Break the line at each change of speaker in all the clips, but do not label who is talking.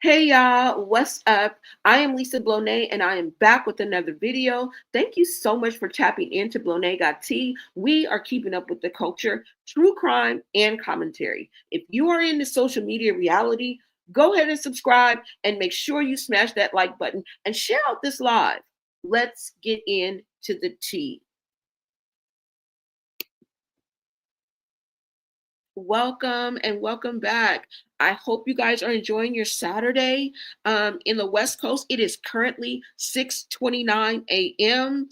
Hey y'all, what's up? I am Lisa Blonay and I am back with another video. Thank you so much for tapping into Blonay Got Tea. We are keeping up with the culture, true crime, and commentary. If you are into social media reality, go ahead and subscribe and make sure you smash that like button and share out this live. Let's get into the tea. Welcome and welcome back. I hope you guys are enjoying your Saturday. In the West Coast, it is currently 6:29 a.m.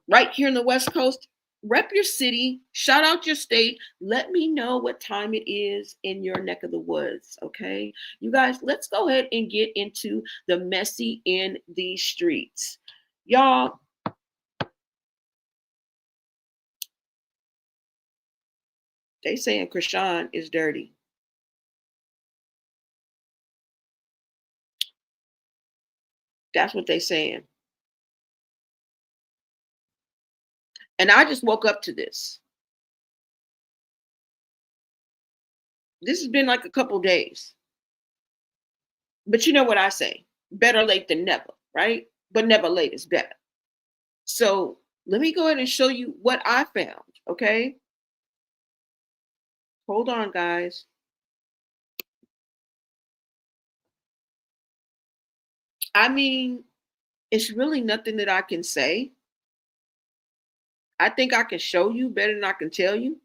right here in the West Coast. Rep your city, shout out your state. Let me know what time it is in your neck of the woods, okay? You guys, let's go ahead and get into the messy in these streets. Y'all, they saying Chrisean is dirty. That's what they saying. And I just woke up to this. This has been like a couple days. But you know what I say? Better late than never, right? But never late is better. So let me go ahead and show you what I found, okay? Hold on, guys. I mean, it's really nothing that I can say. I think I can show you better than I can tell you.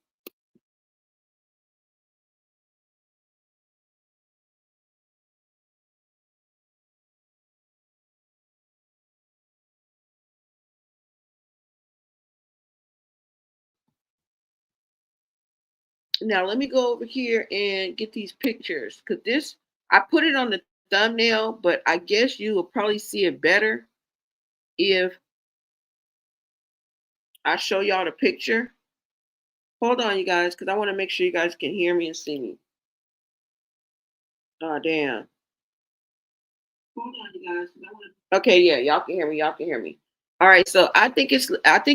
Now, let me go over here and get these pictures because this, I put it on the thumbnail, but I guess you will probably see it better if I show y'all the picture. Hold on, you guys, because I want to make sure you guys can hear me and see me. Oh, damn. Hold on, you guys. Okay, yeah, y'all can hear me. Y'all can hear me. All right, so I think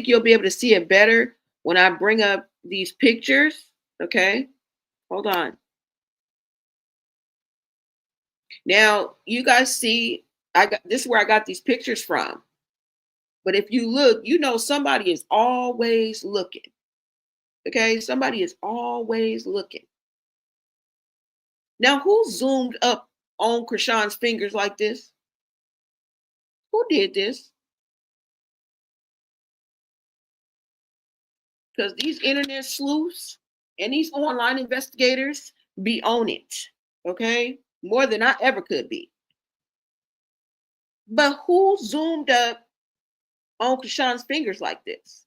you'll be able to see it better when I bring up these pictures. Okay, hold on. Now you guys see, I got this is where I got these pictures from. But if you look, you know somebody is always looking. Okay, somebody is always looking. Now, who zoomed up on Chrisean's fingers like this? Who did this? Because these internet sleuths and these online investigators be on it, okay? More than I ever could be. But who zoomed up on Chrisean's fingers like this?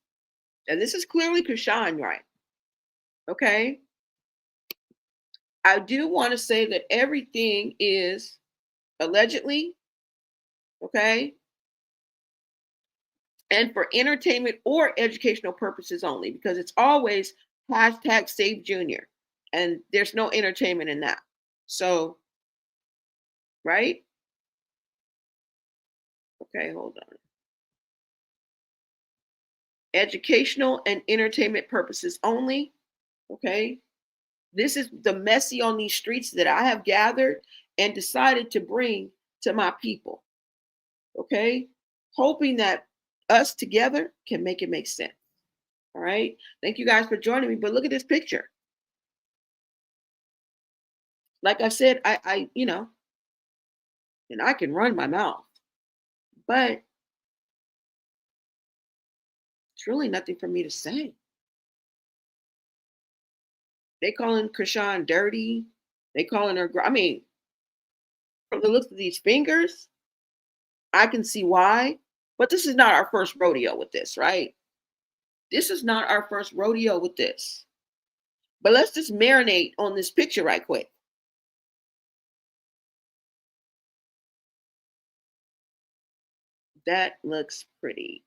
And this is clearly Chrisean, right? Okay. I do want to say that everything is allegedly, okay, and for entertainment or educational purposes only, because it's always hashtag Save Junior, and there's no entertainment in that. So, right? Okay, hold on. Educational and entertainment purposes only. Okay. This is the messy on these streets that I have gathered and decided to bring to my people. Okay. Hoping that us together can make it make sense. All right. Thank you guys for joining me. But look at this picture. Like I said, and I can run my mouth, but it's really nothing for me to say. They calling Chrisean dirty. They calling her, I mean, from the looks of these fingers, I can see why. But this is not our first rodeo with this, right? This is not our first rodeo with this. But let's just marinate on this picture right quick. That looks pretty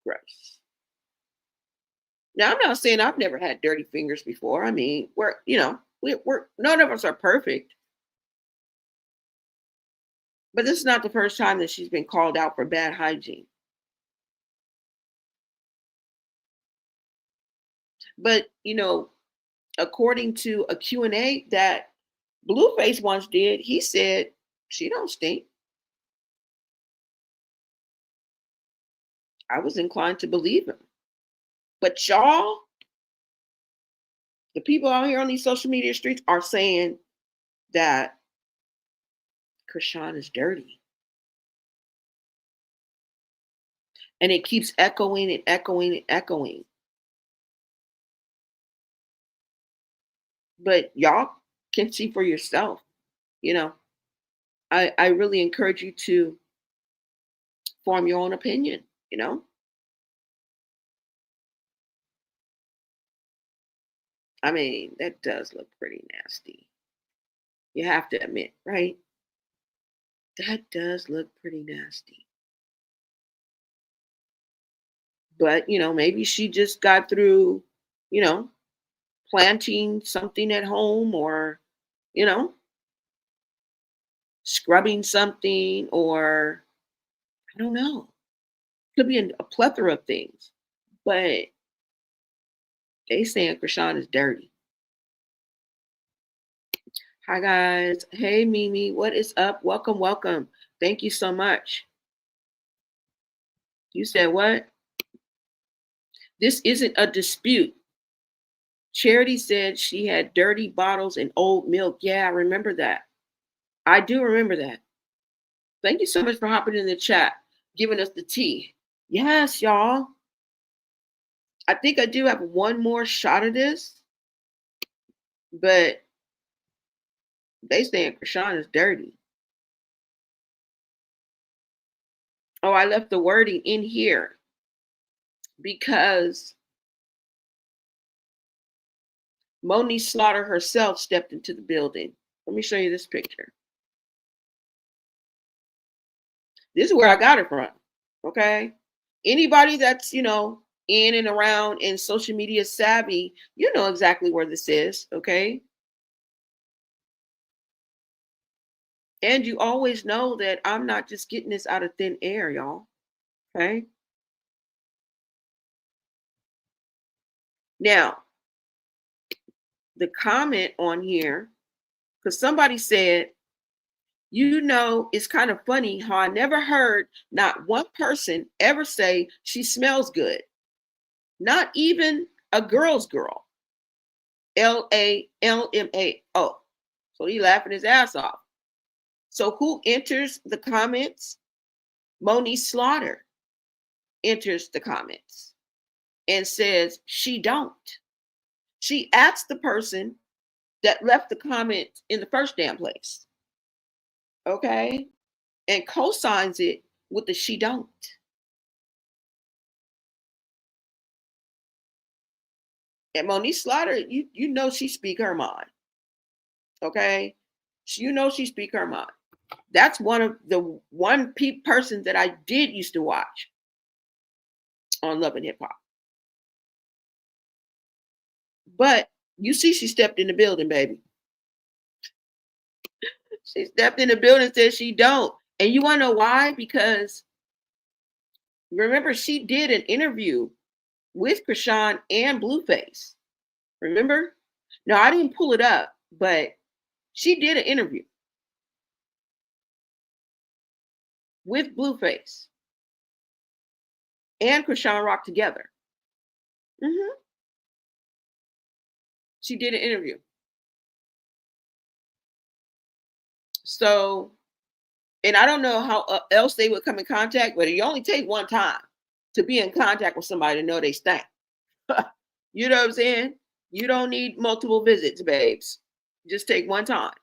gross. Now, I'm not saying I've never had dirty fingers before. I mean, we're none of us are perfect. But this is not the first time that she's been called out for bad hygiene. But, according to a Q&A that Blueface once did, he said She don't stink. I was inclined to believe him. But y'all, the people out here on these social media streets are saying that Chrisean is dirty. And it keeps echoing and echoing and echoing. But y'all can see for yourself, you know. I really encourage you to form your own opinion, you know. I mean, that does look pretty nasty. You have to admit, right? That does look pretty nasty. But, maybe she just got through, you know, planting something at home or, you know, scrubbing something or I don't know. Could be a plethora of things. But they saying Chrisean is dirty. Hi guys. Hey Mimi, what is up? Welcome, welcome. Thank you so much. You said what? This isn't a dispute. Charity said she had dirty bottles and old milk. Yeah, I remember that. I do remember that. Thank you so much for hopping in the chat, giving us the tea. Yes, y'all. I think I do have one more shot of this, but they saying Chrisean is dirty. Oh, I left the wording in here because Moniece Slaughter herself stepped into the building. Let me show you this picture. This is where I got it from. Okay. Anybody that's, in and around and social media savvy, you know exactly where this is. Okay. And you always know that I'm not just getting this out of thin air, y'all. Okay. Now, the comment on here, because somebody said, it's kind of funny how I never heard not one person ever say she smells good. Not even a girl's girl. LALMAO. So he laughing his ass off. So who enters the comments? Moniece Slaughter enters the comments and says she don't. She asks the person that left the comment in the first damn place. Okay? And co-signs it with the she don't. And Moniece Slaughter, you know she speak her mind. Okay? She speak her mind. That's one of the person that I did used to watch on Love and Hip Hop. But you see she stepped in the building, baby. She stepped in the building and said she don't. And you want to know why? Because remember, she did an interview with Chrisean and Blueface. Remember? No, I didn't pull it up, but she did an interview with Blueface and Chrisean Rock together. Mm-hmm. She did an interview. So, and I don't know how else they would come in contact, but you only take one time to be in contact with somebody to know they stink. You know what I'm saying? You don't need multiple visits, babes. Just take one time.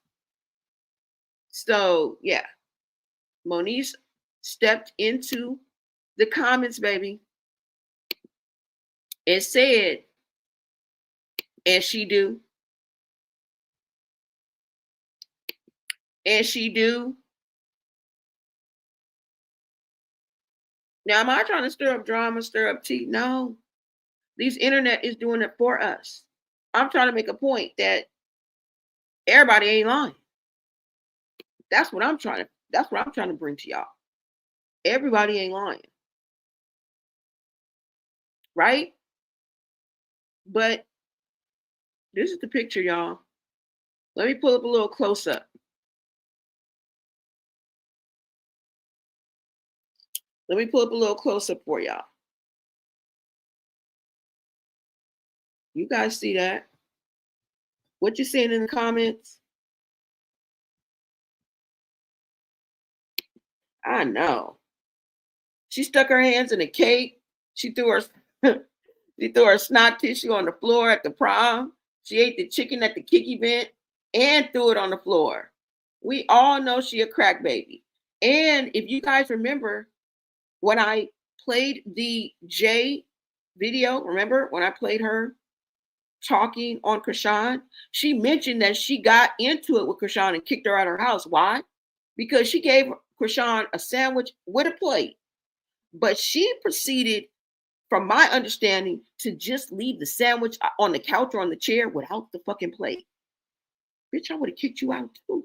So, yeah, Moniece stepped into the comments, baby, and said, and she do, and she do. Now, am I trying to stir up drama, stir up tea? No. These internet is doing it for us. I'm trying to make a point that everybody ain't lying. That's what I'm trying to bring to y'all. Everybody ain't lying. Right? But this is the picture, y'all. Let me pull up a little close up. Let me pull up a little closer for y'all. You guys see that? What you saying in the comments? I know. She stuck her hands in a cake. She threw her she threw her snot tissue on the floor at the prom. She ate the chicken at the kick event and threw it on the floor. We all know she a crack baby. And if you guys remember when I played the J video, remember when I played her talking on Chrisean, she mentioned that she got into it with Chrisean and kicked her out of her house. Why? Because she gave Chrisean a sandwich with a plate, but she proceeded, from my understanding, to just leave the sandwich on the couch or on the chair without the fucking plate. Bitch, I would have kicked you out too.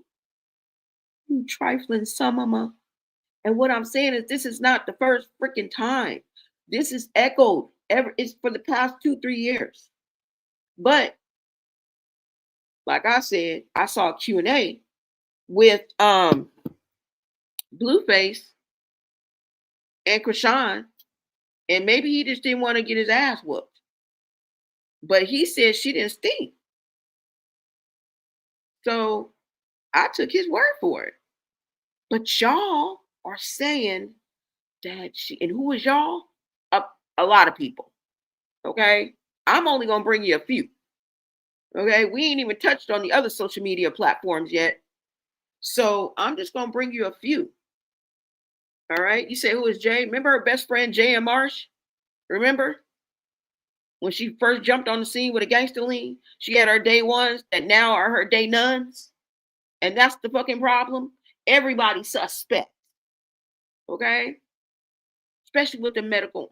You trifling mama. And what I'm saying is this is not the first freaking time. This is echoed it's for the past 2-3 years. But like I said, I saw a Q&A with Blueface and Chrisean, and maybe he just didn't want to get his ass whooped. But he said she didn't stink. So I took his word for it. But y'all are saying that and who is y'all? A lot of people. Okay. I'm only going to bring you a few. Okay. We ain't even touched on the other social media platforms yet. So I'm just going to bring you a few. All right. You say, who is Jay? Remember her best friend, Jay and Marsh? Remember? When she first jumped on the scene with a gangster lean, she had her day ones that now are her day nuns. And that's the fucking problem. Everybody suspect. Okay? Especially with the medical.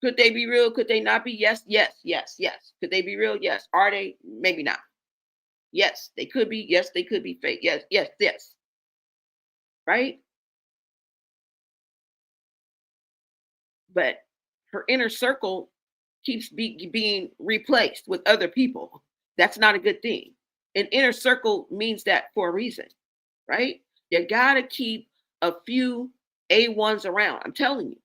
Could they be real? Could they not be? Yes, yes, yes, yes. Could they be real? Yes. Are they? Maybe not. Yes, they could be. Yes, they could be fake. Yes, yes, yes. Right? But her inner circle keeps being replaced with other people. That's not a good thing. An inner circle means that for a reason, right? You got to keep a few A1s around. I'm telling you.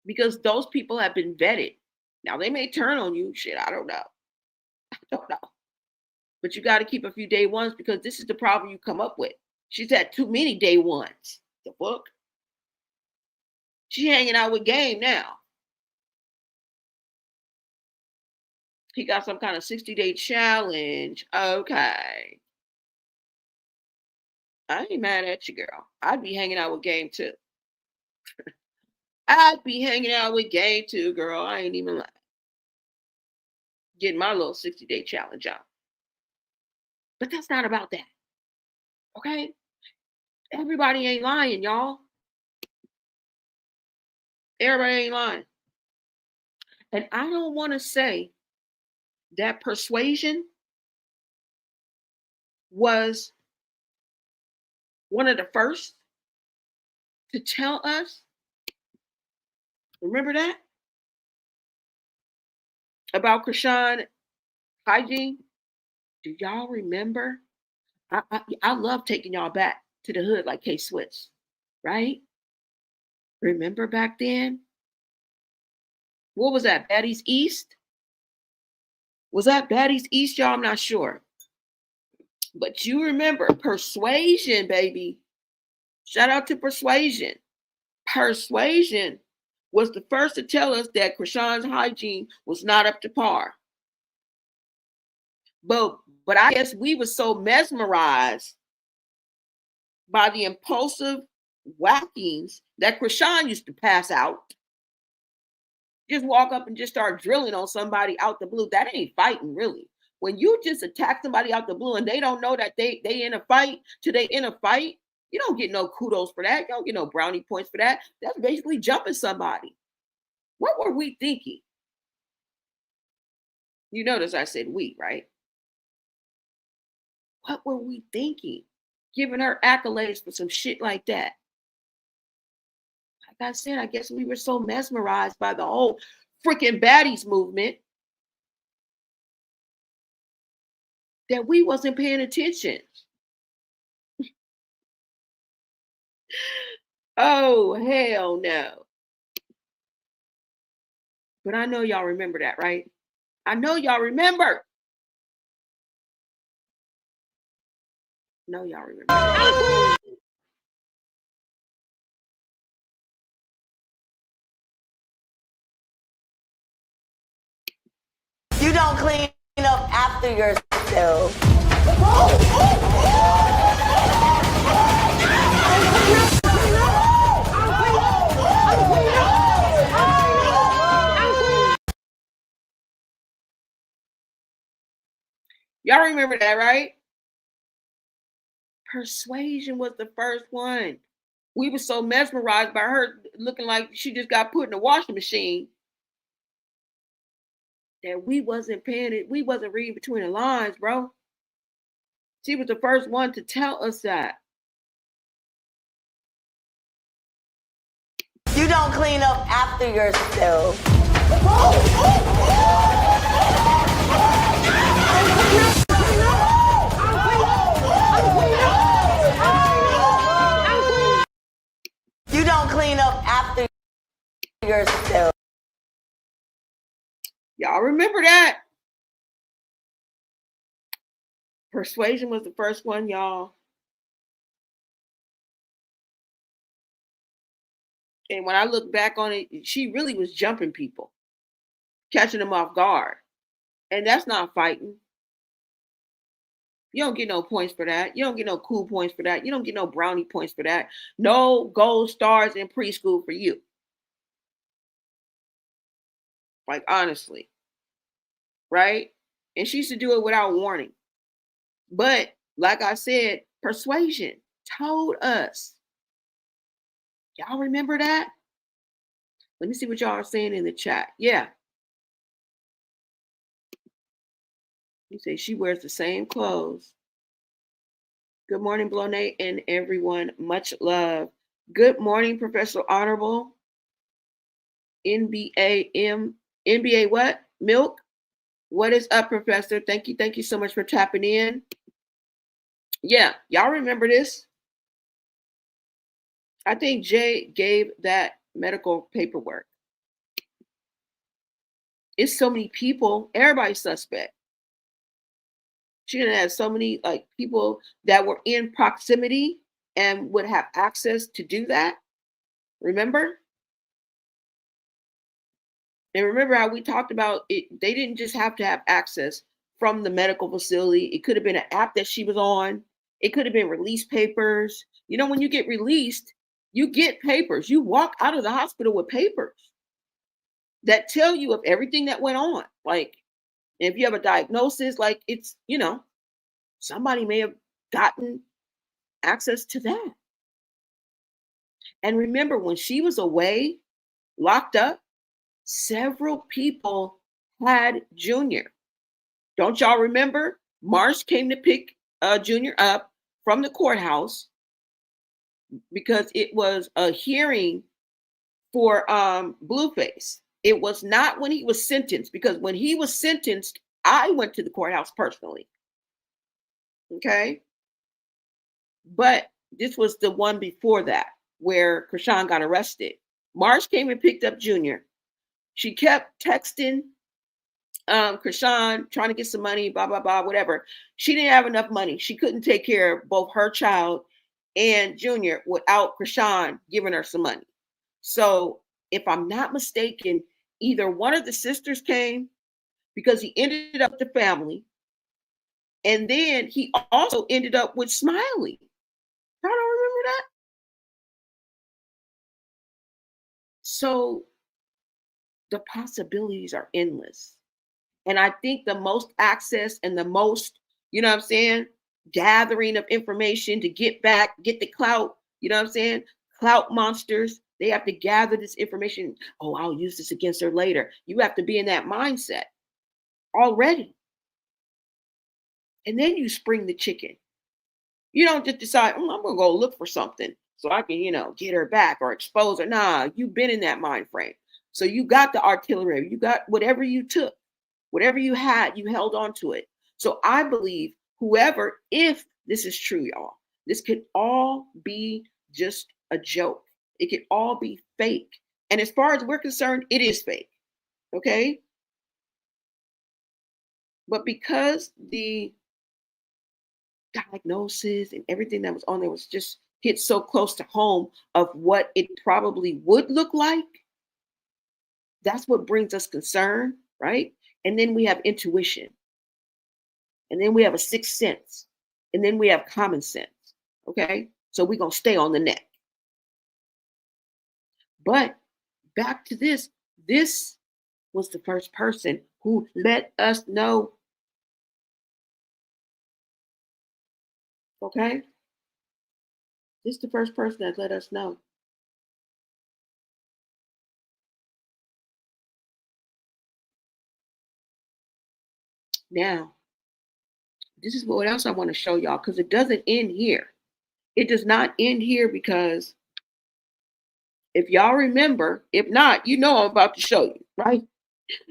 Because those people have been vetted. Now they may turn on you. Shit, I don't know. I don't know. But you got to keep a few day ones because this is the problem you come up with. She's had too many day ones. The book. She hanging out with Game now. He got some kind of 60-day challenge. Okay. I ain't mad at you, girl. I'd be hanging out with Game too. I'd be hanging out with Game too, girl. I ain't even lying. Getting my little 60-day challenge on. But that's not about that. Okay? Everybody ain't lying, y'all. Everybody ain't lying. And I don't want to say that Persuasion was one of the first to tell us. Remember that? About Chrisean hygiene? Do y'all remember? I love taking y'all back to the hood like K-Swiss, right? Remember back then? What was that? Baddies East? Was that Baddies East, y'all? I'm not sure. But you remember Persuasion, baby. Shout out to Persuasion. Persuasion was the first to tell us that Chrisean's hygiene was not up to par. But I guess we were so mesmerized by the impulsive whackings that Chrisean used to pass out. Just walk up and just start drilling on somebody out the blue. That ain't fighting, really. When you just attack somebody out the blue and they don't know that they in a fight, till they in a fight, you don't get no kudos for that. You don't get no brownie points for that. That's basically jumping somebody. What were we thinking? You notice I said we, right? What were we thinking? Giving her accolades for some shit like that. Like I said, I guess we were so mesmerized by the whole freaking baddies movement that we wasn't paying attention. Oh, hell no. But I know y'all remember that, right? I know y'all remember. No, y'all remember.
You don't clean up after yourself.
Y'all remember that, right? Persuasion was the first one. We were so mesmerized by her looking like she just got put in a washing machine that we wasn't paying it. We wasn't reading between the lines, bro. She was the first one to tell us that.
You don't clean up after yourself. You don't clean up after yourself.
Y'all remember that? Persuasion was the first one, y'all. And when I look back on it, she really was jumping people, catching them off guard. And that's not fighting. You don't get no points for that. You don't get no cool points for that. You don't get no brownie points for that. No gold stars in preschool for you. Like, honestly. Right? And she used to do it without warning. But, like I said, persuasion told us. Y'all remember that? Let me see what y'all are saying in the chat. Yeah. You say she wears the same clothes. Good morning, Blonay, and everyone. Much love. Good morning, Professor Honorable. NBA what? Milk? What is up, Professor? Thank you. Thank you so much for tapping in. Yeah, y'all remember this? I think Jay gave that medical paperwork. It's so many people, everybody's suspect. She didn't have so many like people that were in proximity and would have access to do that. Remember? And remember how we talked about it, they didn't just have to have access from the medical facility. It could have been an app that she was on. It could have been release papers. You know, when you get released, you get papers. You walk out of the hospital with papers that tell you of everything that went on. Like, if you have a diagnosis, like it's, you know, somebody may have gotten access to that. And remember, when she was away, locked up, several people had Junior. Don't y'all remember? Marsh came to pick Junior up from the courthouse because it was a hearing for Blueface. It was not when he was sentenced, because when he was sentenced, I went to the courthouse personally. Okay. But this was the one before that where Chrisean got arrested. Marsh came and picked up Junior. She kept texting Chrisean, trying to get some money, blah, blah, blah, whatever. She didn't have enough money. She couldn't take care of both her child and Junior without Chrisean giving her some money. So if I'm not mistaken, either one of the sisters came because he ended up with the family. And then he also ended up with Smiley. I don't remember that. So the possibilities are endless. And I think the most access and the most, you know what I'm saying, gathering of information to get back, get the clout, you know what I'm saying? Clout monsters, they have to gather this information. Oh, I'll use this against her later. You have to be in that mindset already. And then you spring the chicken. You don't just decide, I'm going to go look for something so I can, you know, get her back or expose her. Nah, you've been in that mind frame. So you got the artillery, you got whatever you took. Whatever you had, you held on to it. So I believe whoever, if this is true, y'all, this could all be just a joke. It could all be fake. And as far as we're concerned, it is fake. Okay? But because the diagnosis and everything that was on there was just hit so close to home of what it probably would look like, that's what brings us concern, right? And then we have intuition. And then we have a sixth sense. And then we have common sense. Okay? So we're going to stay on the neck. But back to this. This was the first person who let us know. Okay? This is the first person that let us know. Now, this is what else I want to show y'all, because it doesn't end here. It does not end here, because if y'all remember, if not, you know I'm about to show you, right?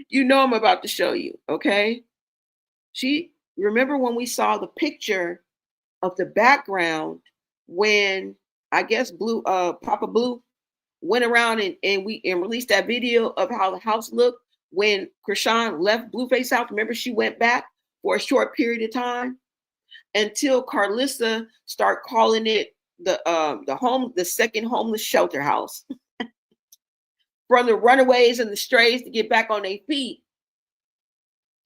You know I'm about to show you, okay? Remember when we saw the picture of the background when I guess Papa Blue went around and released that video of how the house looked when Chrisean left Blueface house. Remember, she went back for a short period of time until Carlissa started calling it the second homeless shelter house from the runaways and the strays to get back on their feet.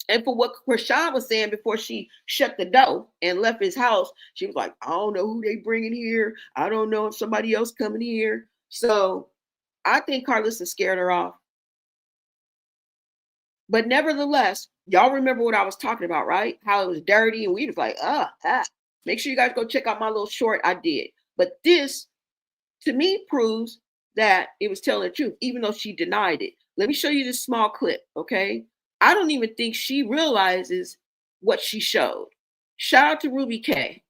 And for what Chrisean was saying before she shut the door and left his house, she was like, I don't know who they bringing here. I don't know if somebody else coming here. So I think Carlissa scared her off. But nevertheless, y'all remember what I was talking about, right? How it was dirty. And we was like, make sure you guys go check out my little short I did. But this, to me, proves that it was telling the truth, even though she denied it. Let me show you this small clip, okay? I don't even think she realizes what she showed. Shout out to Ruby K.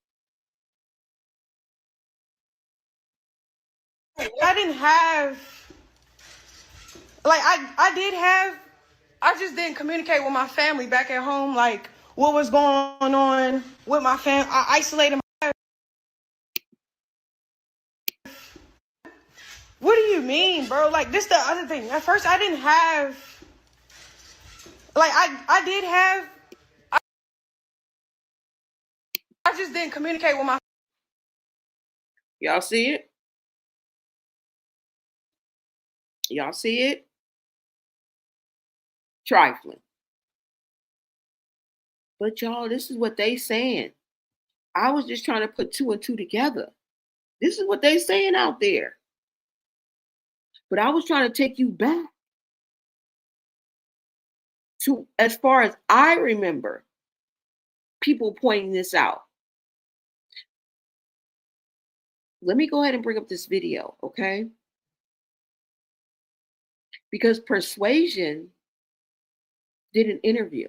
I didn't have, like, I did have, I just didn't communicate with my family back at home, like, what was going on with my family. I isolated my. What do you mean, bro? Like, this the other thing. At first, I didn't have, like, I did have, I just didn't communicate with my.
Y'all see it? Y'all see it? Trifling. But y'all, this is what they saying. I was just trying to put two and two together. This is what they saying out there. But I was trying to take you back to as far as I remember people pointing this out. Let me go ahead and bring up this video, okay? Because Persuasion did an interview.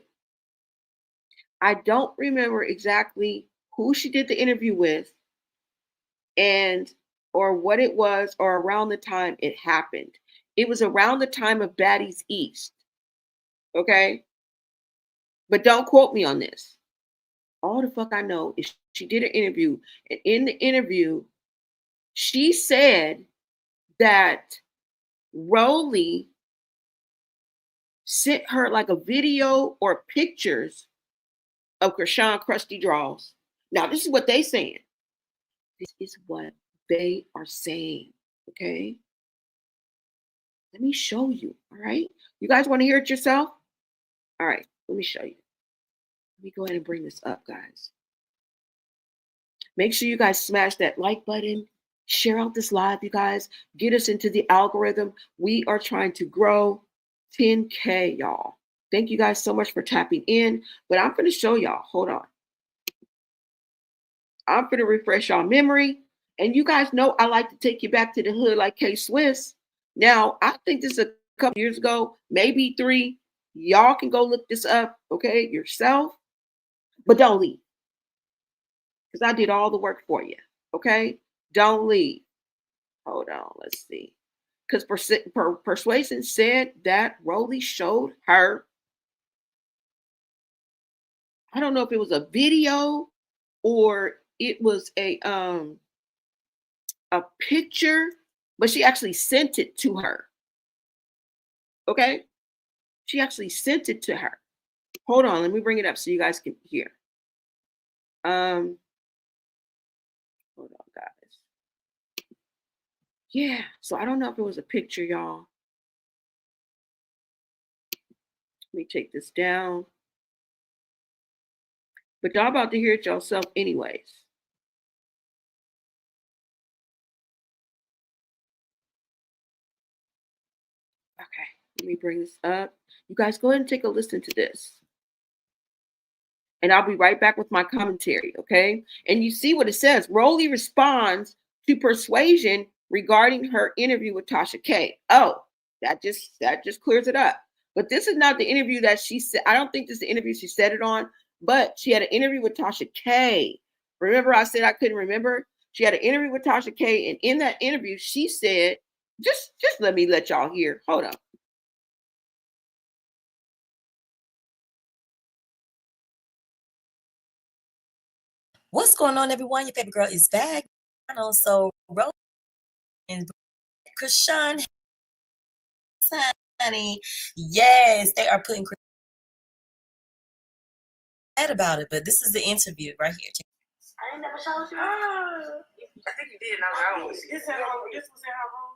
I don't remember exactly who she did the interview with or what it was, or around the time it happened. It was around the time of Baddies East. Okay? But don't quote me on this. All the fuck I know is she did an interview, and in the interview, she said that Rolly sent her like a video or pictures of Chrisean crusty draws. Now, this is what they saying. This is what they are saying, okay? Let me show you, all right? You guys want to hear it yourself? All right, let me show you. Let me go ahead and bring this up, guys. Make sure you guys smash that like button. Share out this live, you guys. Get us into the algorithm. We are trying to grow 10K, y'all. Thank you guys so much for tapping in. But I'm going to show y'all. Hold on. I'm going to refresh y'all memory. And you guys know I like to take you back to the hood like K-Swiss. Now, I think this is a couple years ago, maybe 3. Y'all can go look this up, okay, yourself. But don't leave. Because I did all the work for you, okay? Don't leave. Hold on, let's see. Because Persuasion said that Rolly showed her, I don't know if it was a video or it was a a picture, but she actually sent it to her. Okay? She actually sent it to her. Hold on, let me bring it up so you guys can hear. Hold on, guys. Yeah, so I don't know if it was a picture, y'all. Let me take this down. But y'all about to hear it yourself anyways. Okay, let me bring this up. You guys go ahead and take a listen to this. And I'll be right back with my commentary, okay? And you see what it says. Rolly responds to Persuasion regarding her interview with Tasha K. Oh, that just clears it up. But this is not the interview that she said. I don't think this is the interview she said it on, but she had an interview with Tasha K. Remember I said I couldn't remember? She had an interview with Tasha K, and in that interview, she said, just let y'all hear. Hold on.
What's going on, everyone? Your favorite girl is back. And also, Rose and Chrisean, honey. Yes, they are putting head about it, but this is the interview right here.
I ain't never showed you.
I think you did. I was this was in her room.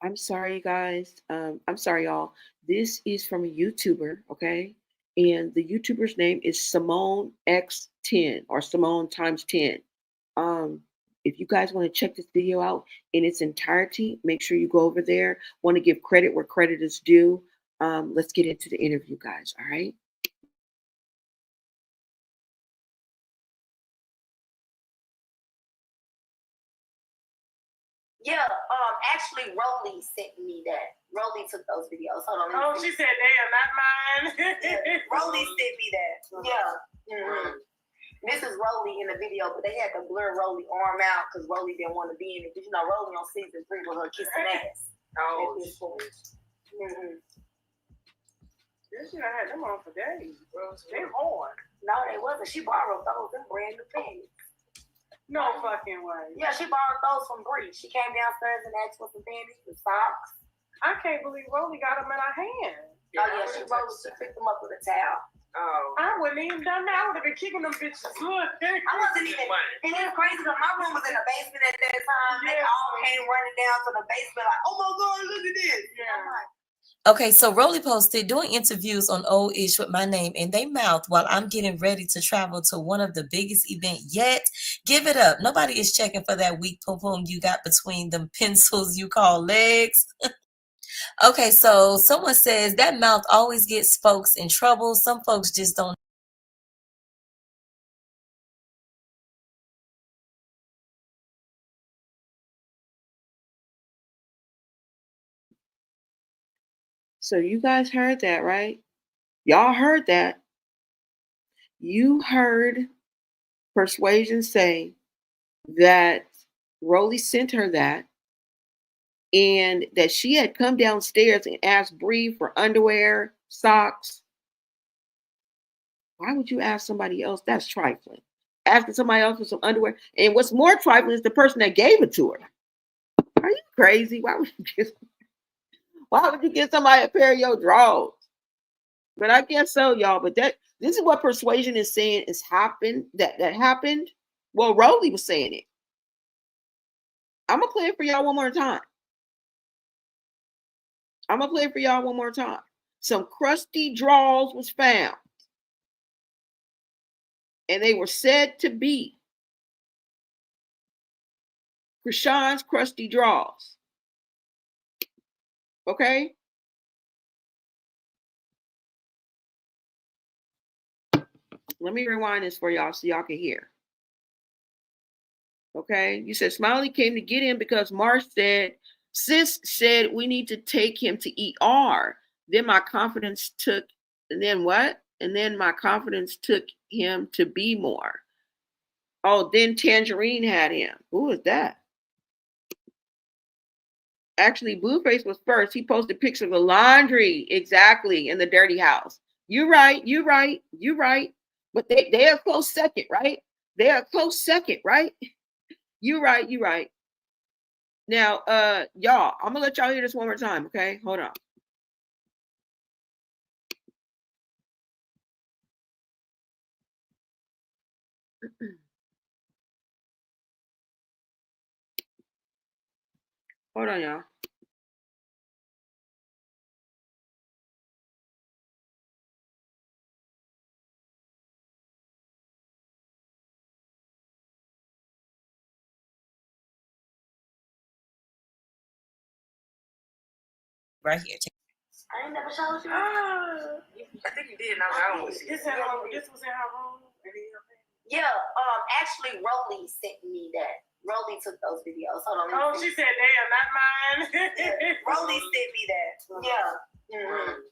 I'm sorry, guys. I'm sorry, y'all. This is from a YouTuber, okay? And the YouTuber's name is Simone X10 or Simone times 10. Um, if you guys want to check this video out in its entirety, make sure you go over there. Want to give credit where credit is due. Let's get into the interview, guys. All right.
Yeah, actually, Rolly sent me that. Rolly took those videos. Hold on.
Oh, she said they are not mine.
Yeah, Rolly sent me that. Yeah. Mm-hmm. This is Rolly in the video, but they had to blur Rolly arm out because Rolly didn't want to be in it. Because, you know, Rolly on season 3 with her kissing ass.
Oh,
mm-hmm.
This shit, I had them on for days, bro. They hard.
No, they wasn't. She borrowed those. Them brand new panties.
No fucking way.
Yeah, she borrowed those from Bree. She came downstairs and asked for some panties and socks.
I can't believe Rolly got them in her hand.
Oh, yeah, she picked them up with a towel.
Oh. I wouldn't even done that. I would have been kicking them bitches. Look.
I wasn't even. And it was crazy because my room was in the basement at that time. Yeah. They all came running down to the basement like, oh my God, look at this. Yeah. I'm like,
Okay, so Rolly posted doing interviews on Old Ish with my name in their mouth while I'm getting ready to travel to one of the biggest events yet. Give it up. Nobody is checking for that weak pom-pom you got between them pencils you call legs. Okay, so someone says that mouth always gets folks in trouble. Some folks just don't.
So you guys heard that, right? Y'all heard that. You heard Persuasion say that Rolly sent her that and that she had come downstairs and asked Bree for underwear, socks. Why would you ask somebody else? That's trifling. Asking somebody else for some underwear. And what's more trifling is the person that gave it to her. Are you crazy? Why would you give somebody a pair of your drawers? But I guess so, y'all. But this is what Persuasion is saying is happened. That happened. Well, Rolly was saying it. I'm gonna play it for y'all one more time. Some crusty drawers was found. And they were said to be Chrisean's crusty drawers. Okay? Let me rewind this for y'all so y'all can hear. Okay? You said Smiley came to get him because Marsh said, Sis said we need to take him to ER. Then my confidence took, and then what? And then my confidence took him to be more. Oh, then Tangerine had him. Who was that? Actually, Blueface was first. He posted pics of the laundry, exactly, in the dirty house. You're right. You're right. You're right. But they're a close second, right? They're a close second, right? You're right. You're right. Now, y'all, I'm gonna let y'all hear this one more time, okay? Hold on. Hold on, y'all.
Right here.
I ain't never showed you.
I think you did. This was in her room.
Yeah. Actually, Rolly sent me that. Rolly took those videos. Hold on.
Oh, she said, "Damn, not mine."
Rolly sent me that. Yeah. Mm-hmm.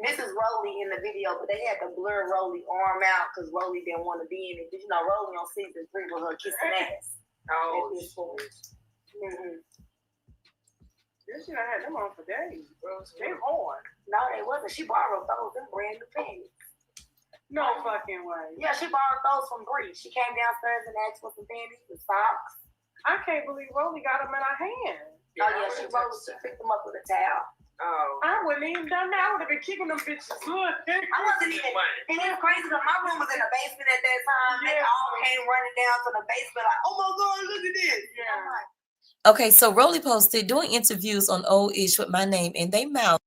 This is Rolly in the video, but they had to blur Rolly arm out because Rolly didn't want to be in it. Did you know Rolly on season 3 was her kissing ass?
Oh,
at this point. Mm-hmm.
This shit I had them on for days, bro. They hard.
No, they wasn't. She borrowed those. Them brand new panties.
No fucking way.
Yeah, she borrowed those from Bree. She came downstairs and asked for some panties and socks.
I can't believe Rolly got them in her hand.
Oh yeah, she picked them up with a towel.
Oh. I wouldn't even done that. I would have been kicking them bitches. Look.
I wasn't even. And it's crazy because my room was in the basement at that time. Yeah. They all came running down to the basement like, oh my God, look at this. Yeah. I'm like,
okay, so Rolly posted doing interviews on old-ish with my name and they mouth.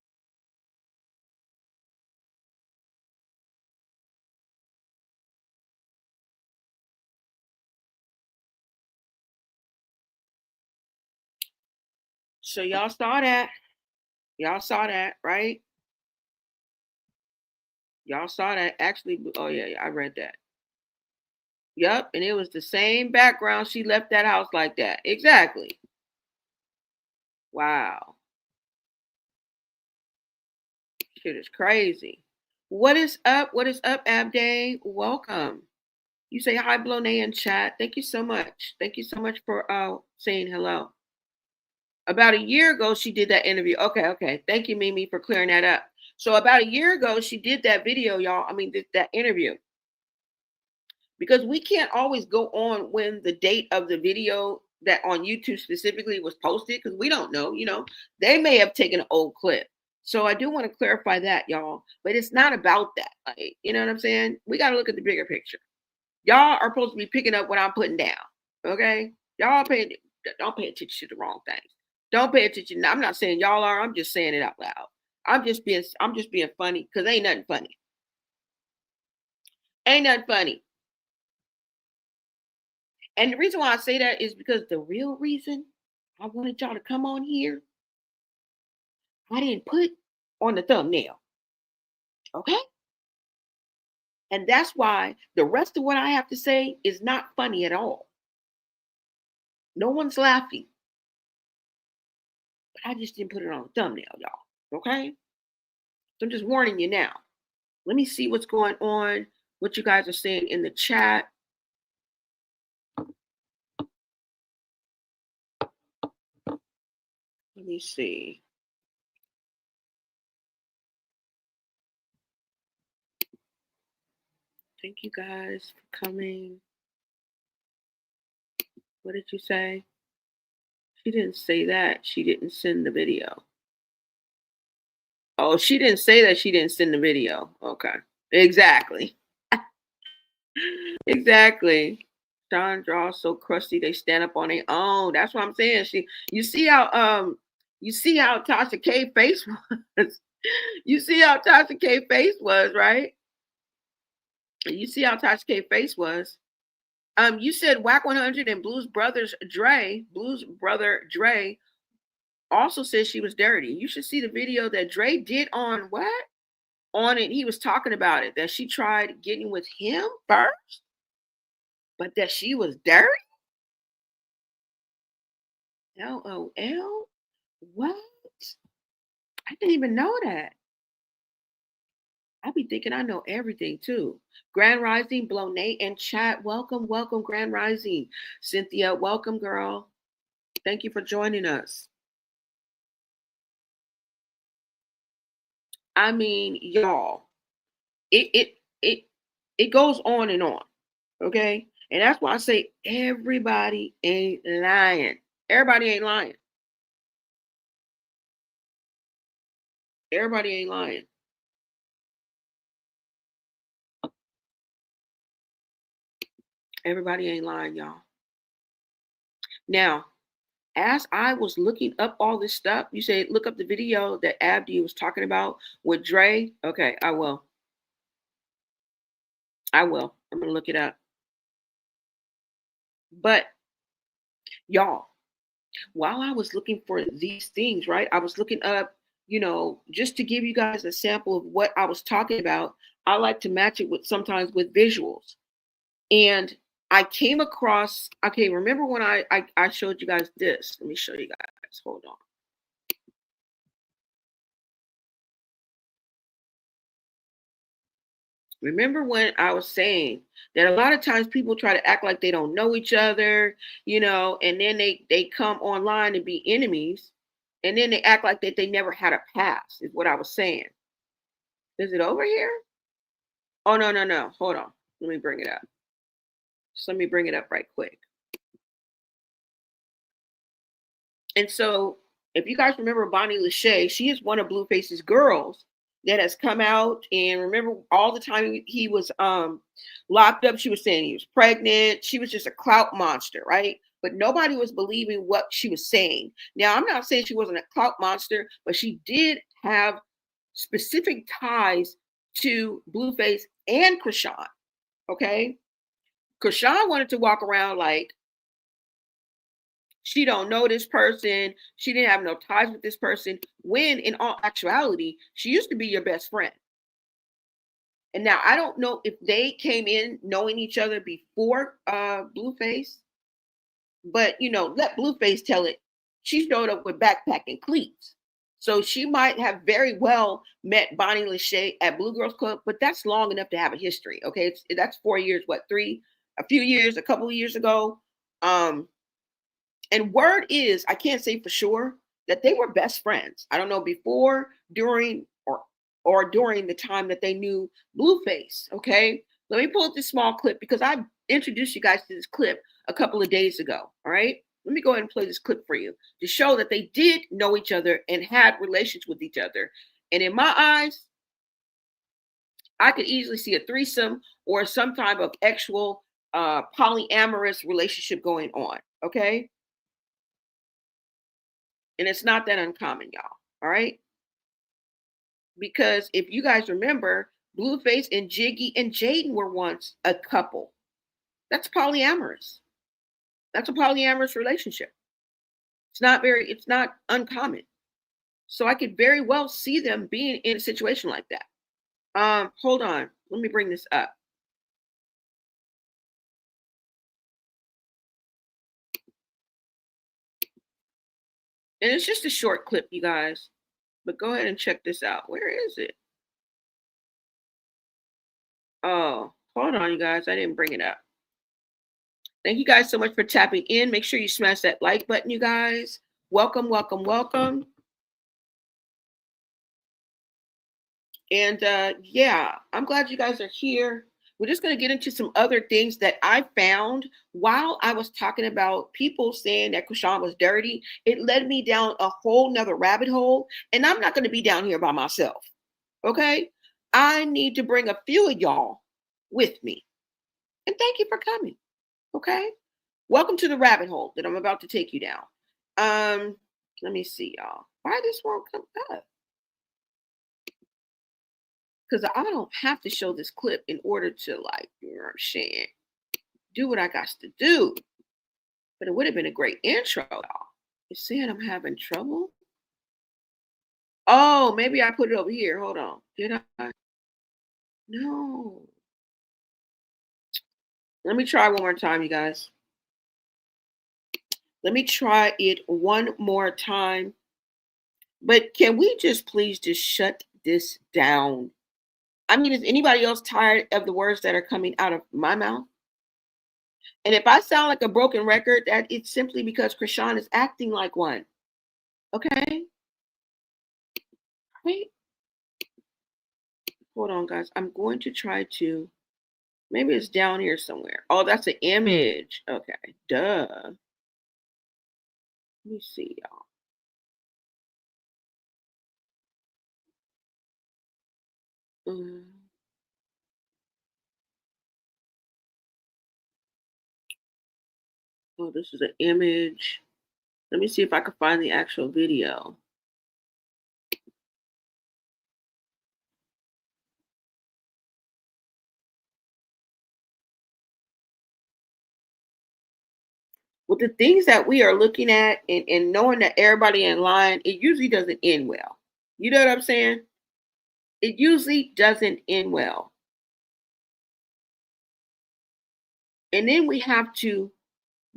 So y'all saw that. Y'all saw that, right? Y'all saw that. Actually, oh yeah, I read that. Yep, and it was the same background. She left that house like that. Exactly. Wow. Shit is crazy. What is up? What is up, Abday? Welcome. You say hi, Blonay, in chat. Thank you so much. Thank you so much for saying hello. About a year ago, she did that interview. Okay. Thank you, Mimi, for clearing that up. So about a year ago, she did that video, y'all. I mean, that interview. Because we can't always go on when the date of the video that on YouTube specifically was posted, because we don't know, they may have taken an old clip. So I do want to clarify that, y'all. But it's not about that. Like, you know what I'm saying? We got to look at the bigger picture. Y'all are supposed to be picking up what I'm putting down. Okay? Don't pay attention to the wrong things. Don't pay attention. I'm not saying y'all are. I'm just saying it out loud. I'm just being funny because ain't nothing funny. Ain't nothing funny. And the reason why I say that is because the real reason I wanted y'all to come on here, I didn't put on the thumbnail. Okay? And that's why the rest of what I have to say is not funny at all. No one's laughing. But I just didn't put it on the thumbnail, y'all. Okay? So I'm just warning you now. Let me see what's going on, what you guys are saying in the chat. Let me see. Thank you guys for coming. What did you say? She didn't say that. She didn't send the video. Oh, she didn't say that she didn't send the video. Okay. Exactly. Exactly. Sean draws so crusty they stand up on their own. That's what I'm saying. You see how Tasha K face was. You see how Tasha K face was, right? You see how Tasha K face was. You said Whack 100 and Blues Brother Dre also said she was dirty. You should see the video that Dre did on what? On it, he was talking about it, that she tried getting with him first, but that she was dirty. LOL? What? I didn't even know that. I be thinking I know everything too. Grand Rising, Blow Nate and chat. Welcome, welcome, Grand Rising. Cynthia, welcome, girl. Thank you for joining us. I mean, y'all, it it it it goes on and on. Okay? And that's why I say everybody ain't lying. Everybody ain't lying. Everybody ain't lying. Everybody ain't lying, y'all. Now, as I was looking up all this stuff, you say look up the video that Abdi was talking about with Dre. Okay, I will. I will. I'm gonna look it up. But y'all, while I was looking for these things, right? I was looking up, just to give you guys a sample of what I was talking about. I like to match it with sometimes with visuals. And I came across, okay, remember when I showed you guys this? Let me show you guys. Hold on. Remember when I was saying that a lot of times people try to act like they don't know each other, and then they come online and be enemies, and then they act like that they never had a past, is what I was saying. Is it over here? Oh, no, no, no. Hold on. Let me bring it up. Just let me bring it up right quick. And so, if you guys remember Bonnie Lachey, she is one of Blueface's girls that has come out. And remember, all the time he was locked up, she was saying he was pregnant. She was just a clout monster, right? But nobody was believing what she was saying. Now, I'm not saying she wasn't a clout monster, but she did have specific ties to Blueface and Chrisean. Okay, Chrisean wanted to walk around like she don't know this person. She didn't have no ties with this person. When in all actuality, she used to be your best friend. And now I don't know if they came in knowing each other before Blueface, but let Blueface tell it. She showed up with backpack and cleats. So she might have very well met Bonnie Lachey at Blue Girls Club, but that's long enough to have a history. Okay. That's 4 years, a few years, a couple of years ago. And word is, I can't say for sure that they were best friends. I don't know before, during, or during the time that they knew Blueface. Okay, let me pull up this small clip because I introduced you guys to this clip a couple of days ago. All right, let me go ahead and play this clip for you to show that they did know each other and had relations with each other. And in my eyes, I could easily see a threesome or some type of actual polyamorous relationship going on. Okay. And it's not that uncommon, y'all. All right. Because if you guys remember, Blueface and Jiggy and Jaden were once a couple. That's polyamorous. That's a polyamorous relationship. It's not uncommon. So I could very well see them being in a situation like that. Hold on. Let me bring this up. And it's just a short clip, you guys. But go ahead and check this out. Where is it? Oh, hold on, you guys. I didn't bring it up. Thank you guys so much for tapping in. Make sure you smash that like button, you guys. Welcome, welcome, welcome. And yeah, I'm glad you guys are here. We're just going to get into some other things that I found while I was talking about people saying that Chrisean was dirty. It led me down a whole nother rabbit hole. And I'm not going to be down here by myself. Okay? I need to bring a few of y'all with me. And thank you for coming. Okay? Welcome to the rabbit hole that I'm about to take you down. Let me see, y'all. Why this won't come up? Because I don't have to show this clip in order to, like, you know what I'm saying, do what I got to do. But it would have been a great intro, y'all. You saying I'm having trouble? Oh, maybe I put it over here. Hold on. Did I? No. Let me try one more time, you guys. Let me try it one more time. But can we just please just shut this down? I mean, is anybody else tired of the words that are coming out of my mouth? And if I sound like a broken record, that it's simply because Chrisean is acting like one. Okay? Right? Hold on, guys. I'm going to try to. Maybe it's down here somewhere. Oh, that's an image. Okay. Duh. Let me see, y'all. Oh, this is an image. Let me see if I can find the actual video. With the things that we are looking at and knowing that everybody in line, it usually doesn't end well. You know what I'm saying? It usually doesn't end well. And then we have to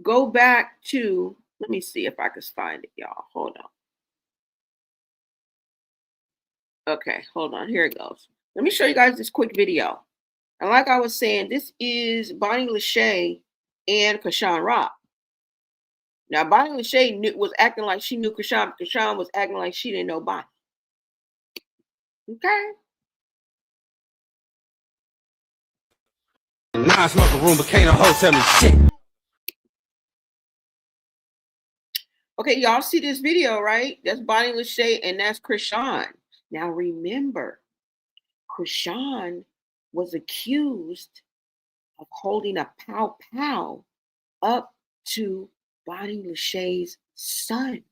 go back to, let me see if I can find it, y'all. Hold on. Okay, hold on. Here it goes. Let me show you guys this quick video. And like I was saying, this is Bonnie Lachey and Chrisean Rock. Now, Bonnie Lachey was acting like she knew Chrisean. Chrisean was acting like she didn't know Bonnie. Okay.
Now I smoke a room, but can't a hoe tell me shit.
Okay, y'all see this video, right? That's Bonnie Lachey and that's Chrisean. Now remember, Chrisean was accused of holding a pow pow up to Bonnie Lachey's son.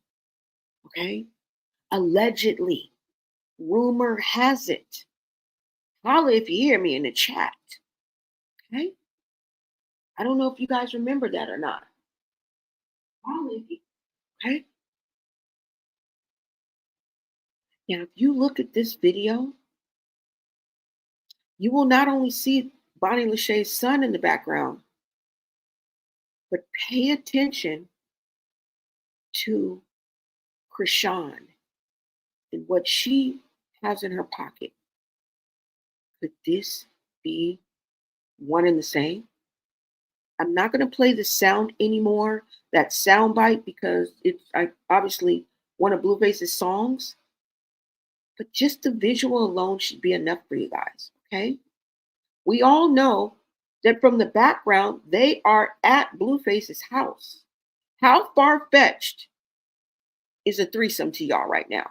Okay? Allegedly. Rumor has it. Holla if you hear me in the chat. Okay? I don't know if you guys remember that or not. Holla if you, okay? Now, if you look at this video, you will not only see Bonnie Lachey's son in the background, but pay attention to Chrisean and what she has in her pocket. Could this be one and the same? I'm not going to play the sound anymore, that sound bite, because it's obviously one of Blueface's songs. But just the visual alone should be enough for you guys, okay? We all know that from the background, they are at Blueface's house. How far-fetched is a threesome to y'all right now?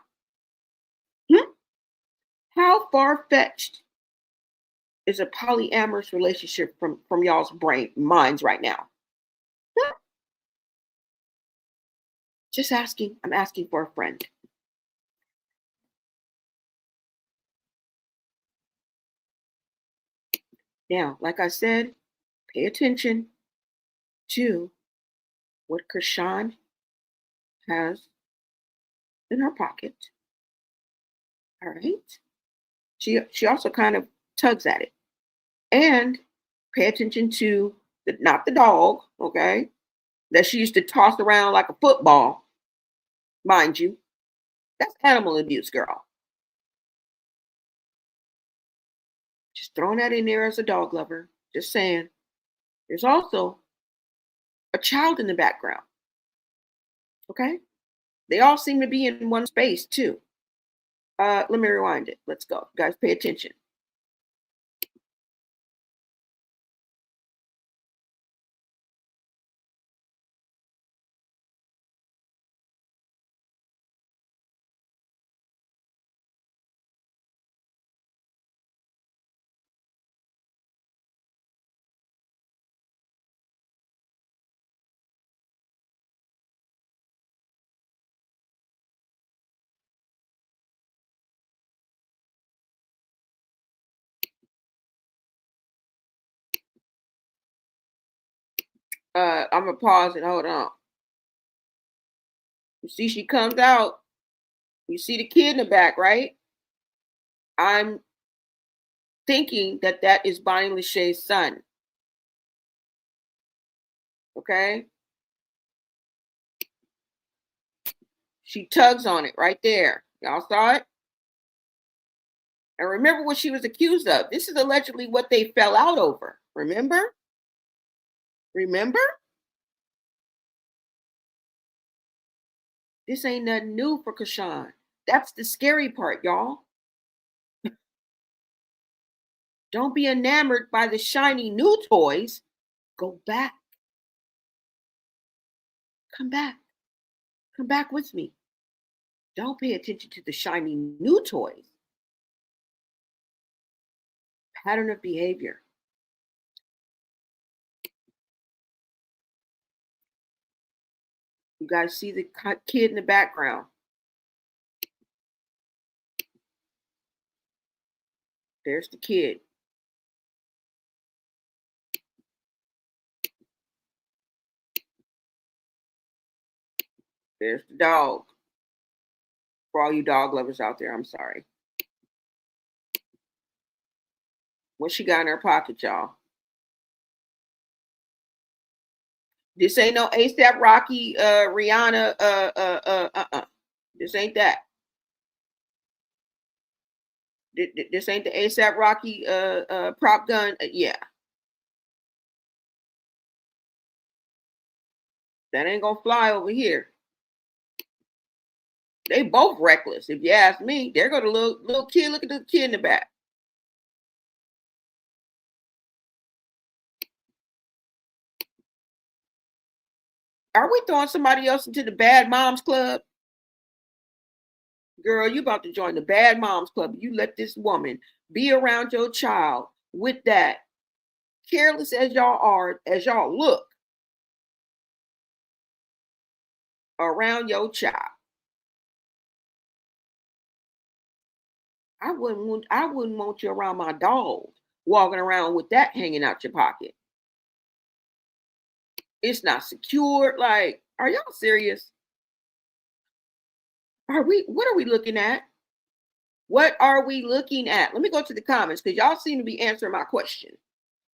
How far-fetched is a polyamorous relationship from y'all's minds right now? Just asking. I'm asking for a friend. Now, like I said, pay attention to what Chrisean has in her pocket. All right. She also kind of tugs at it. And pay attention to not the dog, okay, that she used to toss around like a football, mind you. That's animal abuse, girl. Just throwing that in there as a dog lover. Just saying. There's also a child in the background. Okay? They all seem to be in one space too. Let me rewind it. Let's go. Guys, pay attention. I'm gonna pause and hold on. You see, she comes out. You see the kid in the back, right? I'm thinking that that is Bonnie Lachey's son. Okay? She tugs on it right there. Y'all saw it? And remember what she was accused of. This is allegedly what they fell out over. Remember? Remember? This ain't nothing new for Chrisean. That's the scary part, y'all. Don't be enamored by the shiny new toys. Go back. Come back. Come back with me. Don't pay attention to the shiny new toys. Pattern of behavior. You guys see the kid in the background. There's the kid. There's the dog. For all you dog lovers out there, I'm sorry. What she got in her pocket, y'all? This ain't no ASAP Rocky, Rihanna, This ain't that. This ain't the ASAP Rocky prop gun. Yeah. That ain't gonna fly over here. They both reckless, if you ask me. There go the little kid. Look at the kid in the back. Are we throwing somebody else into the bad moms club? Girl, you about to join the bad moms club. You let this woman be around your child with that. Careless as y'all are, as y'all look around your child. I wouldn't want you around my dog walking around with that hanging out your pocket. It's not secure. Like, are y'all serious? What are we looking at? What are we looking at? Let me go to the comments because y'all seem to be answering my question.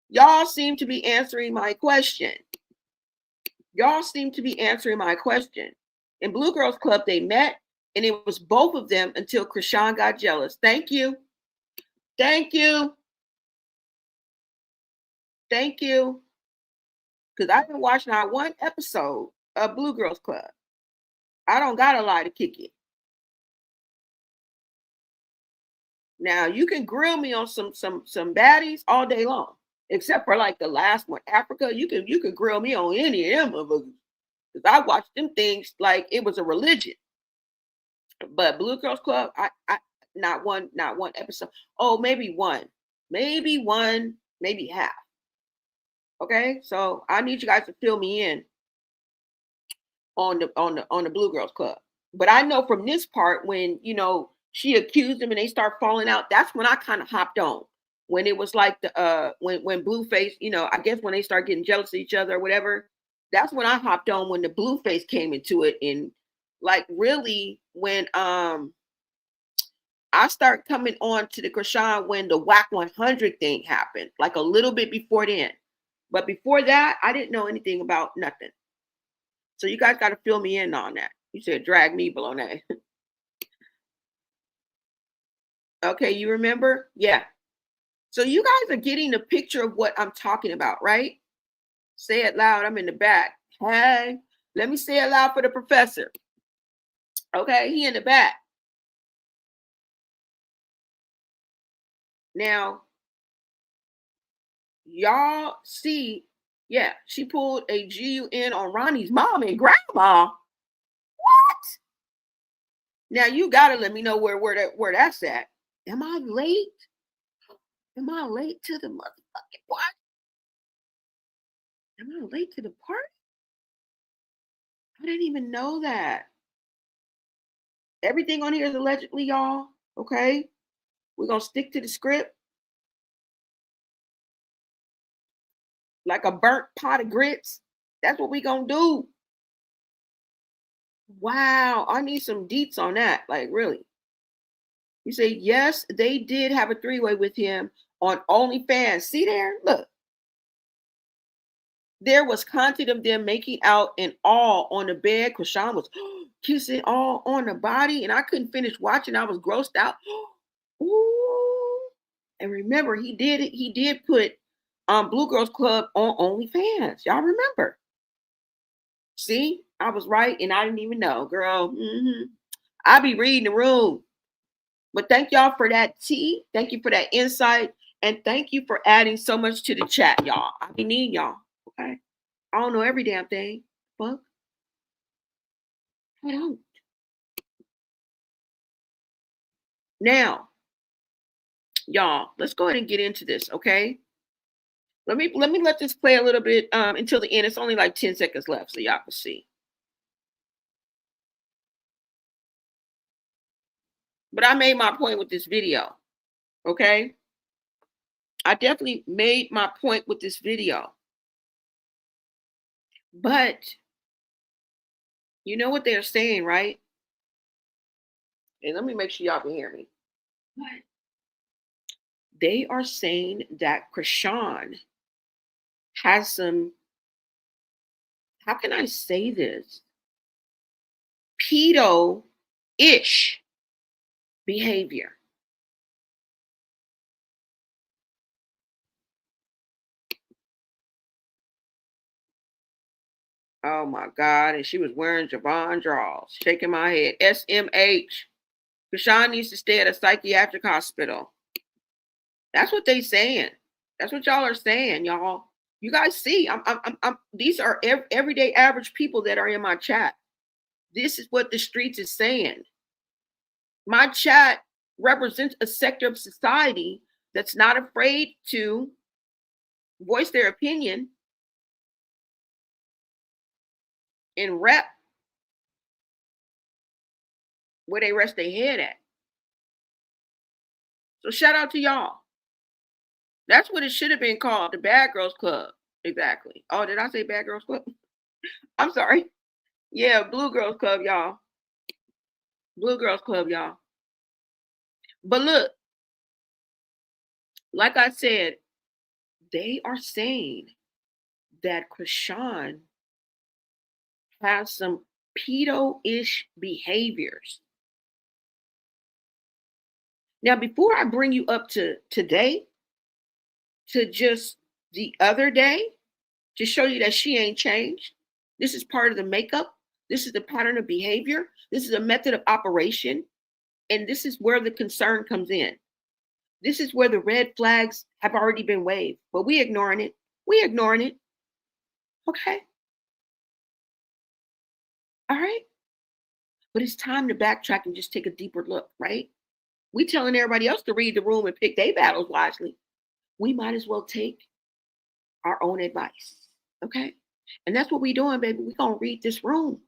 Y'all seem to be answering my question. Y'all seem to be answering my question. In Blue Girls Club, they met, and it was both of them until Chrisean got jealous. Thank you. Thank you. Thank you. Because I didn't watch not one episode of Blue Girls Club. I don't got a lie to kick it. Now you can grill me on some baddies all day long, except for like the last one, Africa. You can grill me on any of them because I watched them things like it was a religion. But Blue Girls Club, I not one episode. Oh, maybe one, maybe half. Okay, so I need you guys to fill me in on the Blue Girls Club. But I know from this part when she accused him and they start falling out, that's when I kind of hopped on. When it was like the when Blueface, I guess when they start getting jealous of each other or whatever, that's when I hopped on when the Blueface came into it. And like really when I start coming on to the Chrisean when the WAC 100 thing happened, like a little bit before then. But before that, I didn't know anything about nothing. So you guys got to fill me in on that. You said drag me below that. Okay, you remember? Yeah. So you guys are getting the picture of what I'm talking about, right? Say it loud. I'm in the back. Hey, let me say it loud for the professor. Okay, he in the back. Now, y'all see, yeah, she pulled a GUN on Ronnie's mom and grandma. What? Now you gotta let me know where that's at. Am I late? Am I late to the motherfucking party? Am I late to the party? I didn't even know that. Everything on here is allegedly, y'all. Okay? We're gonna stick to the script. Like a burnt pot of grits. That's what we gonna do. Wow, I need some deets on that. Like, really. You say, yes, they did have a three-way with him on OnlyFans. See there? Look. There was content of them making out and all on the bed. Chrisean was kissing all on the body, and I couldn't finish watching. I was grossed out. Ooh, And remember, he did put Blue Girls Club on OnlyFans. Y'all remember? See, I was right and I didn't even know, girl. I be reading the room. But thank y'all for that tea. Thank you for that insight. And thank you for adding so much to the chat, y'all. I be needing y'all. Okay. I don't know every damn thing. Fuck. I don't. Now, y'all, let's go ahead and get into this, okay? Let me let this play a little bit until the end. It's only like 10 seconds left, so y'all can see. But I made my point with this video, okay? I definitely made my point with this video. But you know what they're saying, right? And let me make sure y'all can hear me. What? They are saying that Chrisean has some, how can I say this? Pedo-ish behavior. Oh my God. And she was wearing Javon drawers, shaking my head. SMH. Chrisean needs to stay at a psychiatric hospital. That's what they saying. That's what y'all are saying, y'all. You guys see, these are everyday average people that are in my chat. This is what the streets is saying. My chat represents a sector of society that's not afraid to voice their opinion and rep where they rest their head at. So shout out to y'all. That's what it should have been called, the Bad Girls Club. Exactly. Oh, did I say Bad Girls Club? I'm sorry. Yeah, Blue Girls Club, y'all. Blue Girls Club, y'all. But look, like I said, they are saying that Chrisean has some pedo-ish behaviors. Now, before I bring you up to today, to just the other day, to show you that she ain't changed, this is part of the makeup. This is the pattern of behavior. This is a method of operation. And this is where the concern comes in. This is where the red flags have already been waved, but we ignoring it. We ignoring it. Okay. All right. But it's time to backtrack and just take a deeper look, right? We telling everybody else to read the room and pick their battles wisely. We might as well take our own advice. Okay. And that's what we doing, baby. We gonna read this room.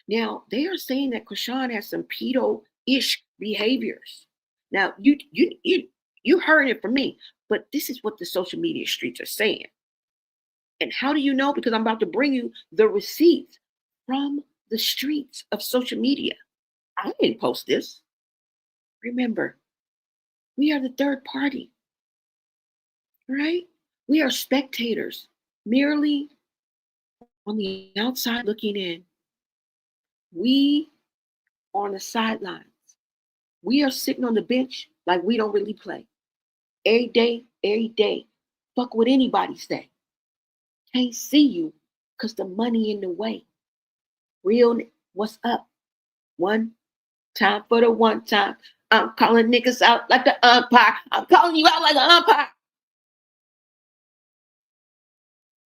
Now, they are saying that Chrisean has some pedo-ish behaviors. Now, you heard it from me, but this is what the social media streets are saying. And how do you know? Because I'm about to bring you the receipts from the streets of social media. I didn't post this. Remember, we are the third party, right? We are spectators, merely on the outside looking in. We are on the sidelines. We are sitting on the bench like we don't really play. Every day. Fuck what anybody say. Can't see you because the money in the way. Real, what's up? One time for the one time. I'm calling niggas out like the umpire. I'm calling you out like an umpire.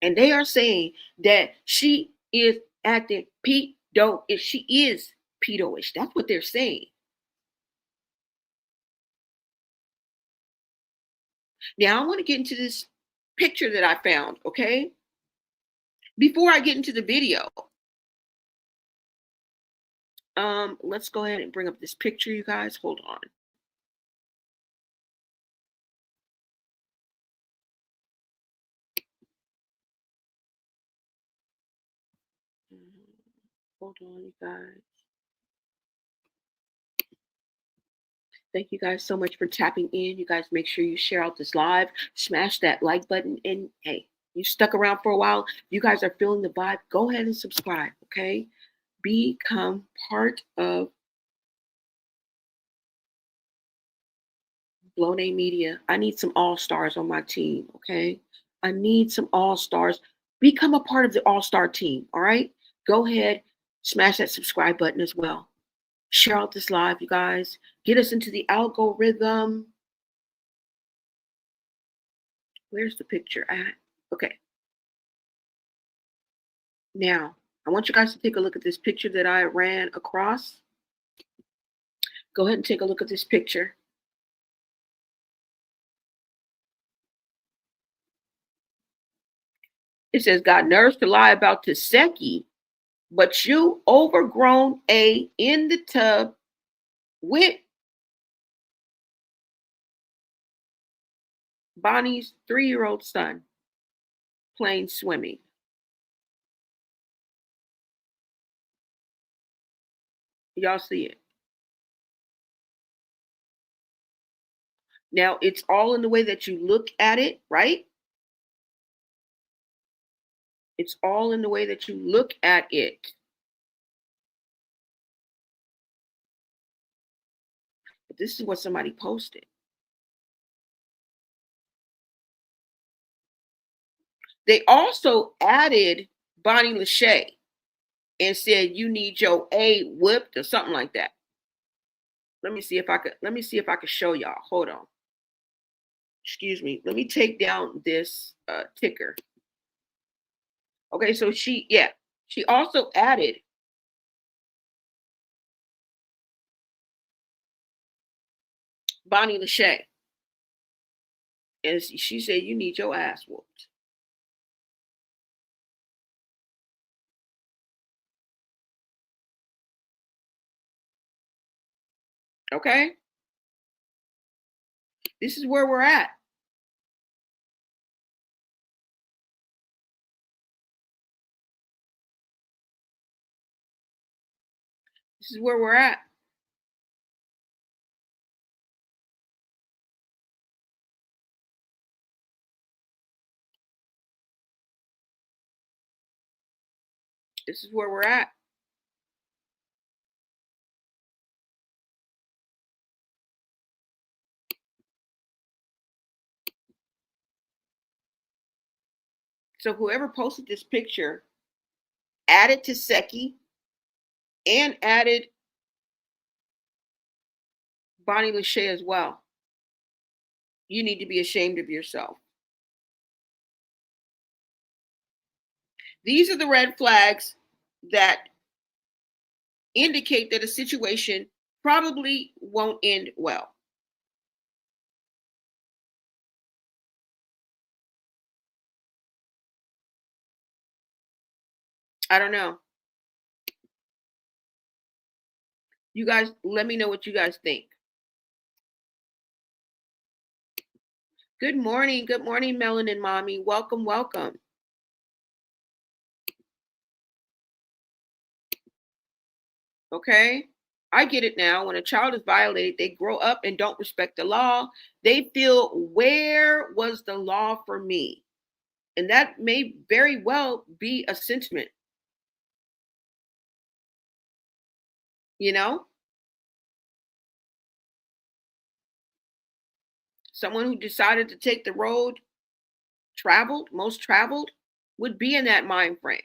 And they are saying that she is acting pedo-ish. She is pedo-ish. That's what they're saying. Now I want to get into this picture that I found, okay? Before I get into the video, let's go ahead and bring up this picture, you guys. Hold on. Hold on, you guys. Thank you guys so much for tapping in. You guys make sure you share out this live, smash that like button, and hey, you stuck around for a while. You guys are feeling the vibe. Go ahead and subscribe, okay? Become part of Bloné Media, I need some all-stars on my team, okay? I need some all-stars. Become a part of the all-star team, all right? Go ahead, smash that subscribe button as well. Share out this live, you guys. Get us into the algorithm. Where's the picture at? Okay. Now, I want you guys to take a look at this picture that I ran across. Go ahead and take a look at this picture. It says, got nerves to lie about Taseki, but you overgrown A in the tub with Bonnie's 3-year-old son playing swimming. Y'all see it? Now, it's all in the way that you look at it, right? It's all in the way that you look at it. But this is what somebody posted. They also added Bonnie Lachey and said you need your A whipped or something like that. Let me see if I could show y'all. Hold on. Excuse me. Let me take down this ticker. Okay, so she also added Bonnie Lachey. And she said you need your ass whooped. Okay? This is where we're at. This is where we're at. This is where we're at. So whoever posted this picture added Taseki and added Bonnie Lachey as well. You need to be ashamed of yourself. These are the red flags that indicate that a situation probably won't end well. I don't know. You guys, let me know what you guys think. Good morning, Melanin Mommy. Welcome, welcome. Okay, I get it now. When a child is violated, they grow up and don't respect the law. They feel, where was the law for me? And that may very well be a sentiment. You know? Someone who decided to take the road most traveled, would be in that mind frame.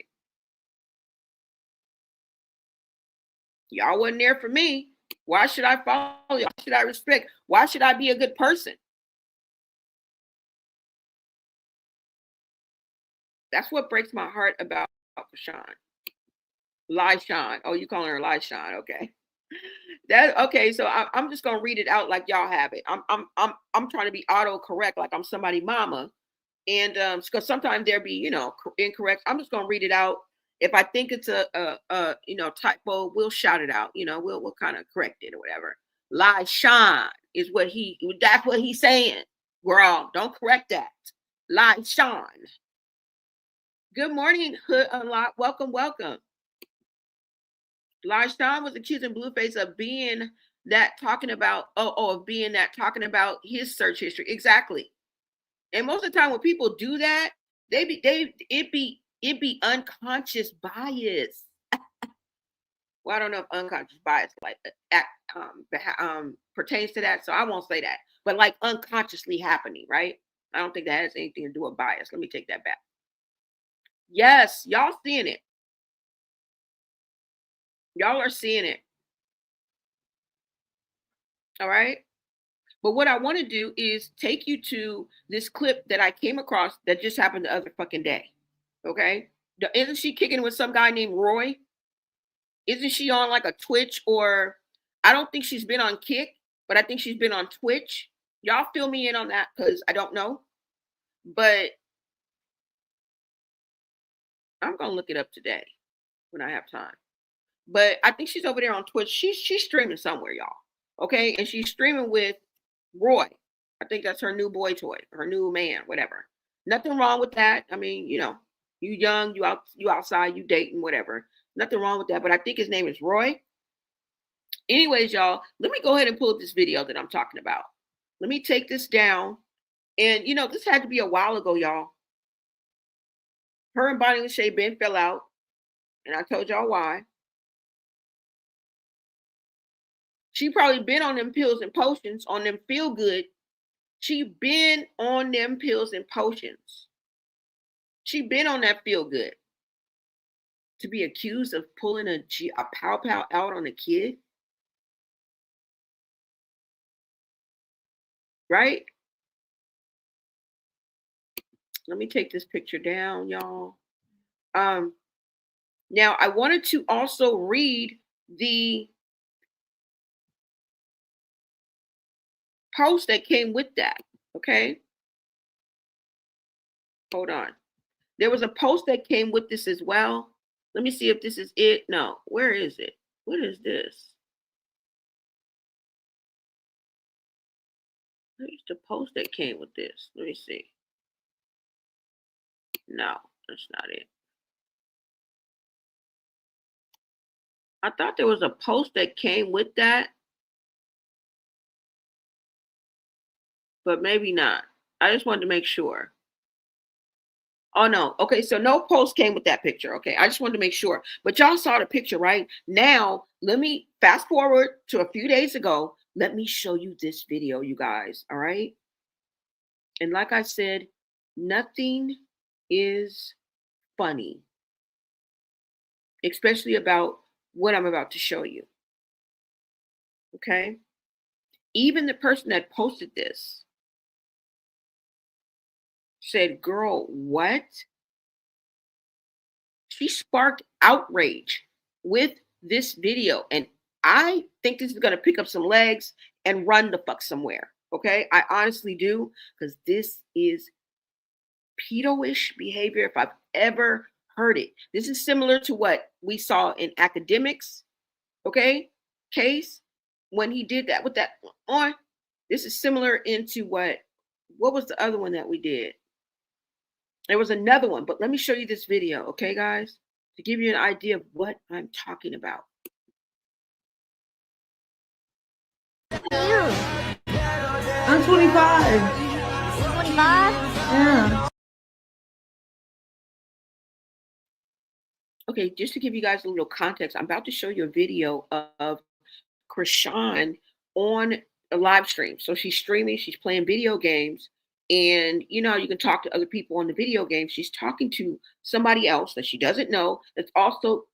Y'all wasn't there for me. Why should I follow you? Why should I respect? Why should I be a good person? That's what breaks my heart about Sean. Lyshawn. Oh, you calling her Lyshawn? Okay. Okay. So I'm just gonna read it out like y'all have it. I'm trying to be auto-correct like I'm somebody mama, and because sometimes there be incorrect. I'm just gonna read it out. If I think it's a typo, we'll shout it out. We'll kind of correct it or whatever. Lyshawn is that's what he's saying. Girl, don't correct that. Lyshawn. Good morning, Hood Unlock. Welcome, welcome. Lyshawn was accusing Blueface of being that talking about his search history. Exactly. And most of the time when people do that, it be unconscious bias. Well, I don't know if unconscious bias pertains to that, so I won't say that. but like unconsciously happening, right? I don't think that has anything to do with bias. Let me take that back. Yes, y'all seeing it. Y'all are seeing it. All right. But what I want to do is take you to this clip that I came across that just happened the other fucking day. Okay. Isn't she kicking with some guy named Roy? Isn't she on like a Twitch, or I don't think she's been on Kick, but I think she's been on Twitch. Y'all fill me in on that because I don't know. But I'm gonna look it up today when I have time. But I think she's over there on Twitch. She's streaming somewhere, y'all. Okay, and she's streaming with Roy. I think that's her new boy toy, her new man, whatever. Nothing wrong with that. I mean, you know, you young, you outside, you dating, whatever. Nothing wrong with that. But I think his name is Roy. Anyways, y'all, let me go ahead and pull up this video that I'm talking about. Let me take this down. And you know, this had to be a while ago, y'all. Her and Bonnie Lachey Ben fell out, and I told y'all why. She probably been on them pills and potions, on them feel good. She been on them pills and potions. She been on that feel good. To be accused of pulling a pow out on a kid. Right? Let me take this picture down, y'all. Now I wanted to also read the post that came with that. Okay. Hold on. There was a post that came with this as well. Let me see if this is it. No, where is it? What is this? Where's the post that came with this? Let me see. No, that's not it. I thought there was a post that came with that, but maybe not. I just wanted to make sure. Oh, no. Okay, so no post came with that picture. Okay, I just wanted to make sure. But y'all saw the picture, right? Now, let me fast forward to a few days ago. Let me show you this video, you guys. All right? And like I said, nothing is funny, especially about what I'm about to show you. Okay? Even the person that posted this said, girl, what? She sparked outrage with this video. And I think this is going to pick up some legs and run the fuck somewhere. Okay? I honestly do, because this is pedo-ish behavior if I've ever heard it. This is similar to what we saw in academics, okay, case when he did that with that on. This is similar into what was the other one that we did? There was another one, but let me show you this video, okay, guys, to give you an idea of what I'm talking about.
I'm 25.
25?
Yeah.
Okay, just to give you guys a little context, I'm about to show you a video of Chrisean on a live stream. So she's streaming, she's playing video games, and you know, you can talk to other people on the video game. She's talking to somebody else that she doesn't know that's also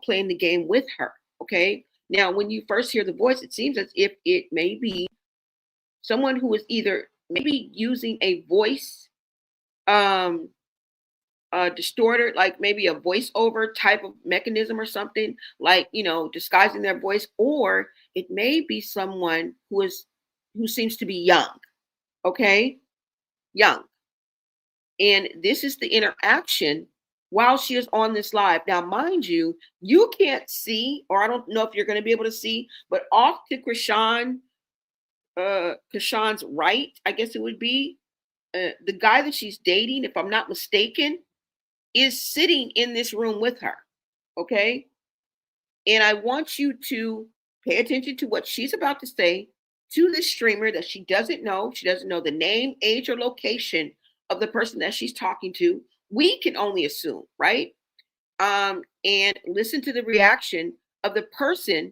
playing the game with her. Okay. Now, when you first hear the voice, it seems as if it may be someone who is either maybe using a voice distorted, like maybe a voiceover type of mechanism or something, like, you know, disguising their voice, or it may be someone who seems to be young. Okay, young. And this is the interaction while she is on this live. Now, mind you, you can't see, or I don't know if you're going to be able to see, but off to Chrisean's right, I guess it would be, the guy that she's dating, if I'm not mistaken, is sitting in this room with her. Okay. And I want you to pay attention to what she's about to say to this streamer that she doesn't know. She doesn't know the name, age, or location of the person that she's talking to. We can only assume, right? And listen to the reaction of the person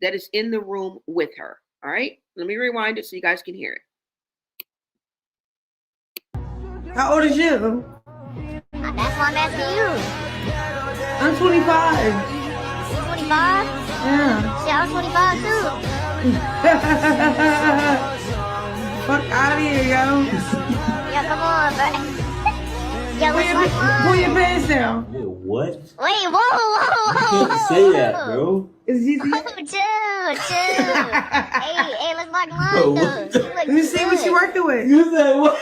that is in the room with her. All right. Let me rewind it so you guys can hear it.
How old is you?
That's why I'm asking you.
I'm 25.
25?
Yeah.
See, I was 25 too.
Fuck out of here, yo.
Yeah, come on, bro. Yeah,
Pull your pants down.
Yeah, what?
Wait, whoa.
You can't say that, bro.
It's easy.
Chill. hey, let's mark lines
Bro,
though.
Let me see what you working with.
You said what?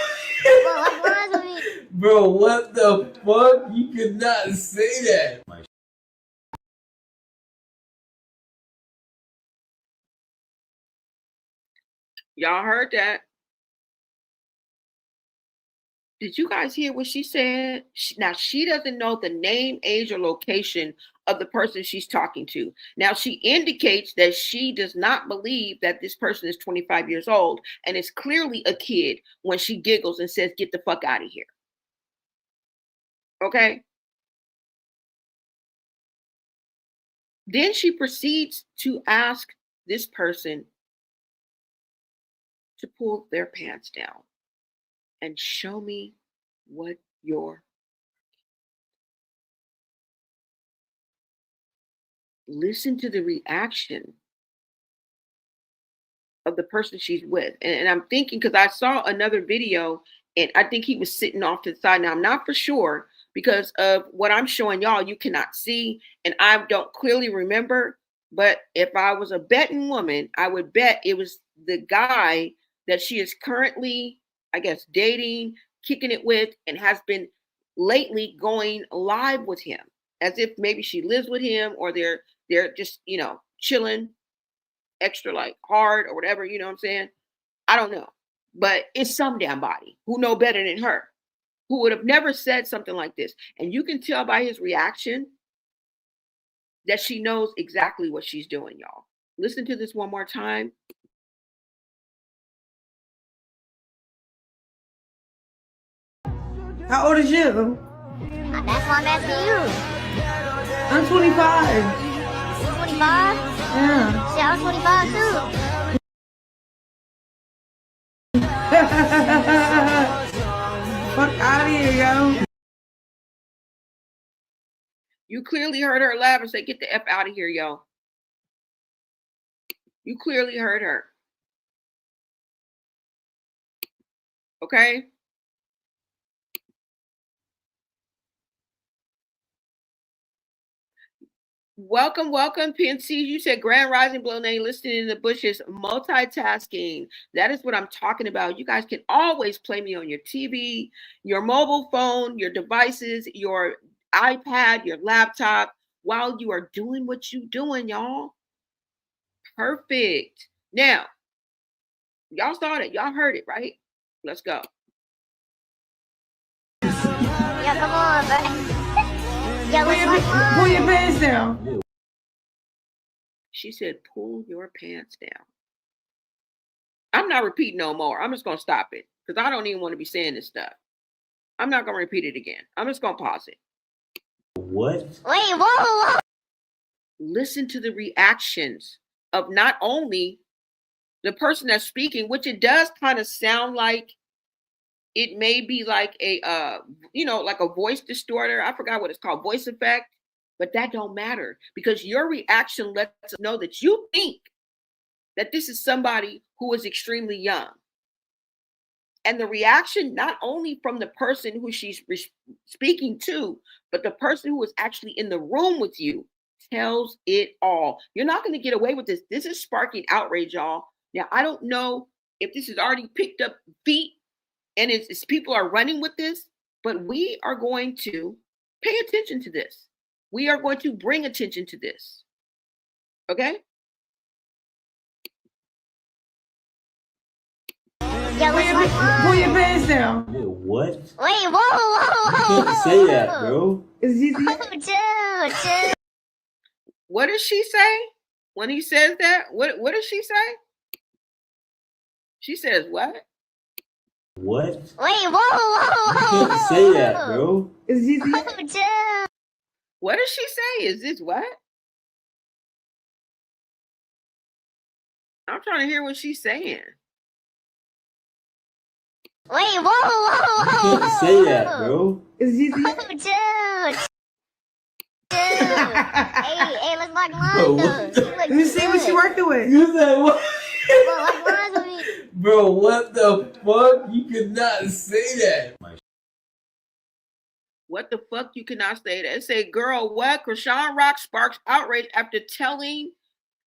Bro, mark lines with me.
Bro, what the fuck? You could not say that.
Y'all heard that? Did you guys hear what she said? Now, she doesn't know the name, age, or location of the person she's talking to. Now, she indicates that she does not believe that this person is 25 years old and is clearly a kid when she giggles and says, "Get the fuck out of here." Okay? Then she proceeds to ask this person to pull their pants down and show me what you're. Listen to the reaction of the person she's with. And I'm thinking, because I saw another video and I think he was sitting off to the side. Now, I'm not for sure because of what I'm showing y'all, you cannot see. And I don't clearly remember. But if I was a betting woman, I would bet it was the guy that she is currently, I guess, dating, kicking it with, and has been lately going live with him as if maybe she lives with him or they're just, chilling extra like hard or whatever, you know what I'm saying? I don't know. But it's some damn body who know better than her, who would have never said something like this. And you can tell by his reaction that she knows exactly what she's doing, y'all. Listen to this one more time.
How old is you?
That's why I'm asking you.
I'm 25.
25?
Yeah.
See, I was 25 too.
Fuck out of here, yo.
You clearly heard her laugh and say, "Get the F out of here, yo." You clearly heard her. Okay? Welcome, PNC. You said Grand Rising Blow Name, listening in the bushes, multitasking. That is what I'm talking about. You guys can always play me on your TV, your mobile phone, your devices, your iPad, your laptop, while you are doing what you doing, y'all. Perfect. Now, y'all saw it. Y'all heard it, right? Let's go.
Yeah, come on, bro. Yeah,
Pull your pants down.
She said, "Pull your pants down." I'm not repeating no more. I'm just going to stop it because I don't even want to be saying this stuff. I'm not going to repeat it again. I'm just going to pause it.
What?
Wait, whoa.
Listen to the reactions of not only the person that's speaking, which it does kind of sound like it may be like a, like a voice distorter. I forgot what it's called, voice effect, but that don't matter because your reaction lets us know that you think that this is somebody who is extremely young. And the reaction, not only from the person who she's speaking to, but the person who is actually in the room with you tells it all. You're not going to get away with this. This is sparking outrage, y'all. Now, I don't know if this has already picked up feet and it's people are running with this, but we are going to pay attention to this. We are going to bring attention to this. Okay?
Yeah,
Pull your pants down.
Yeah, what?
Wait, whoa.
You can't say that, bro.
It's easy.
Chill.
What does she say when he says that? What does she say? She says what?
What?
Wait, whoa.
You can't say that, bro.
It's easy.
Chill.
What does she say? Is this what? I'm trying to hear what she's saying.
Wait, whoa.
You can't say that, bro.
It's easy.
Oh, dude. Hey, let's lock
Bro,
lines,
what
though.
the-
You
Let me see what you're working with.
You said what?
Bro, lock lines with me.
Bro, what the fuck? You could not say that.
What the fuck? You cannot say that. It say, girl, what? Chrisean Rock sparks outrage after telling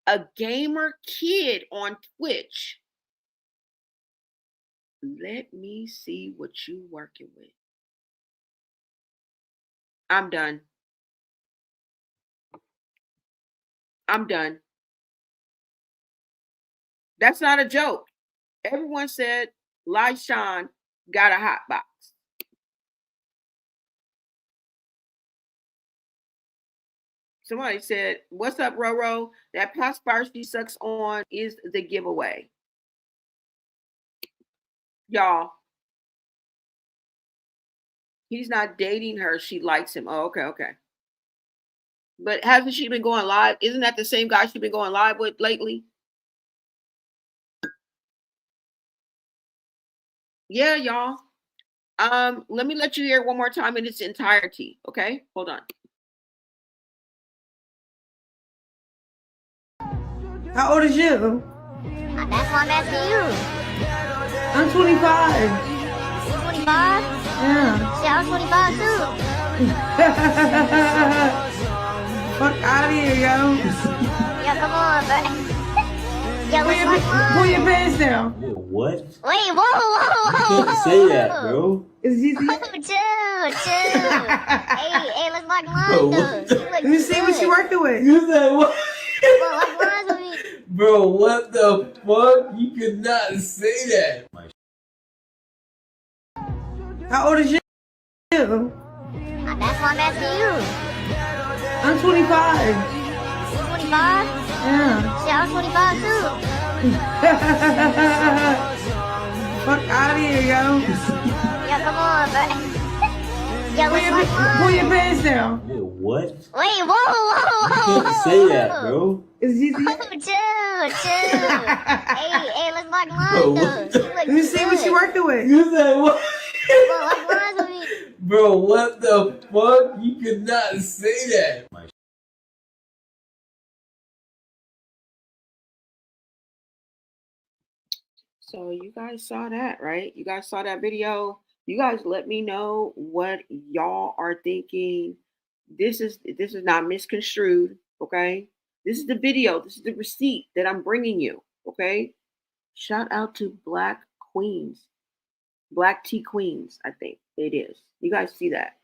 a gamer kid on Twitch. Let me see what you working with. I'm done. I'm done. That's not a joke. Everyone said Lyshawn got a hot box. Somebody said, what's up, Roro? That prosperity sucks on is the giveaway. Y'all, he's not dating her. She likes him. Oh, okay. But hasn't she been going live? Isn't that the same guy she's been going live with lately? Yeah, y'all. Let me let you hear it one more time in its entirety. Okay, hold on.
How old is you?
That's why I'm asking you.
I'm 25.
You 25?
Yeah.
Shit, I was 25 too.
Fuck out of here, yo.
Yeah, come on, bro. Yeah, let's lock
Pull your
lines.
pants down.
Yeah, what?
Wait, whoa.
You can't say that, bro.
It's easy.
Oh, dude. Hey, let's lock
Bro,
lines,
what
though.
the-
You
Let me see what you're working with.
You said what?
Bro, lock lines with me.
Bro, what the fuck? You could not say that.
How old is you?
That's why I'm asking you.
I'm 25.
You 25?
Yeah.
Shit, I was 25 too.
Fuck out of here, yo.
Yeah, come on, bro. Yeah, let's lock
Pull your
lines.
pants down.
Yeah, what?
Wait, whoa.
You can't say that, bro.
It's easy.
Oh, dude. Hey, let's lock
Bro,
lines,
what
though.
the-
Let me see what you're working with.
You said what?
Bro, lock lines with me.
Bro, what the fuck? You could not say that.
So you guys saw that, right? You guys saw that video. You guys let me know what y'all are thinking. This is not misconstrued, okay? This is the video. This is the receipt that I'm bringing you, okay? Shout out to Black Queens, Black Tea Queens, I think it is. You guys see that?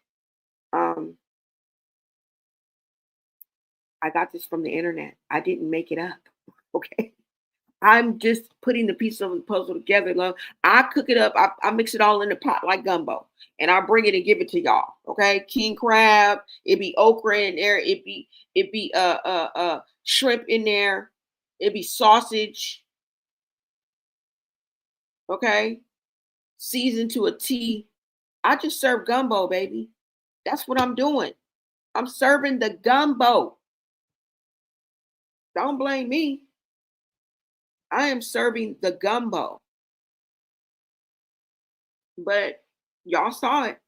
I got this from the internet. I didn't make it up, okay? I'm just putting the pieces of the puzzle together. Love. I cook it up. I mix it all in the pot like gumbo, and I bring it and give it to y'all. Okay, king crab. It be okra in there. It be shrimp in there. It be sausage. Okay, seasoned to a T. I just serve gumbo, baby. That's what I'm doing. I'm serving the gumbo. Don't blame me. I am serving the gumbo. But y'all saw it.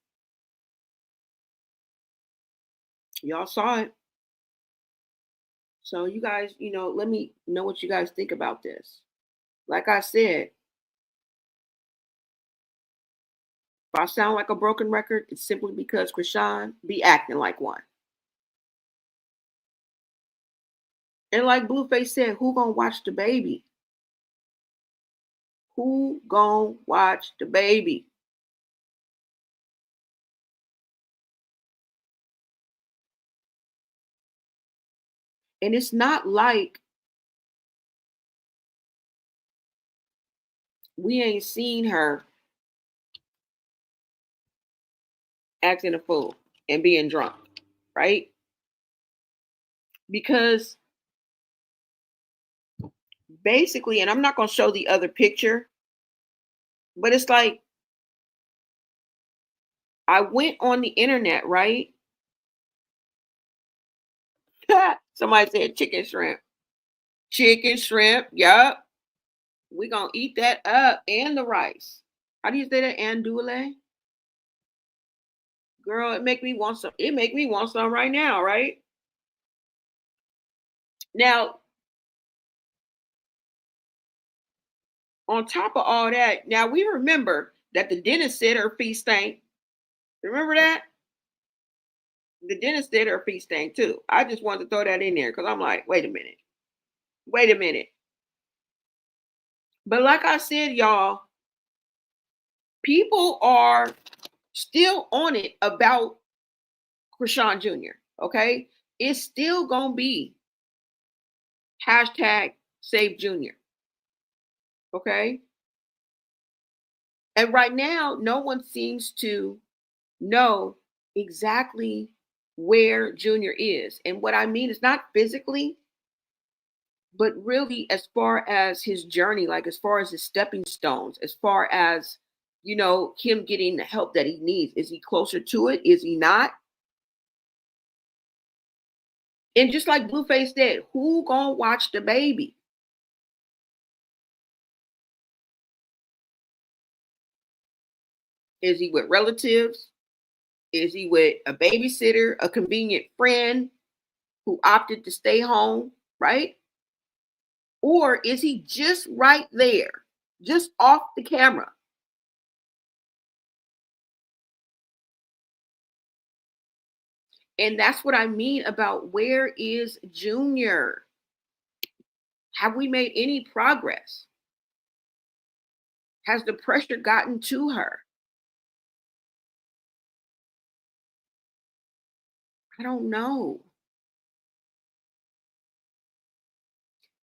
Y'all saw it. So you guys, let me know what you guys think about this. Like I said, if I sound like a broken record, it's simply because Chrisean be acting like one. And like Blueface said, who gonna watch the baby? Who gonna watch the baby? And it's not like we ain't seen her acting a fool and being drunk, right? Because basically, and I'm not gonna show the other picture, but it's like I went on the internet, right? Somebody said chicken shrimp. Chicken shrimp, yup. We're gonna eat that up and the rice. How do you say that? Andouille? Girl, it make me want some. It make me want some right now, right? Now, on top of all that, now we remember that the dentist said her feet stank. Remember that? The dentist said her feet stank too. I just wanted to throw that in there because I'm like, wait a minute. Wait a minute. But like I said, y'all, people are still on it about Chrisean Jr. Okay? It's still gonna be hashtag save Junior. Okay? And right now, no one seems to know exactly where Junior is. And what I mean is not physically, but really as far as his journey, like as far as his stepping stones, as far as, him getting the help that he needs. Is he closer to it? Is he not? And just like Blueface said, who gonna watch the baby? Is he with relatives? Is he with a babysitter, a convenient friend who opted to stay home, right? Or is he just right there, just off the camera? And that's what I mean about where is Junior? Have we made any progress? Has the pressure gotten to her? I don't know.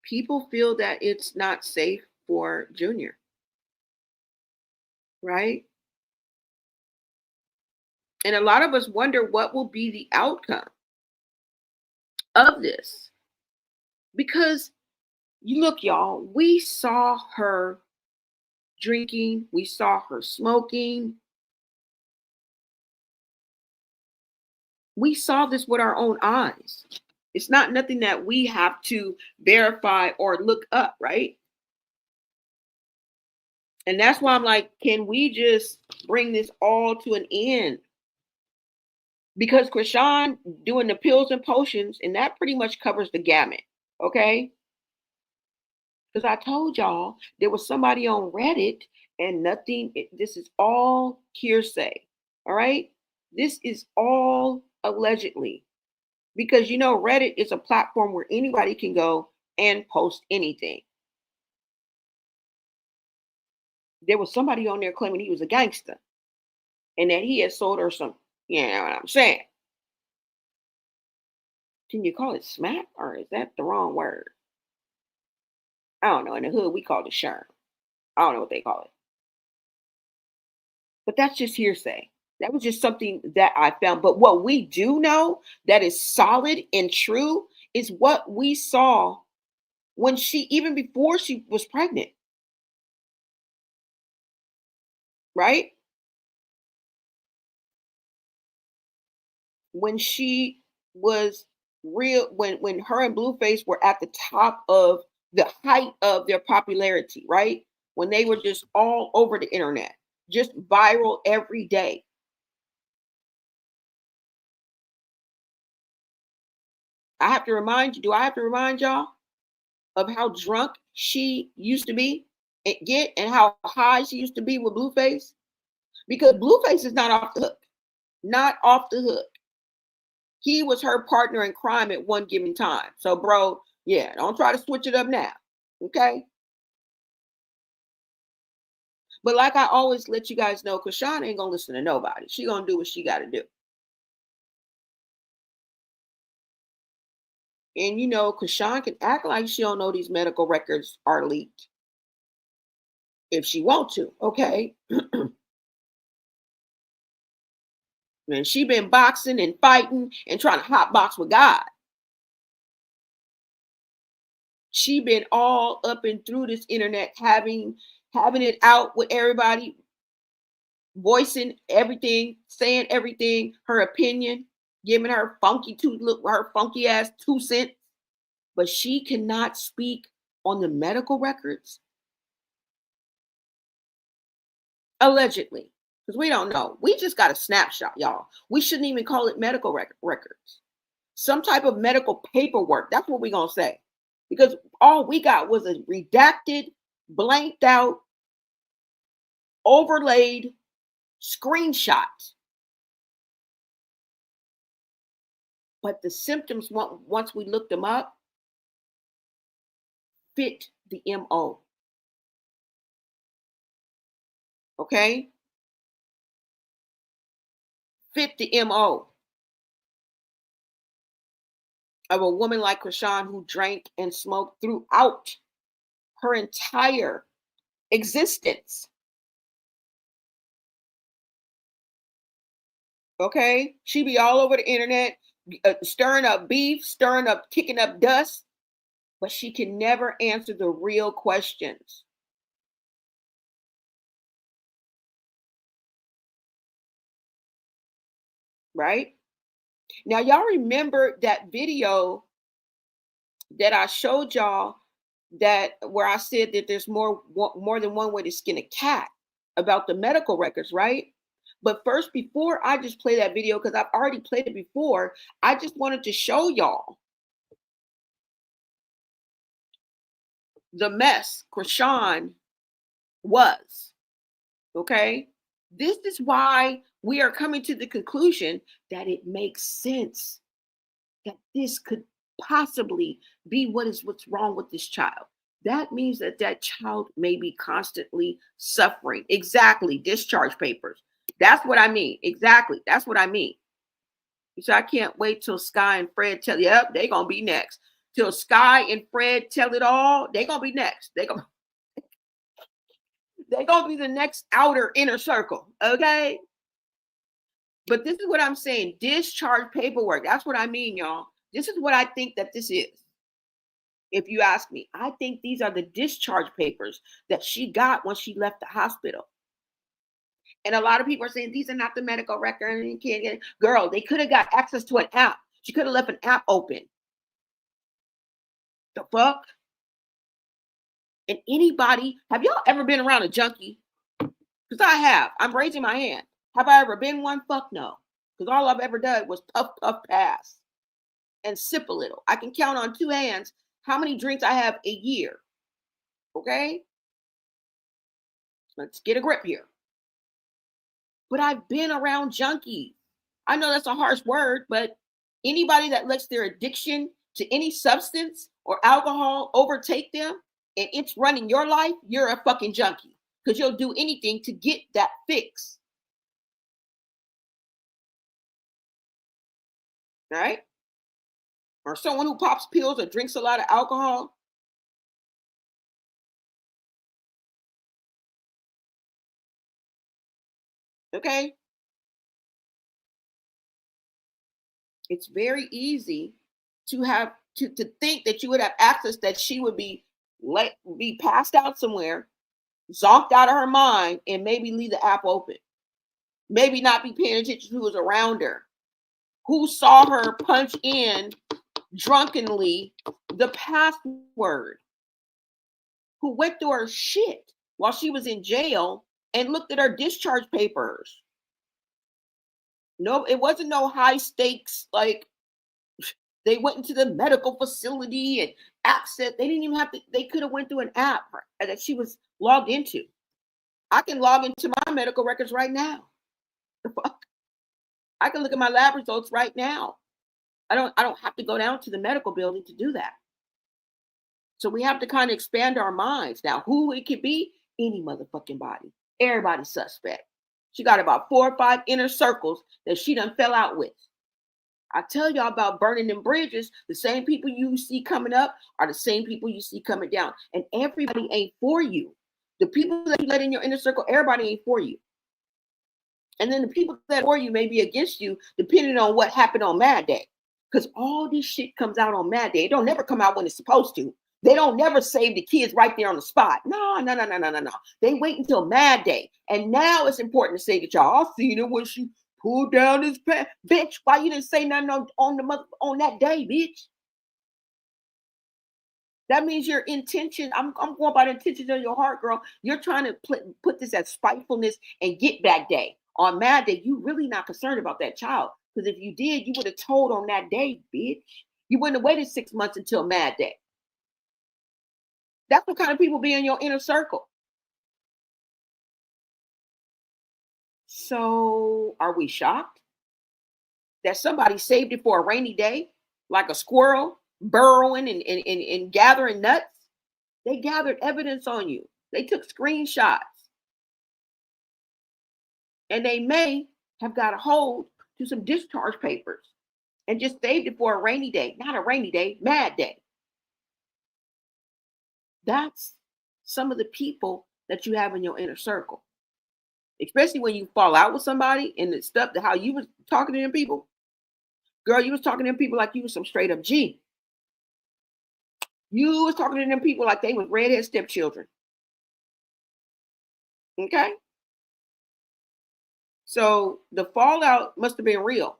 People feel that it's not safe for Junior, right? And a lot of us wonder what will be the outcome of this. Because you look, y'all, we saw her drinking, we saw her smoking. We saw this with our own eyes. It's not nothing that we have to verify or look up, right? And that's why I'm like, can we just bring this all to an end? Because Chrisean doing the pills and potions, and that pretty much covers the gamut, okay? Because I told y'all there was somebody on Reddit and this is all hearsay, all right? This is all allegedly. Because Reddit is a platform where anybody can go and post anything. There was somebody on there claiming he was a gangster and that he had sold her some, you know what I'm saying? Can you call it smack or is that the wrong word? I don't know. In the hood, we call it sherm. I don't know what they call it. But that's just hearsay. That was just something that I found. But what we do know that is solid and true is what we saw when even before she was pregnant. Right? When she was when her and Blueface were at the top of the height of their popularity, right? When they were just all over the internet, just viral every day. Do I have to remind y'all of how drunk she used to be and how high she used to be with Blueface? Because Blueface is not off the hook. Not off the hook. He was her partner in crime at one given time. So, bro, yeah, don't try to switch it up now. Okay? But like I always let you guys know, Chrisean ain't gonna listen to nobody. She gonna do what she gotta do. And Chrisean can act like she don't know these medical records are leaked. If she want to, okay? And she been boxing and fighting and trying to hot box with God. She been all up and through this internet having it out with everybody, voicing everything, saying everything, her opinion, giving her funky ass 2 cents. But she cannot speak on the medical records Allegedly. Because we don't know. We just got a snapshot, y'all. We shouldn't even call it medical records. Some type of medical paperwork. That's what we're going to say. Because all we got was a redacted, blanked out, overlaid screenshot. But the symptoms, once we looked them up, fit the MO. Okay? Fit the MO of a woman like Chrisean who drank and smoked throughout her entire existence. Okay? She be all over the internet, stirring up beef, kicking up dust, but she can never answer the real questions. Right? Now, y'all remember that video that I showed y'all that where I said that there's more than one way to skin a cat about the medical records, right? But first, before I just play that video, because I've already played it before, I just wanted to show y'all the mess Chrisean was. Okay? This is why we are coming to the conclusion that it makes sense that this could possibly be what's wrong with this child. That means that that child may be constantly suffering. Exactly. Discharge papers. That's what I mean. Exactly. That's what I mean. So I can't wait till Sky and Fred tell you, yep, they're going to be next. Till Sky and Fred tell it all, they're going to be next. They're going to be the next outer inner circle. Okay? But this is what I'm saying. Discharge paperwork. That's what I mean, y'all. This is what I think that this is. If you ask me, I think these are the discharge papers that she got when she left the hospital. And a lot of people are saying these are not the medical record. And you can't get it. Girl, they could have got access to an app. She could have left an app open. The fuck? And anybody, have y'all ever been around a junkie? Because I have. I'm raising my hand. Have I ever been one? Fuck no. Because all I've ever done was puff, pass. And sip a little. I can count on two hands how many drinks I have a year. Okay? Let's get a grip here. But I've been around junkies. I know that's a harsh word, but anybody that lets their addiction to any substance or alcohol overtake them and it's running your life, you're a fucking junkie. Because you'll do anything to get that fix. Right? Or someone who pops pills or drinks a lot of alcohol. Okay? It's very easy to have to think that you would have access, that she would be passed out somewhere, zonked out of her mind, and maybe leave the app open. Maybe not be paying attention to who was around her. Who saw her punch in drunkenly the password. Who went through her shit while she was in jail and looked at her discharge papers. No, it wasn't no high stakes, like they went into the medical facility and access. They didn't even have to, they could have went through an app that she was logged into. I can log into my medical records right now. I can look at my lab results right now. I don't have to go down to the medical building to do that. So we have to kind of expand our minds. Now, who it could be, any motherfucking body. Everybody's suspect. She got about 4 or 5 inner circles that she done fell out with. I tell y'all about burning them bridges. The same people you see coming up are the same people you see coming down. And everybody ain't for you. The people that you let in your inner circle, everybody ain't for you. And then the people that are for you may be against you, depending on what happened on Mad Day. Because all this shit comes out on Mad Day. It don't never come out when it's supposed to. They don't never save the kids right there on the spot. No. They wait until Mad Day. And now it's important to say that y'all, I seen it when she pulled down his pants. Bitch, why you didn't say nothing on that day, bitch? That means your intention, I'm going by the intentions of your heart, girl. You're trying to put this as spitefulness and get back day. On Mad Day, you really not concerned about that child. Because if you did, you would have told on that day, bitch. You wouldn't have waited 6 months until Mad Day. That's what kind of people be in your inner circle. So are we shocked that somebody saved it for a rainy day, like a squirrel burrowing and gathering nuts? They gathered evidence on you. They took screenshots. And they may have got a hold to some discharge papers and just saved it for a rainy day. Not a rainy day, Mad Day. That's some of the people that you have in your inner circle. Especially when you fall out with somebody and it's stuff to how you was talking to them people. Girl, you was talking to them people like you was some straight up G. You was talking to them people like they was redhead stepchildren. Okay? So the fallout must have been real.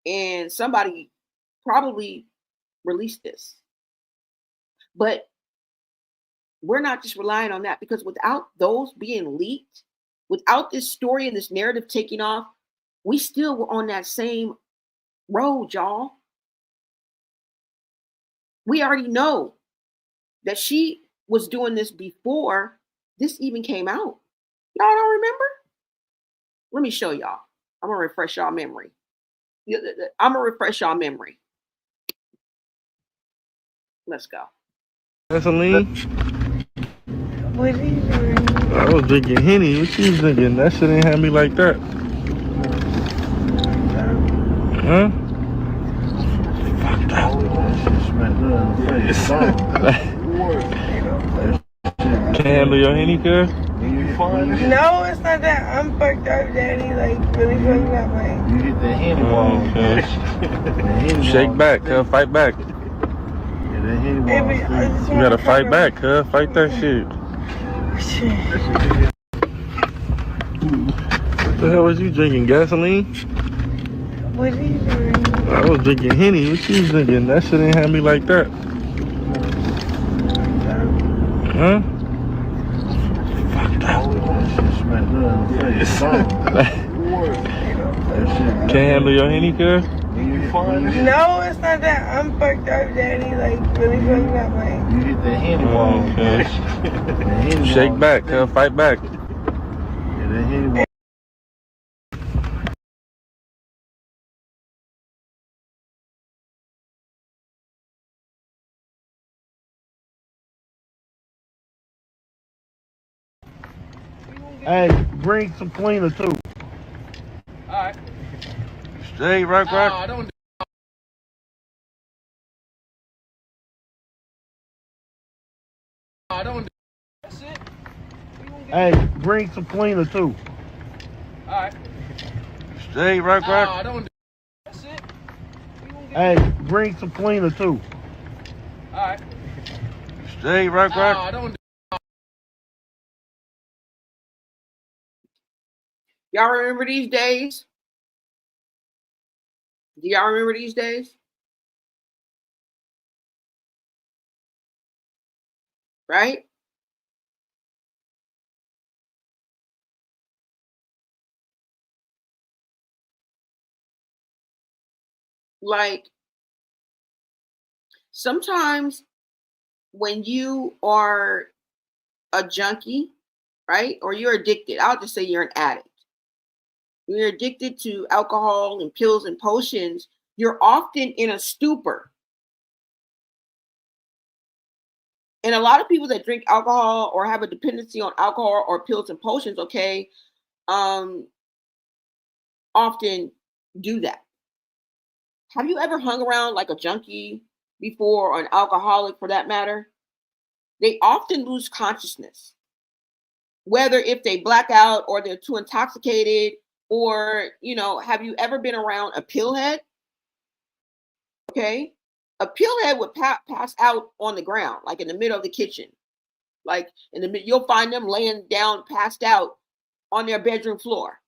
And somebody probably released this. But we're not just relying on that, because without those being leaked, without this story and this narrative taking off, we still were on that same road, y'all. We already know that she was doing this before this even came out. Y'all don't remember? Let me show y'all. I'm going to refresh y'all memory. Let's go.
Gasoline?
What are you doing?
I was drinking Henny. What you was drinking? That shit ain't had me like that. Huh? Fuck that. Can't handle your Henny, cuz?
No, it's not that. I'm fucked up, Daddy. Like, really fucked up. Like,
You hit the Henny wall. Okay. Shake back, cuz. Fight back. You gotta fight back, cuz. Fight that shit. What the hell was you drinking? Gasoline?
What are you doing?
I was drinking Henny. What you was drinking? That shit ain't had me like that. Huh? Fuck that. Can't handle your Henny, cuz?
No, it's not that. I'm fucked up, Daddy. Like, really fucked up. Like,
You hit the Henny wall. Okay. Shake back, cuz. Fight back. Hey, bring some cleaner too.
Alright.
Straight rock.
I don't That's it.
Hey, bring some cleaner too.
Alright.
Straight rock.
I don't That's it.
Hey, bring some cleaner too.
Alright.
Straight rock.
I don't
Y'all remember these days? Do y'all remember these days? Right? Like, sometimes when you are a junkie, right? Or you're addicted, I'll just say you're an addict. When you're addicted to alcohol and pills and potions, you're often in a stupor. And a lot of people that drink alcohol or have a dependency on alcohol or pills and potions, okay, often do that. Have you ever hung around like a junkie before, or an alcoholic for that matter? They often lose consciousness, whether if they black out or they're too intoxicated, or, have you ever been around a pillhead? Okay. A pillhead would pass out on the ground, like in the middle of the kitchen. Like you'll find them laying down, passed out on their bedroom floor.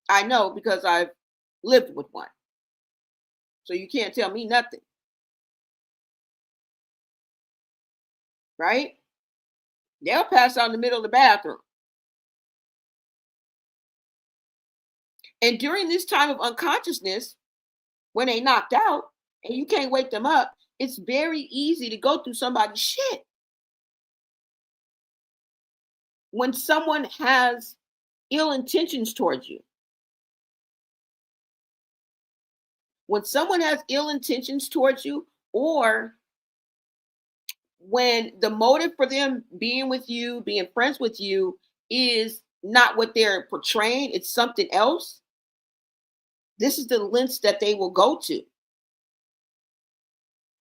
I know, because I've lived with one. So you can't tell me nothing. right? They'll pass out in the middle of the bathroom. And during this time of unconsciousness, when they knocked out and you can't wake them up, it's very easy to go through somebody's shit. When someone has ill intentions towards you, when someone has ill intentions towards you, or when the motive for them being with you, being friends with you, is not what they're portraying, it's something else, this is the lengths that they will go to.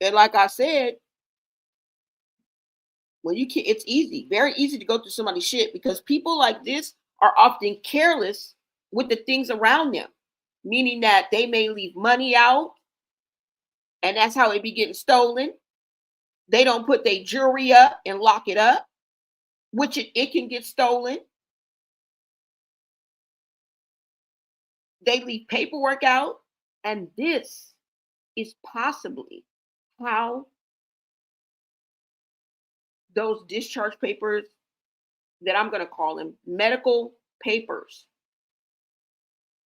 And like I said, when you can, it's easy, very easy to go through somebody's shit, because people like this are often careless with the things around them, meaning that they may leave money out, and that's how it be getting stolen. They don't put their jewelry up and lock it up, which it can get stolen. They leave paperwork out, and this is possibly how those discharge papers, that I'm going to call them medical papers,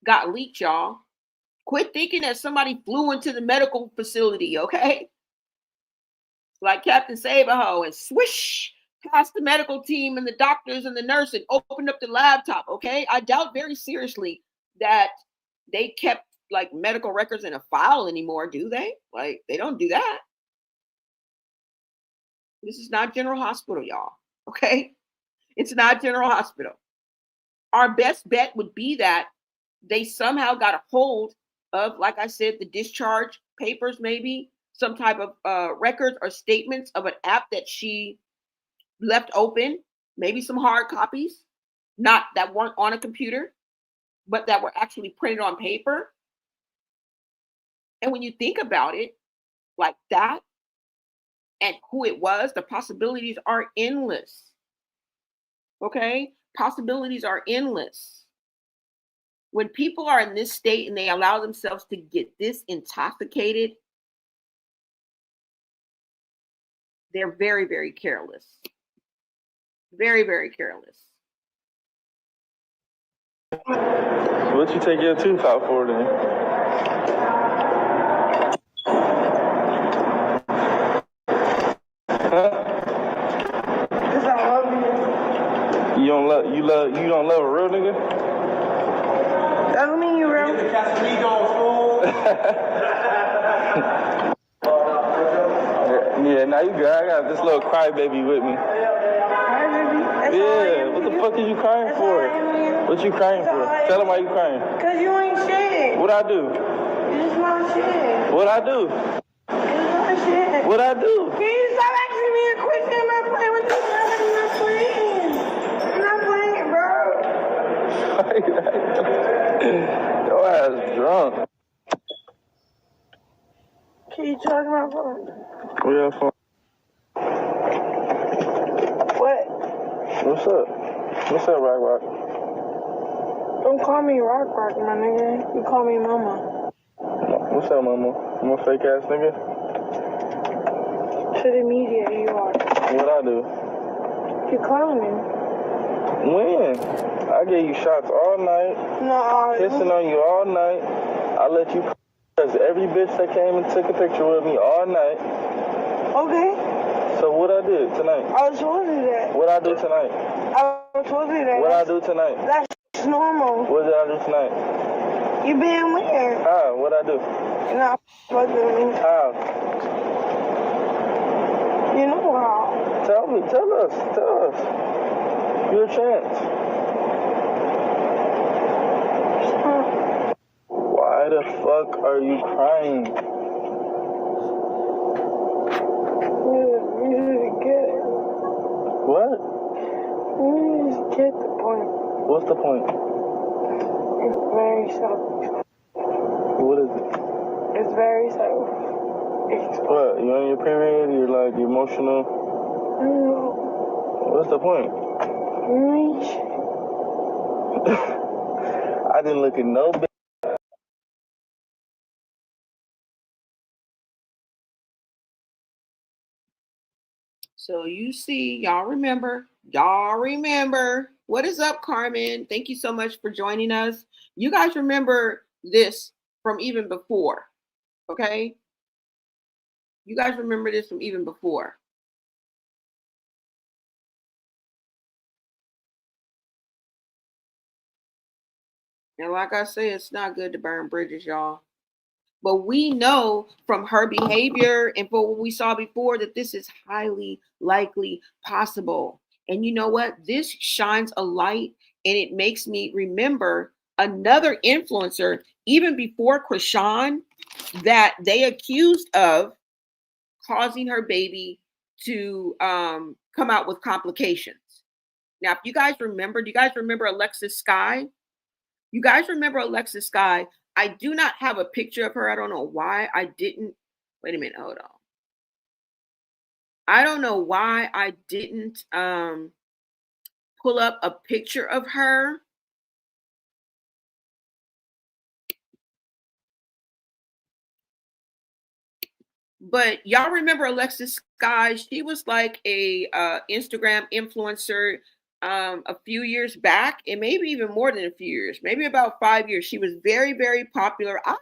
got leaked, y'all. Quit thinking that somebody flew into the medical facility, okay? Like Captain Saberho and swish past the medical team and the doctors and the nurse and opened up the laptop, okay? I doubt very seriously that they kept like medical records in a file anymore, do they? Like, they don't do that. This is not General Hospital, y'all, okay? It's not General Hospital. Our best bet would be that they somehow got a hold of, like I said, the discharge papers, maybe some type of records or statements of an app that she left open, maybe some hard copies, not that weren't on a computer, but that were actually printed on paper. And when you think about it like that, and who it was, the possibilities are endless. Okay? Possibilities are endless. When people are in this state and they allow themselves to get this intoxicated, they're very, very careless. Very, very careless.
What you take your tooth out for then? Huh?
Because I love you.
You don't love a real nigga?
That don't mean you real.
Yeah, now you good. I got this little crybaby with me.
Crybaby?
Yeah, what the fuck are you crying for? What you crying for? Tell him why you crying.
Because you ain't shit.
What I do?
You just not shit.
What I do?
You just not shit.
What I do?
Can you stop asking me a question? I'm not playing with you. I'm not playing. I'm not playing, bro.
Your ass drunk.
Can you charge my phone?
Where your phone?
What?
What's up? What's up, Rock?
Don't call me Rock, my nigga. You call me Mama.
What's up, Mama? I'm a fake ass nigga?
To the media, you are.
What I do?
You clowning.
When? I gave you shots all night.
No.
Kissing on you all night. I let you because every bitch that came and took a picture with me all night.
Okay.
So what I did tonight?
I was supposed to do that.
What I do tonight?
I was supposed to do that.
What I do tonight?
That's normal.
What did I do tonight?
You being weird.
How? What I do?
You're not supposed to me.
How?
You know how.
Tell me. Tell us. Your chance. Why the fuck are you crying?
You need to get it.
What?
You need to get the point.
What's the point?
It's very selfish.
What is it?
It's very selfish.
What? You on your period? You're like emotional?
No.
What's the point? I didn't look at no bitch.
So you see, y'all remember. Y'all remember. What is up, Carmen? Thank you so much for joining us. You guys remember this from even before, okay? You guys remember this from even before. And like I say, it's not good to burn bridges, y'all. But we know from her behavior and for what we saw before that this is highly likely possible. And you know what? This shines a light and it makes me remember another influencer, even before Chrisean, that they accused of causing her baby to come out with complications. Now, if you guys remember, do you guys remember Alexis Sky? You guys remember Alexis Sky? I do not have a picture of her. I don't know why I didn't. Wait a minute. Hold on. I don't know why I didn't pull up a picture of her. But y'all remember Alexis Sky? She was like a Instagram influencer a few years back, and maybe even more than a few years, maybe about 5 years. She was very, very popular. I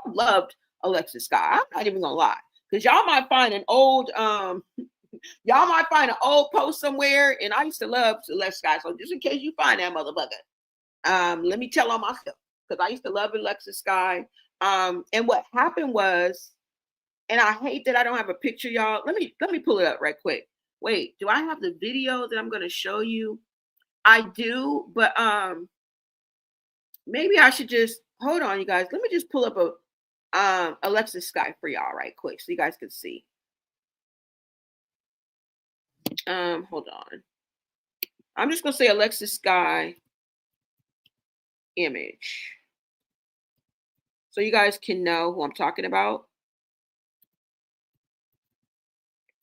loved Alexis Sky. I'm not even gonna lie, because y'all might find an old post somewhere, and I used to love Alexis Sky. So just in case you find that motherfucker, let me tell on myself, because I used to love Alexis Sky. And what happened was, and I hate that I don't have a picture, y'all. Let me pull it up right quick. Wait, do I have the video that I'm gonna show you? I do, but maybe I should just hold on, you guys. Let me just pull up a Alexis Sky for y'all right quick so you guys can see. Hold on. I'm just gonna say Alexis Sky image so you guys can know who I'm talking about.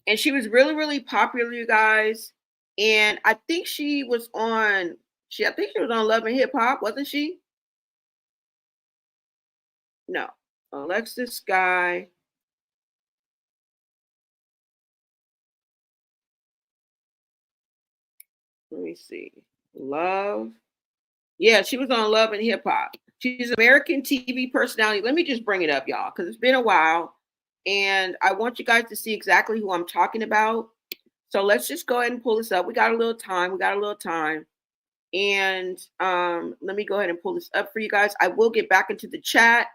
And she was really, really popular, you guys. And I think she was on. I think she was on Love and Hip Hop, wasn't she? No, Alexis Sky. Let me see. Love. Yeah, she was on Love and Hip Hop. She's an American TV personality. Let me just bring it up, y'all, because it's been a while. And I want you guys to see exactly who I'm talking about. So let's just go ahead and pull this up. We got a little time. And let me go ahead and pull this up for you guys. I will get back into the chat.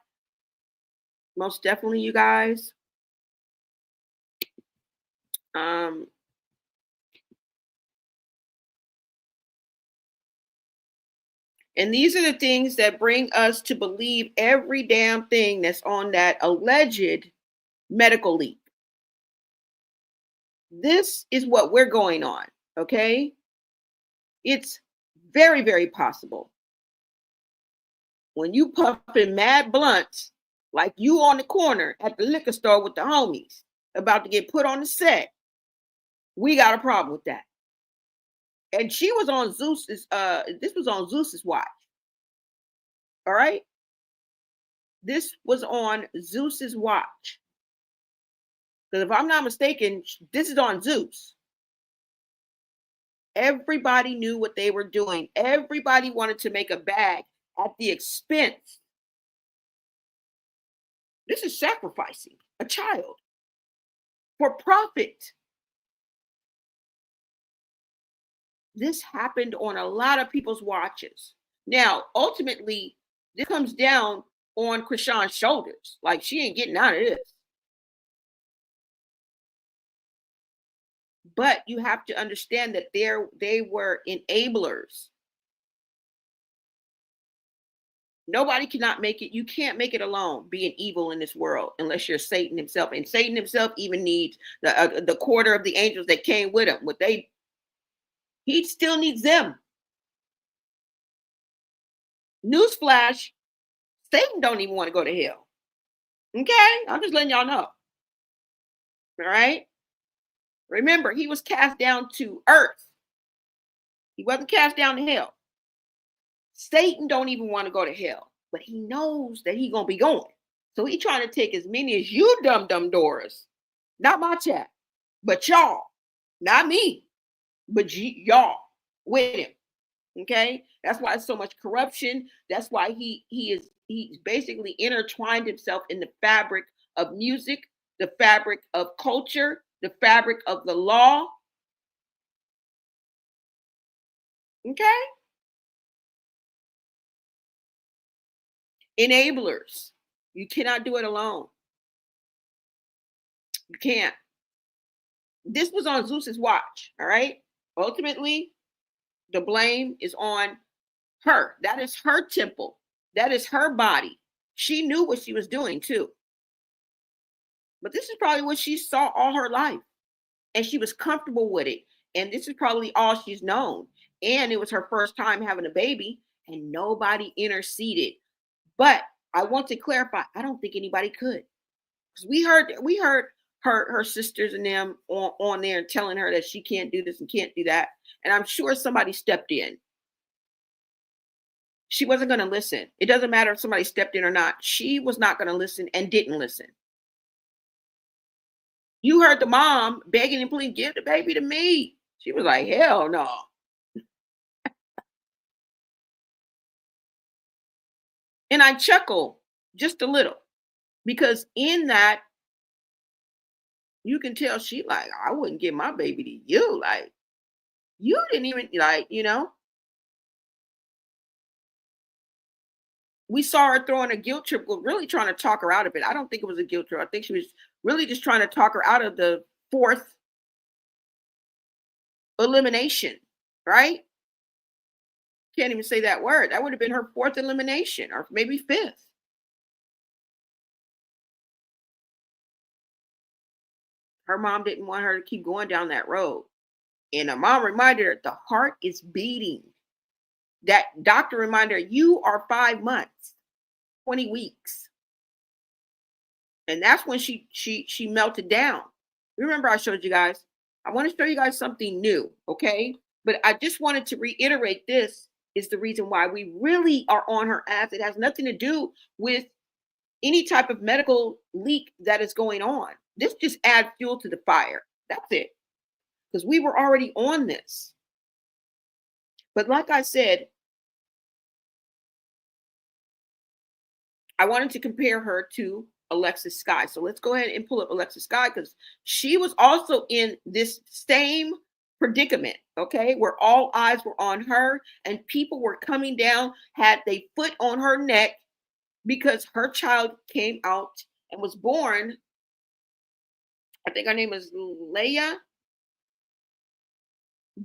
Most definitely, you guys. And these are the things that bring us to believe every damn thing that's on that alleged medical leak. This is what we're going on, okay? It's very, very possible. When you puffing mad blunts, like you on the corner at the liquor store with the homies, about to get put on the set, we got a problem with that. And she was on Zeus's, this was on Zeus's watch. All right? This was on Zeus's watch. Because if I'm not mistaken, this is on Zeus. Everybody knew what they were doing. Everybody wanted to make a bag at the expense. This is sacrificing a child for profit. This happened on a lot of people's watches. Now, ultimately, this comes down on Chrisean's shoulders. Like, she ain't getting out of this. But you have to understand that they were enablers. Nobody cannot make it. You can't make it alone, being evil in this world, unless you're Satan himself. And Satan himself even needs the quarter of the angels that came with him. He still needs them. Newsflash, Satan don't even want to go to hell. Okay? I'm just letting y'all know. All right? Remember, he was cast down to earth. He wasn't cast down to hell. Satan don't even want to go to hell, but he knows that he's going to be going. So he trying to take as many as you dumb doors. Not my chat, but y'all. Not me, but y'all with him. Okay, that's why it's so much corruption. That's why he's basically intertwined himself in the fabric of music, the fabric of culture, the fabric of the law. Okay, enablers. You cannot do it alone. You can't. This was on Zeus's watch. All right. Ultimately, the blame is on her. That is her temple. That is her body. She knew what she was doing too. But this is probably what she saw all her life. And she was comfortable with it. And this is probably all she's known. And it was her first time having a baby, and nobody interceded. But I want to clarify, I don't think anybody could. Because we heard her sisters and them on there telling her that she can't do this and can't do that. And I'm sure somebody stepped in. She wasn't going to listen. It doesn't matter if somebody stepped in or not. She was not going to listen and didn't listen. You heard the mom begging and pleading, give the baby to me. She was like, hell no. And I chuckle just a little, because in that, you can tell she like, I wouldn't give my baby to you. Like, you didn't even, like, you know. We saw her throwing a guilt trip, really trying to talk her out of it. I don't think it was a guilt trip. I think she was really just trying to talk her out of the 4th elimination, right? Can't even say that word. That would have been her 4th elimination, or maybe 5th. Her mom didn't want her to keep going down that road. And her mom reminded her, the heart is beating. That doctor reminded her, you are 5 months, 20 weeks. And that's when she melted down. Remember, I showed you guys. I want to show you guys something new, okay? But I just wanted to reiterate, this is the reason why we really are on her ass. It has nothing to do with any type of medical leak that is going on. This just adds fuel to the fire. That's it. Because we were already on this. But like I said, I wanted to compare her to Alexis Sky. So let's go ahead and pull up Alexis Sky, because she was also in this same predicament, okay, where all eyes were on her and people were coming down, had their foot on her neck, because her child came out and was born. I think her name is Leia.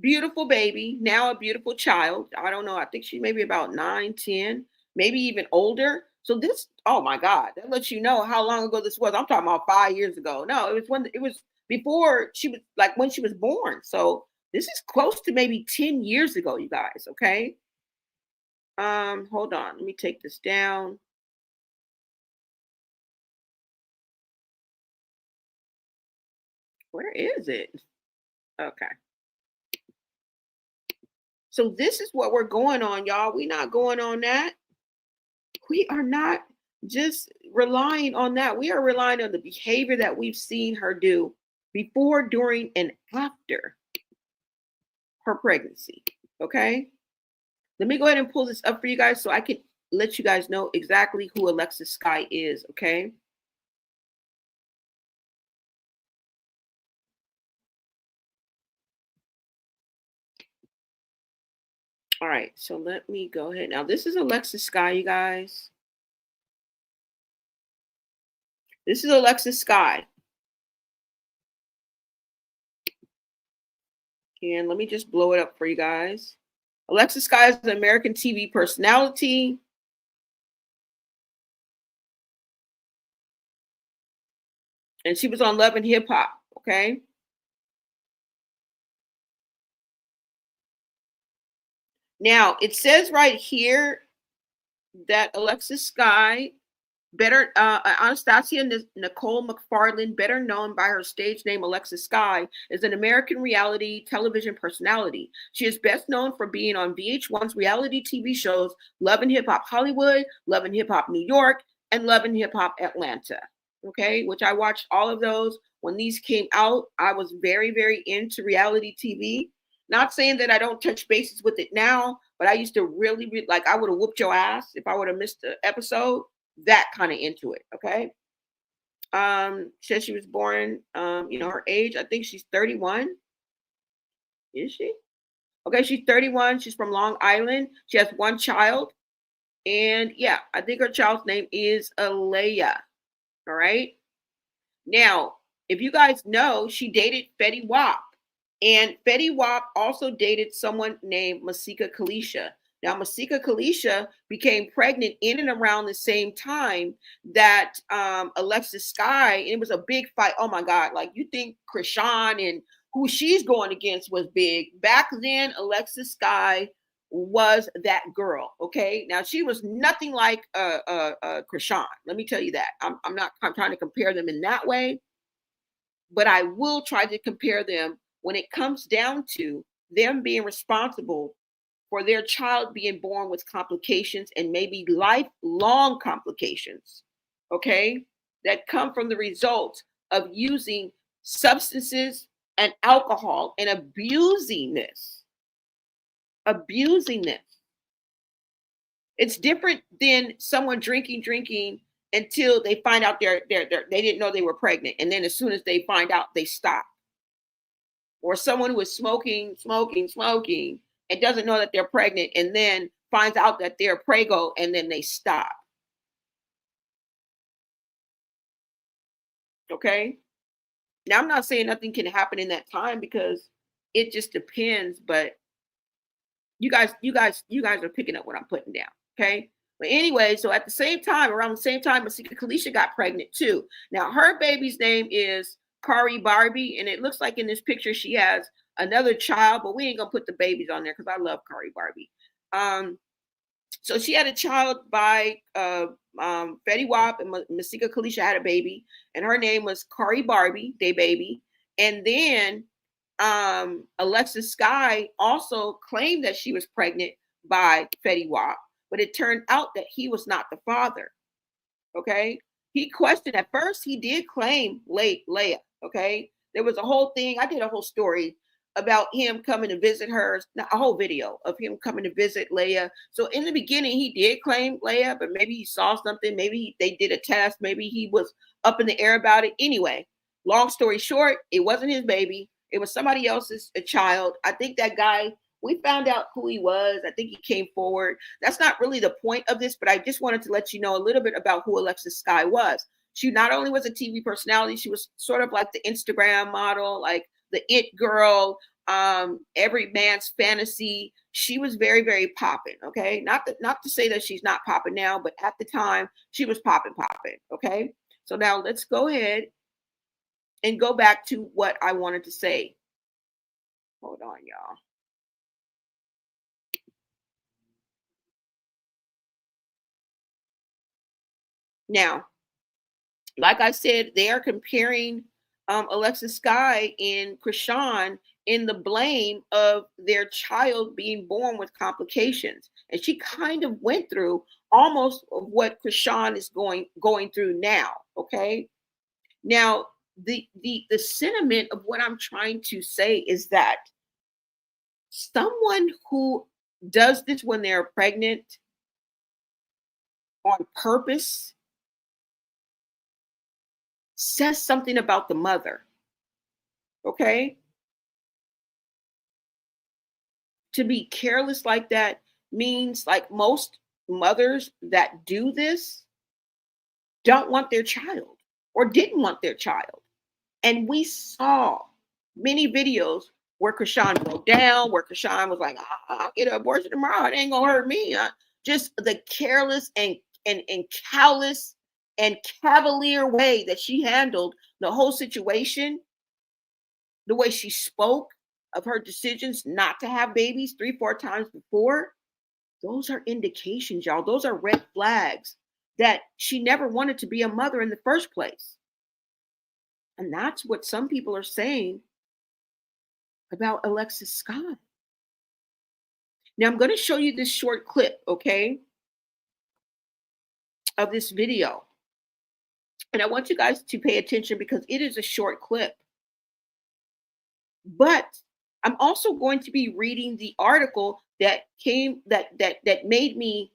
Beautiful baby, now a beautiful child. I don't know. I think she may be about 9, 10, maybe even older. So this, oh my God, that lets you know how long ago this was. I'm talking about 5 years ago. No, it was before she was, like, when she was born. So this is close to maybe 10 years ago, you guys. Okay. Hold on. Let me take this down. Where is it? Okay. So this is what we're going on, y'all. We're not going on that. We are not just relying on that. We are relying on the behavior that we've seen her do before, during, and after her pregnancy. Okay. Let me go ahead and pull this up for you guys so I can let you guys know exactly who Alexis Sky is. Okay. All right, so let me go ahead. Now, this is Alexis Sky, you guys. This is Alexis Sky. And let me just blow it up for you guys. Alexis Sky is an American TV personality. And she was on Love and Hip Hop, okay? Now, it says right here that Alexis Sky, Anastasia Nicole McFarland, better known by her stage name Alexis Sky, is an American reality television personality. She is best known for being on VH1's reality TV shows Love and Hip Hop Hollywood, Love and Hip Hop New York, and Love and Hip Hop Atlanta. Okay, which I watched all of those when these came out, I was very, very into reality TV. Not saying that I don't touch bases with it now, but I used to really like, I would have whooped your ass if I would have missed the episode. That kind of into it. Okay. Says she was born, her age, I think she's 31. Is she? Okay, she's 31. She's from Long Island. She has one child. And yeah, I think her child's name is Alea. All right. Now, if you guys know, she dated Fetty Wap. And Fetty Wap also dated someone named Masika Kalisha. Now, Masika Kalisha became pregnant in and around the same time that Alexis Sky, and it was a big fight. Oh my God, like you think Chrisean and who she's going against was big. Back then, Alexis Sky was that girl. Okay. Now, she was nothing like Chrisean. Let me tell you that. I'm trying to compare them in that way, but I will try to compare them when it comes down to them being responsible for their child being born with complications and maybe lifelong complications, okay, that come from the result of using substances and alcohol and abusing this. It's different than someone drinking until they find out they didn't know they were pregnant. And then as soon as they find out, they stop. Or someone who is smoking, and doesn't know that they're pregnant and then finds out that they're prego and then they stop. Okay. Now, I'm not saying nothing can happen in that time because it just depends, but you guys are picking up what I'm putting down. Okay. But anyway, so at the same time, around the same time, Masika Kalisha got pregnant too. Now, her baby's name is Kari Barbie, and it looks like in this picture she has another child, but we ain't gonna put the babies on there because I love Kari Barbie. So she had a child by Fetty Wap, and Masika Kalisha had a baby, and her name was Kari Barbie, day baby. And then Alexis Sky also claimed that she was pregnant by Fetty Wap, but it turned out that he was not the father. Okay. He questioned at first, he did claim Leia. Okay. There was a whole thing. I did a whole story about him coming to visit her, a whole video of him coming to visit Leia. So in the beginning, he did claim Leia, but maybe he saw something. Maybe they did a test. Maybe he was up in the air about it. Anyway, long story short, it wasn't his baby. It was somebody else's child. I think that guy, we found out who he was. I think he came forward. That's not really the point of this, but I just wanted to let you know a little bit about who Alexis Sky was. She not only was a TV personality, she was sort of like the Instagram model, like the it girl, every man's fantasy. She was very, very popping. Okay. Not to say that she's not popping now, but at the time she was popping. Okay. So now let's go ahead and go back to what I wanted to say. Hold on, y'all. Now, like I said, they are comparing Alexis Sky and Chrisean in the blame of their child being born with complications. And she kind of went through almost of what Chrisean is going through now. Okay. Now, the sentiment of what I'm trying to say is that someone who does this when they're pregnant on purpose says something about the mother. Okay. To be careless like that means, like, most mothers that do this don't want their child or didn't want their child. And we saw many videos where Chrisean broke down, where Chrisean was like, I'll get an abortion tomorrow. It ain't gonna hurt me. Just the careless and callous and cavalier way that she handled the whole situation, the way she spoke of her decisions not to have babies 3-4 times before, those are indications, y'all. Those are red flags that she never wanted to be a mother in the first place. And that's what some people are saying about Alexis Sky. Now I'm going to show you this short clip, okay, of this video. And I want you guys to pay attention because it is a short clip. But I'm also going to be reading the article that made me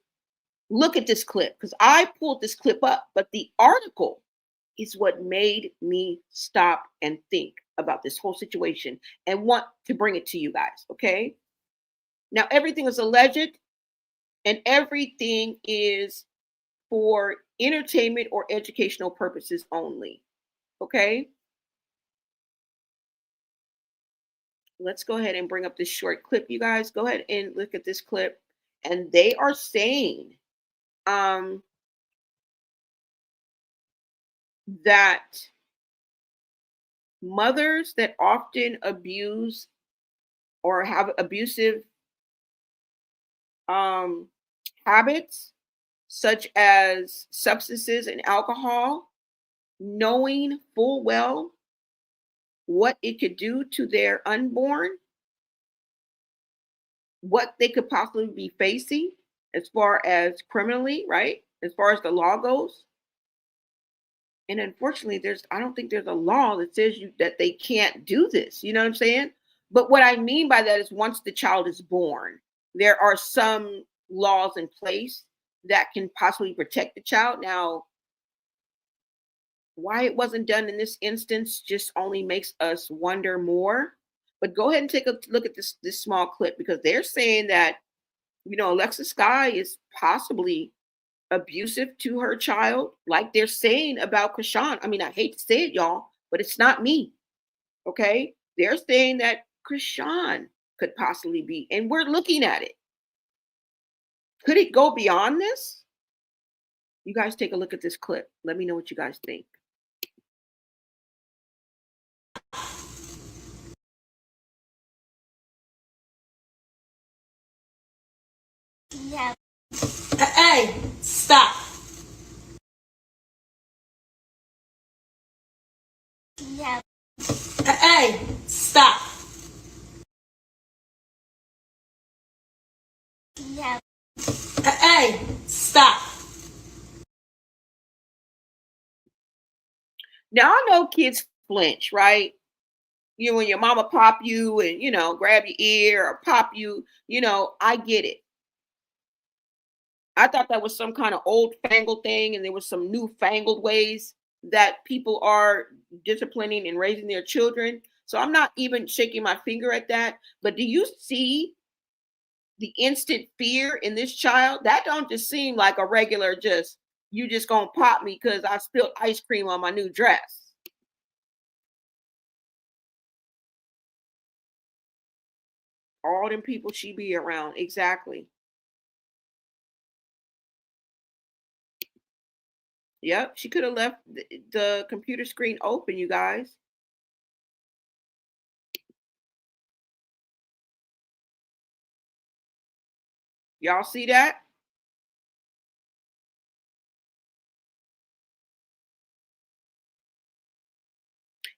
look at this clip, because I pulled this clip up, but the article is what made me stop and think about this whole situation and want to bring it to you guys. Okay. Now, everything is alleged and everything is for entertainment or educational purposes only. Okay. Let's go ahead and bring up this short clip, you guys. Go ahead and look at this clip. And they are saying that mothers that often abuse or have abusive habits, such as substances and alcohol, knowing full well what it could do to their unborn, what they could possibly be facing as far as criminally, right? As far as the law goes. And unfortunately, I don't think there's a law that says that they can't do this. You know what I'm saying? But what I mean by that is once the child is born, there are some laws in place that can possibly protect the child. Now, why it wasn't done in this instance just only makes us wonder more. But go ahead and take a look at this small clip, because they're saying that, Alexis Sky is possibly abusive to her child, like they're saying about Krishan. I mean, I hate to say it, y'all, but it's not me. Okay. They're saying that Krishan could possibly be, and we're looking at it. Could it go beyond this? You guys take a look at this clip. Let me know what you guys think.
Yeah.
Hey, stop.
Yeah.
Hey, stop.
Yeah.
Hey, stop.
Now, I know kids flinch, right? When your mama pop you and, grab your ear or pop you, I get it. I thought that was some kind of old fangled thing, and there was some newfangled ways that people are disciplining and raising their children. So I'm not even shaking my finger at that. But do you see the instant fear in this child? That don't just seem like a regular you just gonna pop me because I spilled ice cream on my new dress. All them people she be around, exactly. Yep, she could have left the computer screen open, you guys. Y'all see that?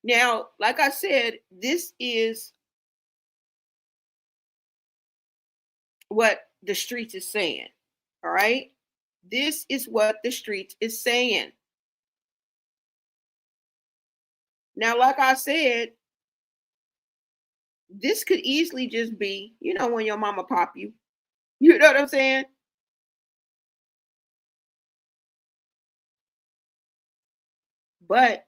Now, like I said, this is what the streets is saying. All right? This is what the streets is saying. Now, like I said, this could easily just be, when your mama pop you. You know what I'm saying? But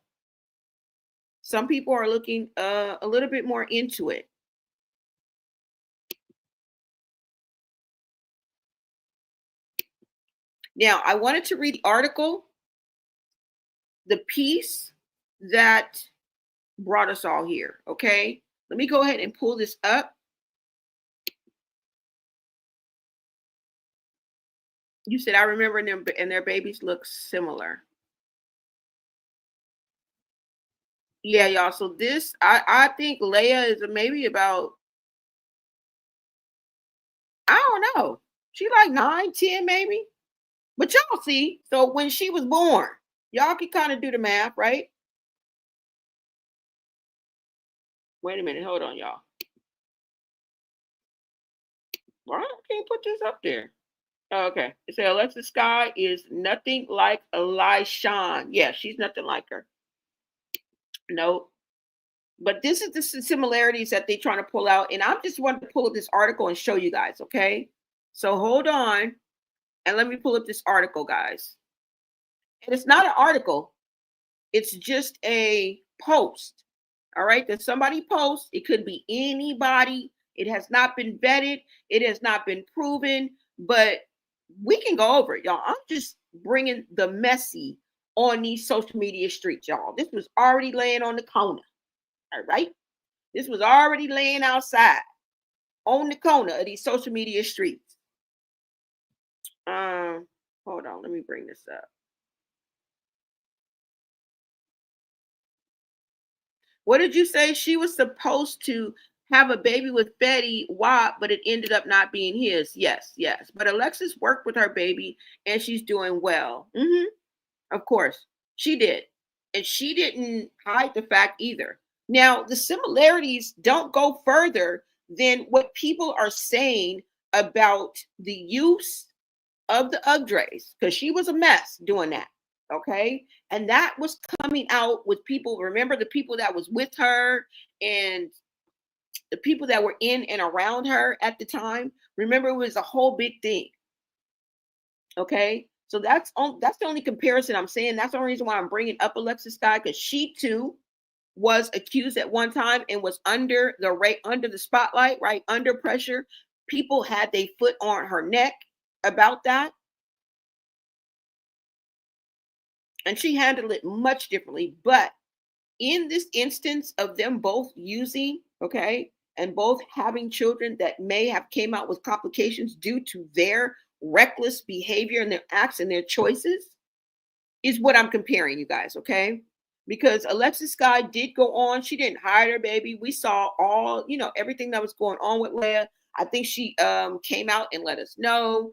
some people are looking a little bit more into it. Now, I wanted to read the article, the piece that brought us all here. Okay. Let me go ahead and pull this up. You said I remember them and their babies look similar. Yeah, y'all. So this, I think Leia is maybe about, I don't know. She like 9, 10 maybe. But y'all see, so when she was born, y'all can kind of do the math, right? Wait a minute, hold on, y'all. Why can't put this up there? Okay. It said Alexis Sky is nothing like Elishawn. Yeah, she's nothing like her. No. But this is the similarities that they're trying to pull out. And I just wanted to pull up this article and show you guys, okay? So hold on and let me pull up this article, guys. And it's not an article, it's just a post. All right, that somebody posts. It could be anybody. It has not been vetted. It has not been proven, but we can go over it, y'all. I'm just bringing the messy on these social media streets, y'all. This was already laying on the corner. All right, this was already laying outside on the corner of these social media streets. Hold on, let me bring this up. What did you say? She was supposed to have a baby with Fetty Wap, but it ended up not being his. Yes, yes. But Alexis worked with her baby and she's doing well. Of course, she did. And she didn't hide the fact either. Now, the similarities don't go further than what people are saying about the use of the Ugdres, because she was a mess doing that. Okay. And that was coming out with people. Remember the people that was with her and the people that were in and around her at the time. Remember, it was a whole big thing. Okay. So that's the only comparison I'm saying. That's the only reason why I'm bringing up Alexis Sky, because she too was accused at one time and was under the spotlight, right? Under pressure. People had their foot on her neck about that. And she handled it much differently. But in this instance of them both using, okay, and both having children that may have came out with complications due to their reckless behavior and their acts and their choices, is what I'm comparing, you guys, okay? Because Alexis Sky did go on. She didn't hide her baby. We saw all, everything that was going on with Leia. I think she came out and let us know.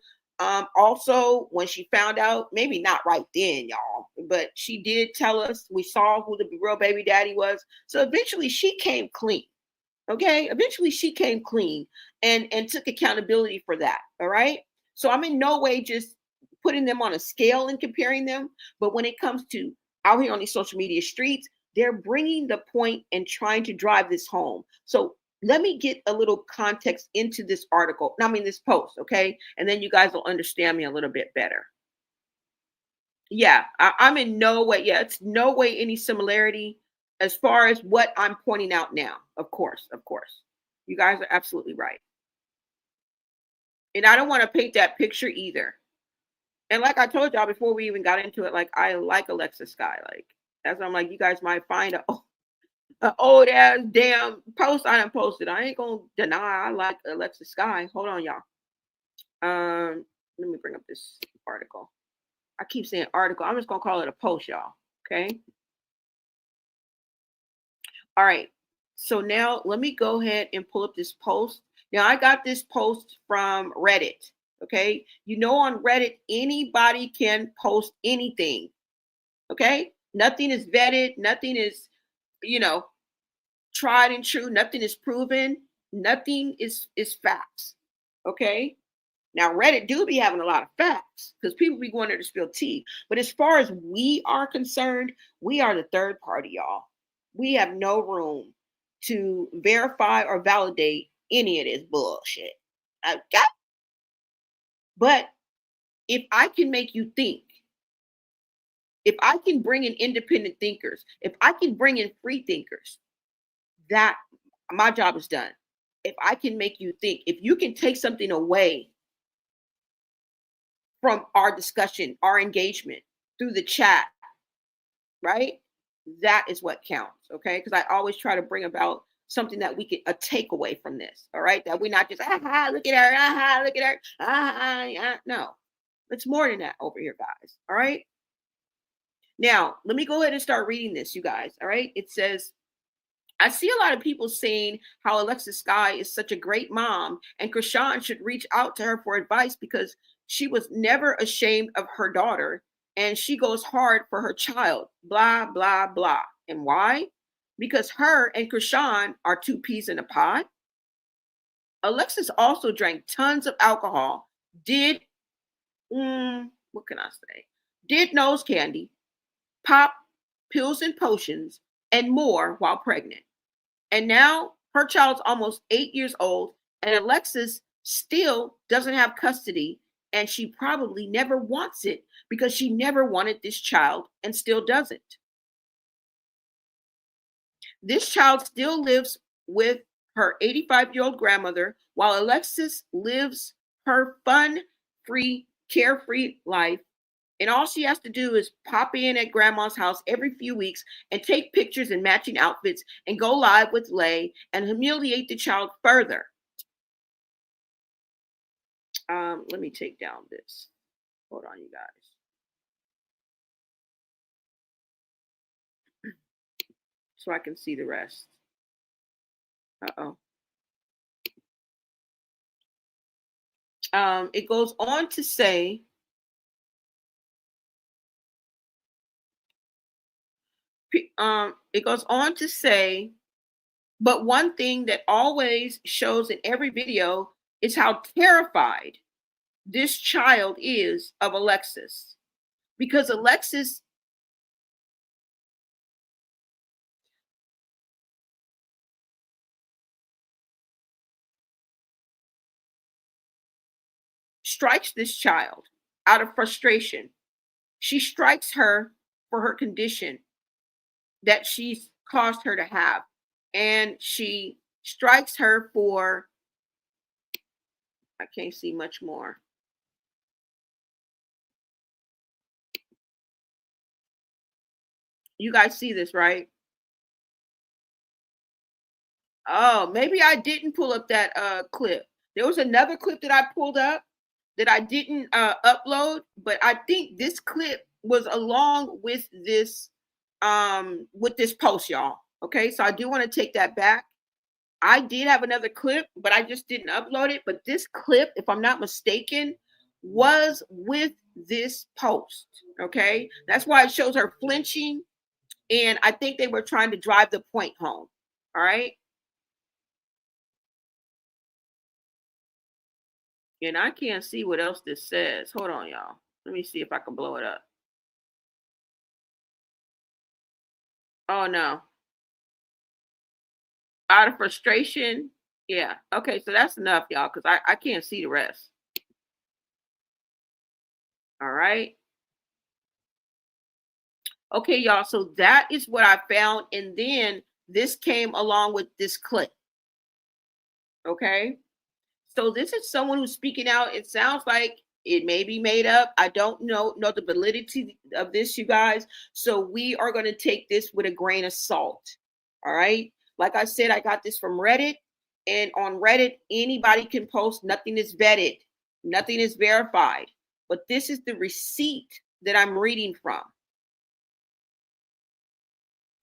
Also, when she found out, maybe not right then, y'all, but she did tell us. We saw who the real baby daddy was. So eventually she came clean. Okay. Eventually she came clean and took accountability for that. All right. So I'm in no way just putting them on a scale and comparing them. But when it comes to out here on these social media streets, they're bringing the point and trying to drive this home. So let me get a little context into this article. This post, okay? And then you guys will understand me a little bit better. Yeah, I'm in no way. Yeah, it's no way any similarity as far as what I'm pointing out now. Of course. You guys are absolutely right. And I don't want to paint that picture either. And like I told y'all before we even got into it, like I like Alexis Sky. Like that's why I'm like, you guys might find an old ass damn post I done posted. I ain't gonna deny I like Alexis Sky. Hold on, y'all. Let me bring up this article. I keep saying article. I'm just gonna call it a post, y'all. Okay. All right. So now let me go ahead and pull up this post. Now I got this post from Reddit. Okay. On Reddit, anybody can post anything. Okay. Nothing is vetted. Nothing is, tried and true. Nothing is proven. Nothing is facts. Okay. Now Reddit do be having a lot of facts because people be going there to spill tea. But as far as we are concerned, we are the third party, y'all. We have no room to verify or validate any of this bullshit. Okay. But if I can make you think, if I can bring in independent thinkers, if I can bring in free thinkers, that my job is done. If I can make you think, if you can take something away from our discussion, our engagement through the chat, right? That is what counts, okay? Because I always try to bring about something that we get a takeaway from this, all right? That we're not just, look at her, look at her, no. It's more than that over here, guys, all right? Now, let me go ahead and start reading this, you guys, all right? It says, I see a lot of people saying how Alexis Sky is such a great mom and Chrisean should reach out to her for advice because she was never ashamed of her daughter and she goes hard for her child, blah, blah, blah. And why? Because her and Chrisean are two peas in a pod. Alexis also drank tons of alcohol, did what can I say? Did nose candy, pop, pills and potions, and more while pregnant. And now her child's almost 8 years old, and Alexis still doesn't have custody, and she probably never wants it because she never wanted this child and still doesn't. This child still lives with her 85-year-old grandmother while Alexis lives her fun free, carefree life. And all she has to do is pop in at grandma's house every few weeks and take pictures in matching outfits and go live with Lay and humiliate the child further. Let me take down this. Hold on, you guys. So I can see the rest. Uh-oh. It goes on to say, but one thing that always shows in every video is how terrified this child is of Alexis. Because Alexis strikes this child out of frustration. She strikes her for her condition that she's caused her to have. And she strikes her for, I can't see much more. You guys see this, right? Oh, maybe I didn't pull up that clip. There was another clip that I pulled up that I didn't upload, but I think this clip was along with this post, y'all. Okay, so I do want to take that back. I did have another clip, but I just didn't upload it. But this clip, if I'm not mistaken, was with this post. Okay, that's why it shows her flinching, and I think they were trying to drive the point home. All right. And I can't see what else this says. Hold on, y'all. Let me see if I can blow it up. Oh, no. Out of frustration. Yeah. Okay, so that's enough, y'all, because I can't see the rest. All right. Okay, y'all. So that is what I found. And then this came along with this clip. Okay. So this is someone who's speaking out. It sounds like it may be made up. I don't know the validity of this, you guys. So we are going to take this with a grain of salt. All right. Like I said, I got this from Reddit. And on Reddit, anybody can post. Nothing is vetted. Nothing is verified. But this is the receipt that I'm reading from.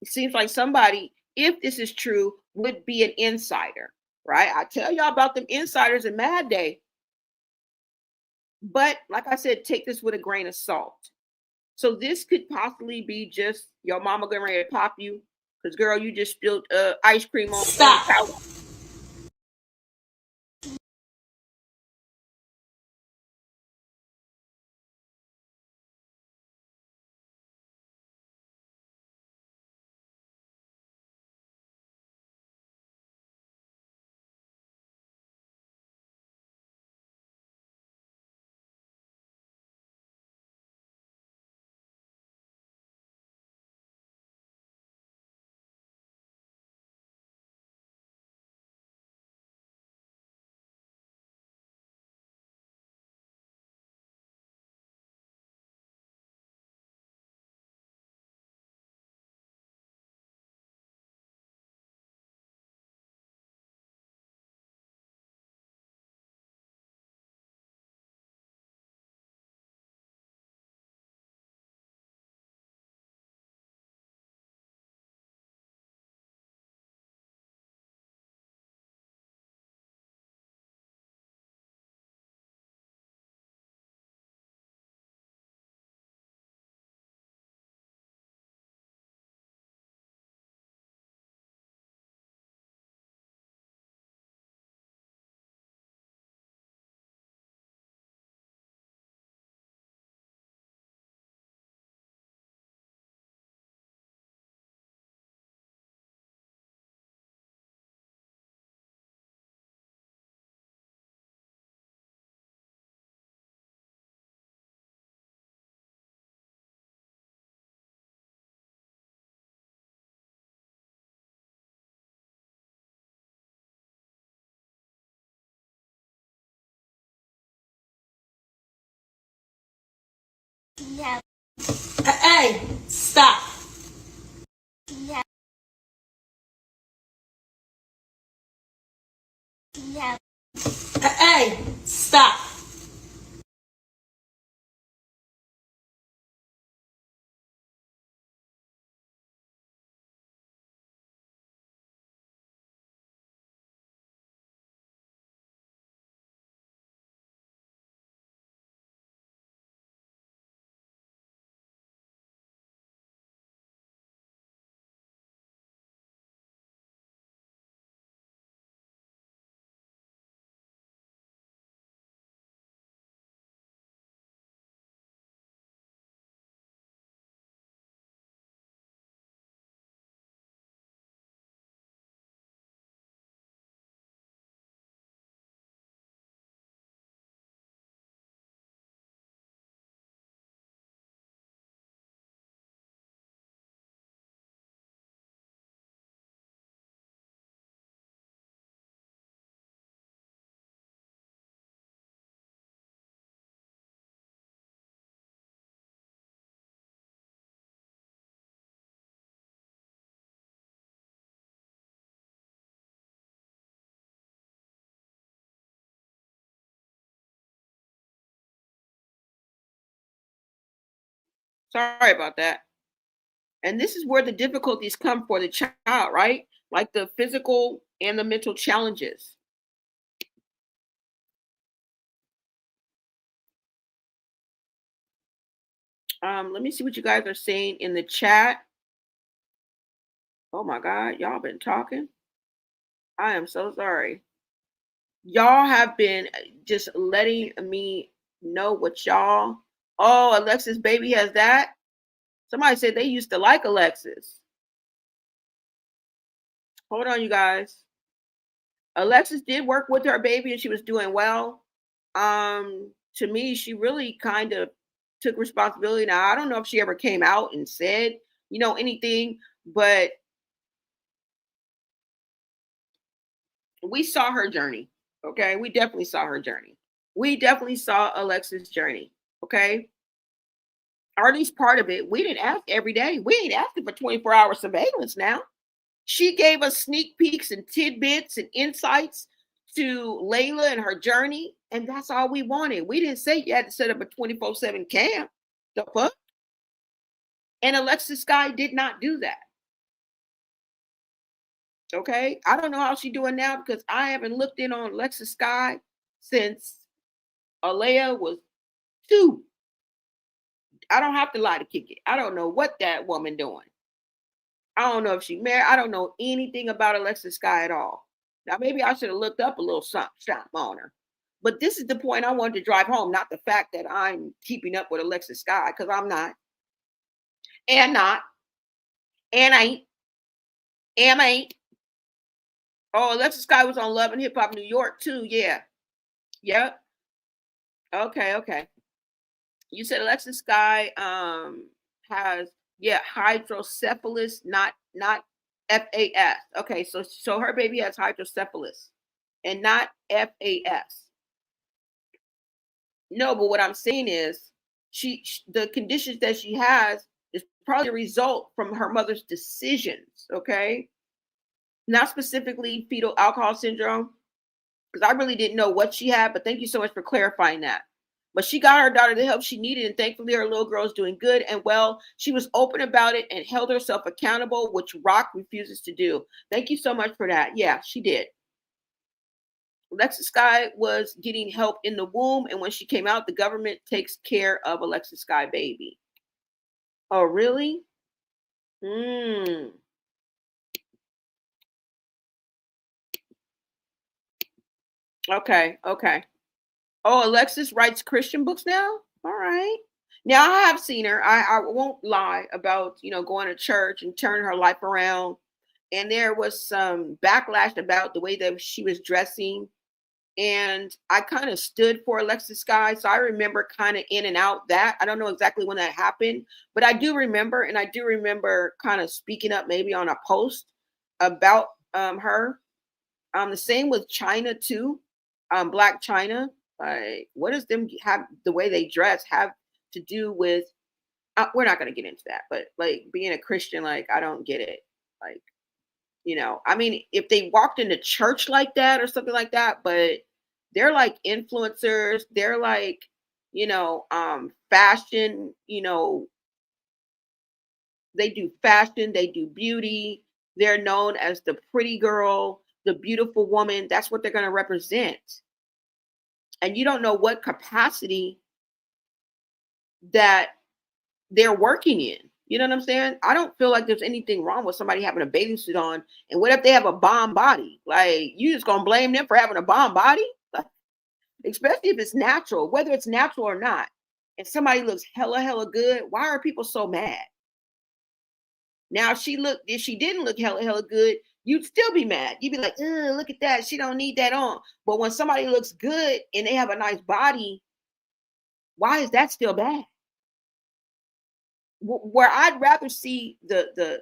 It seems like somebody, if this is true, would be an insider, right? I tell y'all about them insiders in Mad Day. But like I said, take this with a grain of salt. So this could possibly be just your mama getting ready to pop you. Because, girl, you just spilled ice cream on the couch.
Hey, stop. Hey, stop.
Sorry about that. And this is where the difficulties come for the child, right? Like the physical and the mental challenges. Let me see what you guys are saying in the chat. Oh my God, y'all been talking. I am so sorry. Y'all have been just letting me know what y'all. Oh, Alexis baby has that. Somebody said they used to like Alexis. Hold on, you guys. Alexis did work with her baby and she was doing well. To me, she really kind of took responsibility. Now, I don't know if she ever came out and said, anything, but we saw her journey. Okay. We definitely saw her journey. We definitely saw Alexis' journey. Okay. Or at least part of it. We didn't ask every day. We ain't asking for 24-hour surveillance now. She gave us sneak peeks and tidbits and insights to Layla and her journey, and that's all we wanted. We didn't say you had to set up a 24/7 camp. The fuck? And Alexis Sky did not do that. Okay, I don't know how she's doing now because I haven't looked in on Alexis Sky since Alea was 2. I don't have to lie to kick it. I don't know what that woman doing. I don't know if she married. I don't know anything about Alexis Sky at all. Now maybe I should have looked up a little something on her. But this is the point I wanted to drive home, not the fact that I'm keeping up with Alexis Sky, because I'm not. And not. And ain't. And ain't. Oh, Alexis Sky was on Love and Hip Hop New York too. Yeah. Yep. Okay. You said Alexis Sky has hydrocephalus, not FAS. Okay, so her baby has hydrocephalus and not FAS. No, but what I'm saying is the conditions that she has is probably a result from her mother's decisions, okay? Not specifically fetal alcohol syndrome, because I really didn't know what she had, but thank you so much for clarifying that. But she got her daughter the help she needed, and thankfully her little girl is doing good and well. She was open about it and held herself accountable, which Rock refuses to do. Thank you so much for that. Yeah, she did. Alexis Sky was getting help in the womb, and when she came out, the government takes care of Alexis Sky baby. Oh, really? Okay. Oh, Alexis writes Christian books now? All right. Now I have seen her. I won't lie about, going to church and turning her life around. And there was some backlash about the way that she was dressing. And I kind of stood for Alexis Sky. So I remember kind of in and out that. I don't know exactly when that happened, but I do remember. And I do remember kind of speaking up maybe on a post about her. The same with China too. Black China. Like, what does them have the way they dress? to do with, we're not going to get into that, but like being a Christian, like, I don't get it. Like, I mean, if they walked into church like that or something like that, but they're like influencers, they're like, fashion, they do fashion, they do beauty. They're known as the pretty girl, the beautiful woman. That's what they're going to represent. And you don't know what capacity that they're working in. You know what I'm saying? I don't feel like there's anything wrong with somebody having a bathing suit on. And what if they have a bomb body? Like, you just gonna blame them for having a bomb body? Like, especially if it's natural, whether it's natural or not. And somebody looks hella good, why are people so mad? Now, if she didn't look hella good, you'd still be mad. You'd be like, look at that. She don't need that on. But when somebody looks good and they have a nice body, why is that still bad? Where I'd rather see the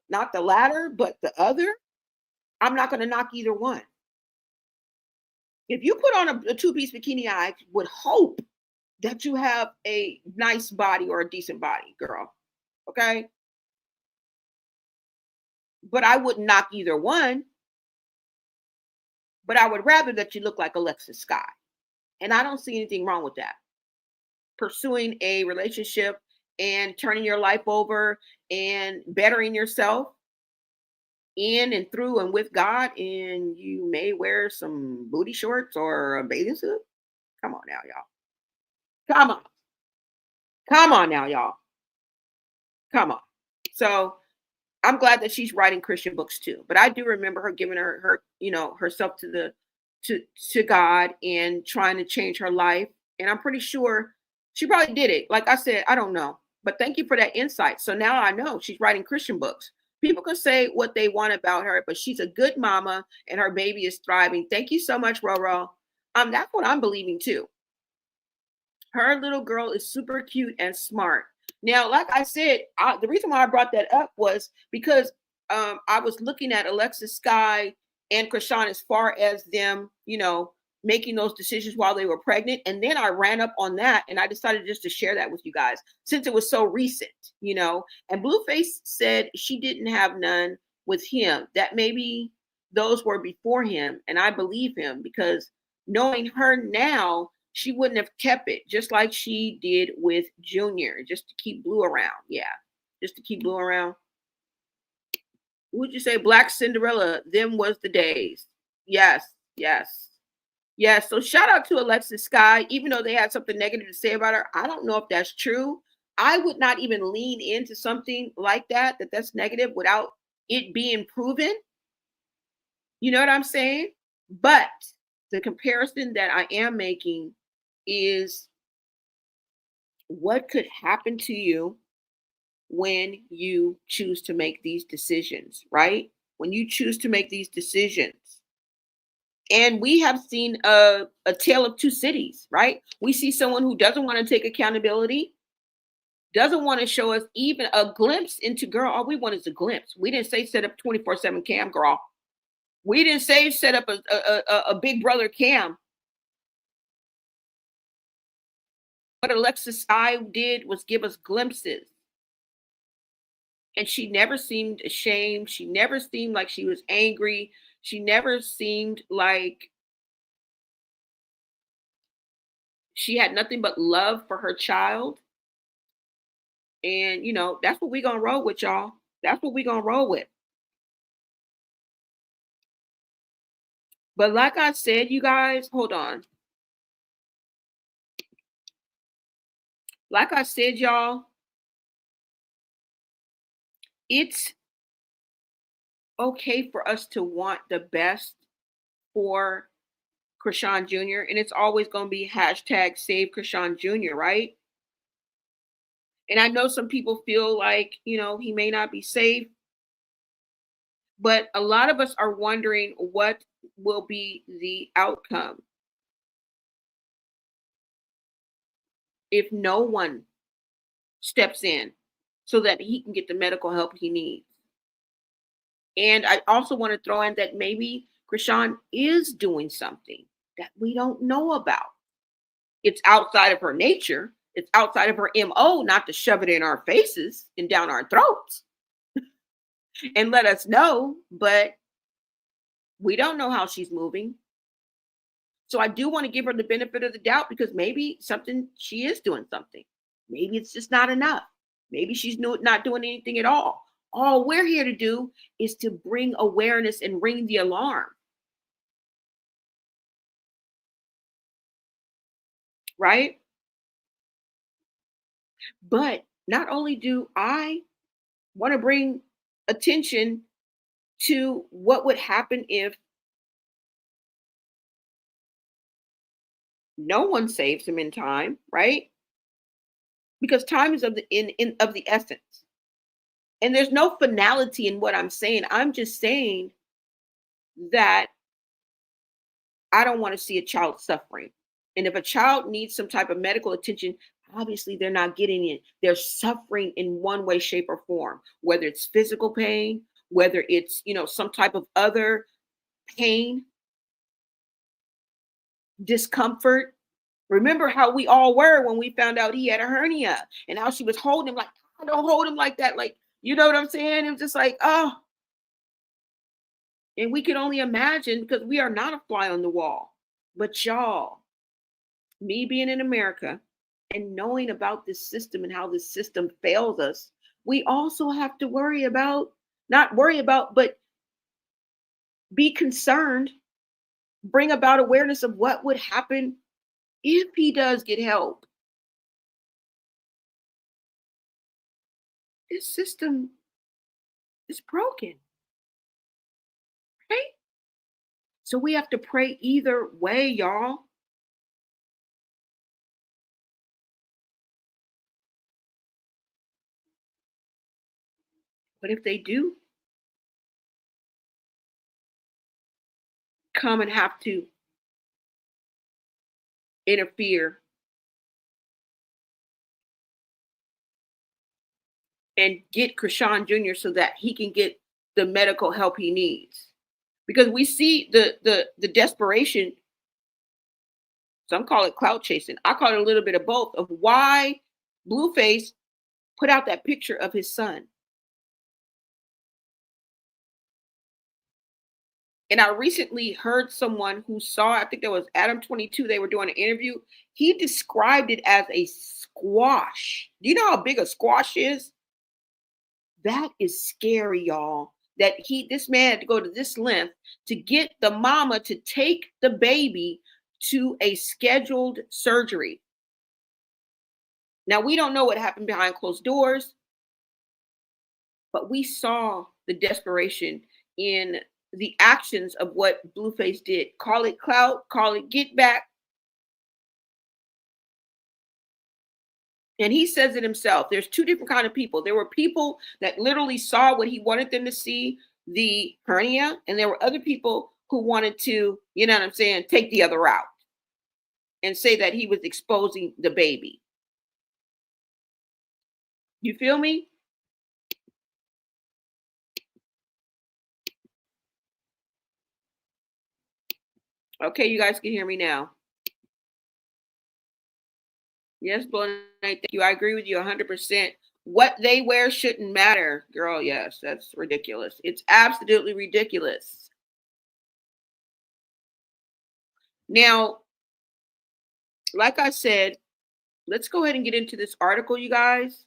not the latter, but the other, I'm not going to knock either one. If you put on a two-piece bikini, I would hope that you have a nice body or a decent body, girl. Okay? But I wouldn't knock either one. But I would rather that you look like Alexis Sky. And I don't see anything wrong with that. Pursuing a relationship and turning your life over and bettering yourself in and through and with God, and you may wear some booty shorts or a bathing suit. Come on now, y'all. Come on now, y'all. Come on. So I'm glad that she's writing Christian books too. But I do remember her giving her herself to God and trying to change her life. And I'm pretty sure she probably did it. Like I said, I don't know. But thank you for that insight. So now I know she's writing Christian books. People can say what they want about her, but she's a good mama and her baby is thriving. Thank you so much, Roro. That's what I'm believing too. Her little girl is super cute and smart. Now, like I said, the reason why I brought that up was because I was looking at Alexis Sky and Chrisean as far as them, making those decisions while they were pregnant. And then I ran up on that and I decided just to share that with you guys since it was so recent, and Blueface said she didn't have none with him, that maybe those were before him. And I believe him because knowing her now, she wouldn't have kept it, just like she did with Junior, just to keep Blue around. Yeah, just to keep Blue around. Would you say Black Cinderella? Them was the days. Yes. So shout out to Alexis Sky, even though they had something negative to say about her. I don't know if that's true. I would not even lean into something like that's negative without it being proven. You know what I'm saying? But the comparison that I am making is what could happen to you when you choose to make these decisions, right? When you choose to make these decisions. And we have seen a tale of two cities, right? We see someone who doesn't want to take accountability, doesn't want to show us even a glimpse into, girl, all we want is a glimpse. We didn't say set up 24/7 cam, girl. We didn't say set up a big brother cam. What Alexis Sky did was give us glimpses. And she never seemed ashamed. She never seemed like she was angry. She never seemed like she had nothing but love for her child. And, that's what we're going to roll with, y'all. That's what we're going to roll with. But like I said, you guys, hold on. Like I said, y'all, it's okay for us to want the best for Chrisean Jr. And it's always going to be hashtag save Chrisean Jr., right? And I know some people feel like, he may not be safe. But a lot of us are wondering what will be the outcome if no one steps in so that he can get the medical help he needs. And I also want to throw in that maybe Chrisean is doing something that we don't know about. It's outside of her nature. It's outside of her MO not to shove it in our faces and down our throats and let us know, but we don't know how she's moving. So I do want to give her the benefit of the doubt because maybe she is doing something. Maybe it's just not enough. Maybe she's not doing anything at all. All we're here to do is to bring awareness and ring the alarm. Right? But not only do I want to bring attention to what would happen if no one saves him in time, right? Because time is of the essence. And there's no finality in what I'm saying. I'm just saying that I don't want to see a child suffering. And if a child needs some type of medical attention, obviously they're not getting it. They're suffering in one way, shape, or form, whether it's physical pain, whether it's, some type of other pain, discomfort. Remember how we all were when we found out he had a hernia and how she was holding him like, oh, don't hold him like that. Like, you know what I'm saying? It was just like, oh. And we could only imagine because we are not a fly on the wall. But y'all, me being in America and knowing about this system and how this system fails us, we also have to but be concerned, bring about awareness of what would happen if he does get help. This system is broken, right? So we have to pray either way, y'all. But if they do come and have to interfere and get Chrisean Jr. so that he can get the medical help he needs. Because we see the desperation. Some call it clout chasing. I call it a little bit of both of why Blueface put out that picture of his son. And I recently heard someone who saw, I think that was Adam 22, they were doing an interview. He described it as a squash. Do you know how big a squash is? That is scary, y'all. That this man had to go to this length to get the mama to take the baby to a scheduled surgery. Now, we don't know what happened behind closed doors, but we saw the desperation in the actions of what Blueface did. Call it clout, call it get back. And he says it himself. There's two different kind of people. There were people that literally saw what he wanted them to see, the hernia, and there were other people who wanted to, you know what I'm saying, take the other route and say that he was exposing the baby. You feel me? Okay, you guys can hear me now. Yes, Blonde, thank you. I agree with you 100%. What they wear shouldn't matter, girl. Yes, that's ridiculous. It's absolutely ridiculous. Now, like I said, let's go ahead and get into this article, you guys.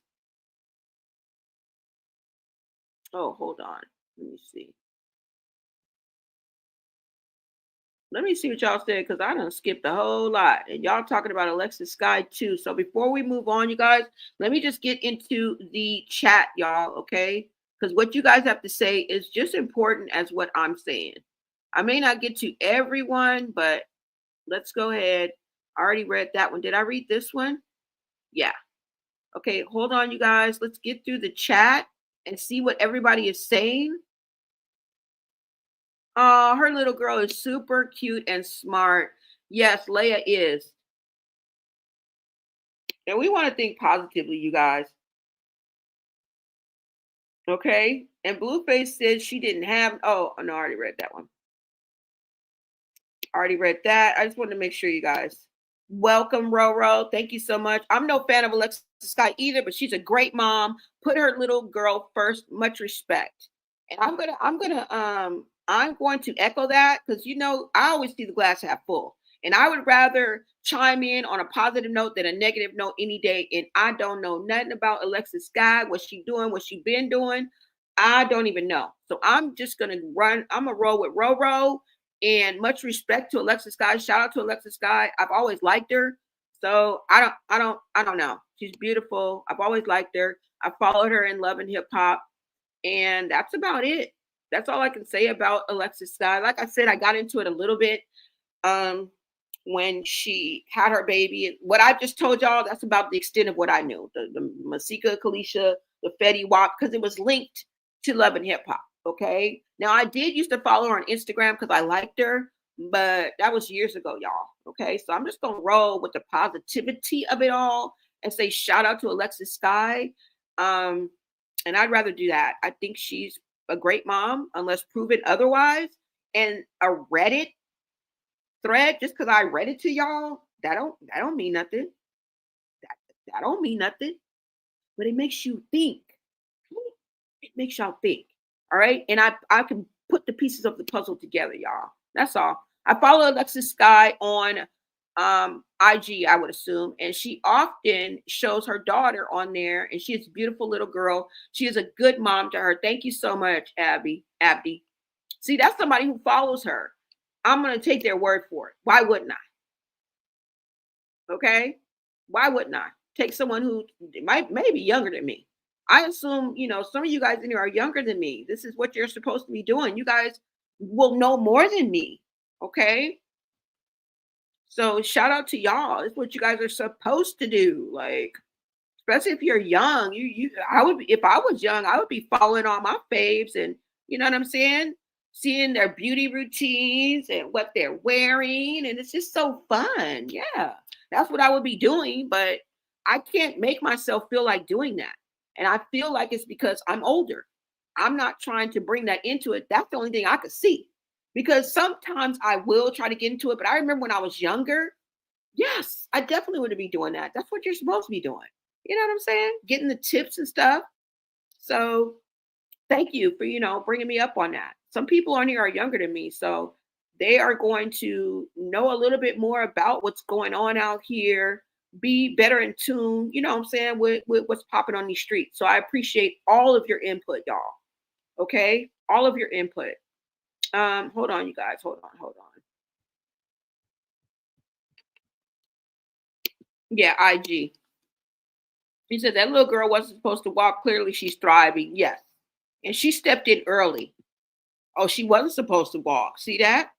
Oh, hold on. Let me see. Let me see what y'all said because I done skipped a whole lot. And y'all talking about Alexis Sky too. So before we move on, you guys, let me just get into the chat, y'all, okay? Because what you guys have to say is just important as what I'm saying. I may not get to everyone, but let's go ahead. I already read that one. Did I read this one? Yeah. Okay, hold on, you guys. Let's get through the chat and see what everybody is saying. Oh, her little girl is super cute and smart. Yes, Leia is. And we want to think positively, you guys. Okay? And Blueface said she didn't have, oh, no, I already read that one. I already read that. I just wanted to make sure, you guys. Welcome, Roro. Thank you so much. I'm no fan of Alexis Sky either, but she's a great mom. Put her little girl first. Much respect. And I'm going to echo that because I always see the glass half full. And I would rather chime in on a positive note than a negative note any day. And I don't know nothing about Alexis Sky, what she doing, what she been doing. I don't even know. So I'm just gonna run. I'm gonna roll with Roro. And much respect to Alexis Sky. Shout out to Alexis Sky. I've always liked her. So I don't know. She's beautiful. I've always liked her. I followed her in Love and Hip Hop. And that's about it. That's all I can say about Alexis Sky. Like I said, I got into it a little bit um when she had her baby. What I just told y'all, that's about the extent of what I knew. The Masika Kalisha, the Fetty Wap, because it was linked to Love and Hip Hop. Okay. Now I did used to follow her on Instagram because I liked her, but that was years ago, y'all. Okay. So I'm just gonna roll with the positivity of it all and say shout out to Alexis Sky. Um, and I'd rather do that. I think she's a great mom, unless proven otherwise. And a Reddit thread, just because I read it to y'all, that don't mean nothing. That don't mean nothing. But it makes you think. It makes y'all think. All right. And I can put the pieces of the puzzle together, y'all. That's all. I follow Alexis Sky on IG, I would assume. And she often shows her daughter on there. And she is a beautiful little girl. She is a good mom to her. Thank you so much, Abdi. See, that's somebody who follows her. I'm gonna take their word for it. Why wouldn't I? Okay. Why wouldn't I? Take someone who might maybe younger than me. I assume, some of you guys in here are younger than me. This is what you're supposed to be doing. You guys will know more than me. Okay. So shout out to y'all. It's what you guys are supposed to do. Like, especially if you're young. I would be, if I was young, I would be following all my faves and you know what I'm saying? Seeing their beauty routines and what they're wearing. And it's just so fun. Yeah. That's what I would be doing, but I can't make myself feel like doing that. And I feel like it's because I'm older. I'm not trying to bring that into it. That's the only thing I could see. Because sometimes I will try to get into it, but I remember when I was younger, yes, I definitely would be doing that. That's what you're supposed to be doing. You know what I'm saying? Getting the tips and stuff. So thank you for, bringing me up on that. Some people on here are younger than me, so they are going to know a little bit more about what's going on out here, be better in tune, you know what I'm saying, with what's popping on these streets. So I appreciate all of your input, y'all. Okay? All of your input. Hold on, you guys. Hold on. Yeah, IG. He said that little girl wasn't supposed to walk. Clearly, she's thriving. Yes. And she stepped in early. Oh, she wasn't supposed to walk. See that?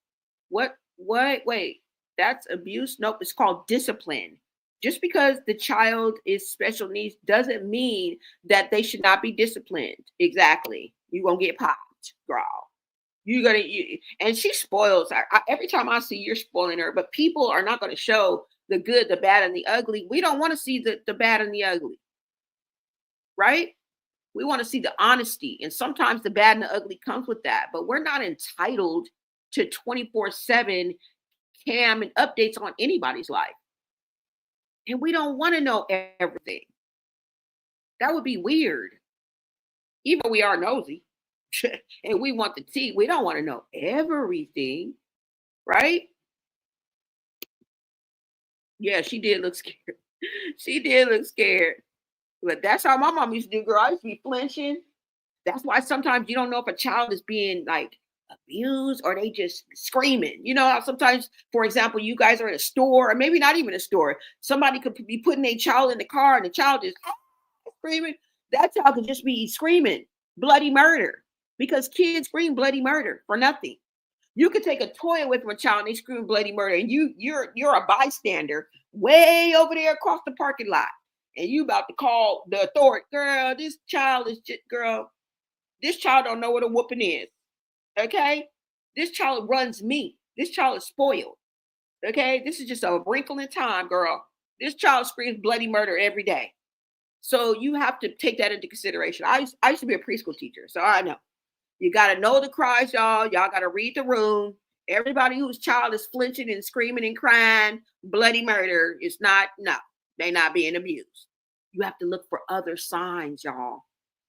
What? Wait. That's abuse? Nope. It's called discipline. Just because the child is special needs doesn't mean that they should not be disciplined. Exactly. You're going to get popped, girl. And she spoils. Every time I see you're spoiling her, but people are not going to show the good, the bad, and the ugly. We don't want to see the bad and the ugly, right? We want to see the honesty. And sometimes the bad and the ugly comes with that, but we're not entitled to 24/7 cam and updates on anybody's life. And we don't want to know everything. That would be weird. Even though we are nosy and we want the tea, we don't want to know everything, right? Yeah, she did look scared. She did look scared. But that's how my mom used to do, girl. I used to be flinching. That's why sometimes you don't know if a child is being like abused or they just screaming. You know how sometimes, for example, you guys are in a store or maybe not even a store. Somebody could be putting a child in the car and the child is screaming. That child could just be screaming bloody murder because kids scream bloody murder for nothing. You could take a toy away from a child and they scream bloody murder, and you're a bystander way over there across the parking lot, and you about to call the authority. Girl, this child don't know what a whooping is. Okay, this child runs me. This child is spoiled. Okay, this is just a wrinkle in time, girl. This child screams bloody murder every day. So you have to take that into consideration. I used to be a preschool teacher, so I know. You got to know the cries, y'all. Y'all got to read the room Everybody whose child is flinching and screaming and crying, bloody murder, is not, no, they're not being abused. You have to look for other signs, y'all.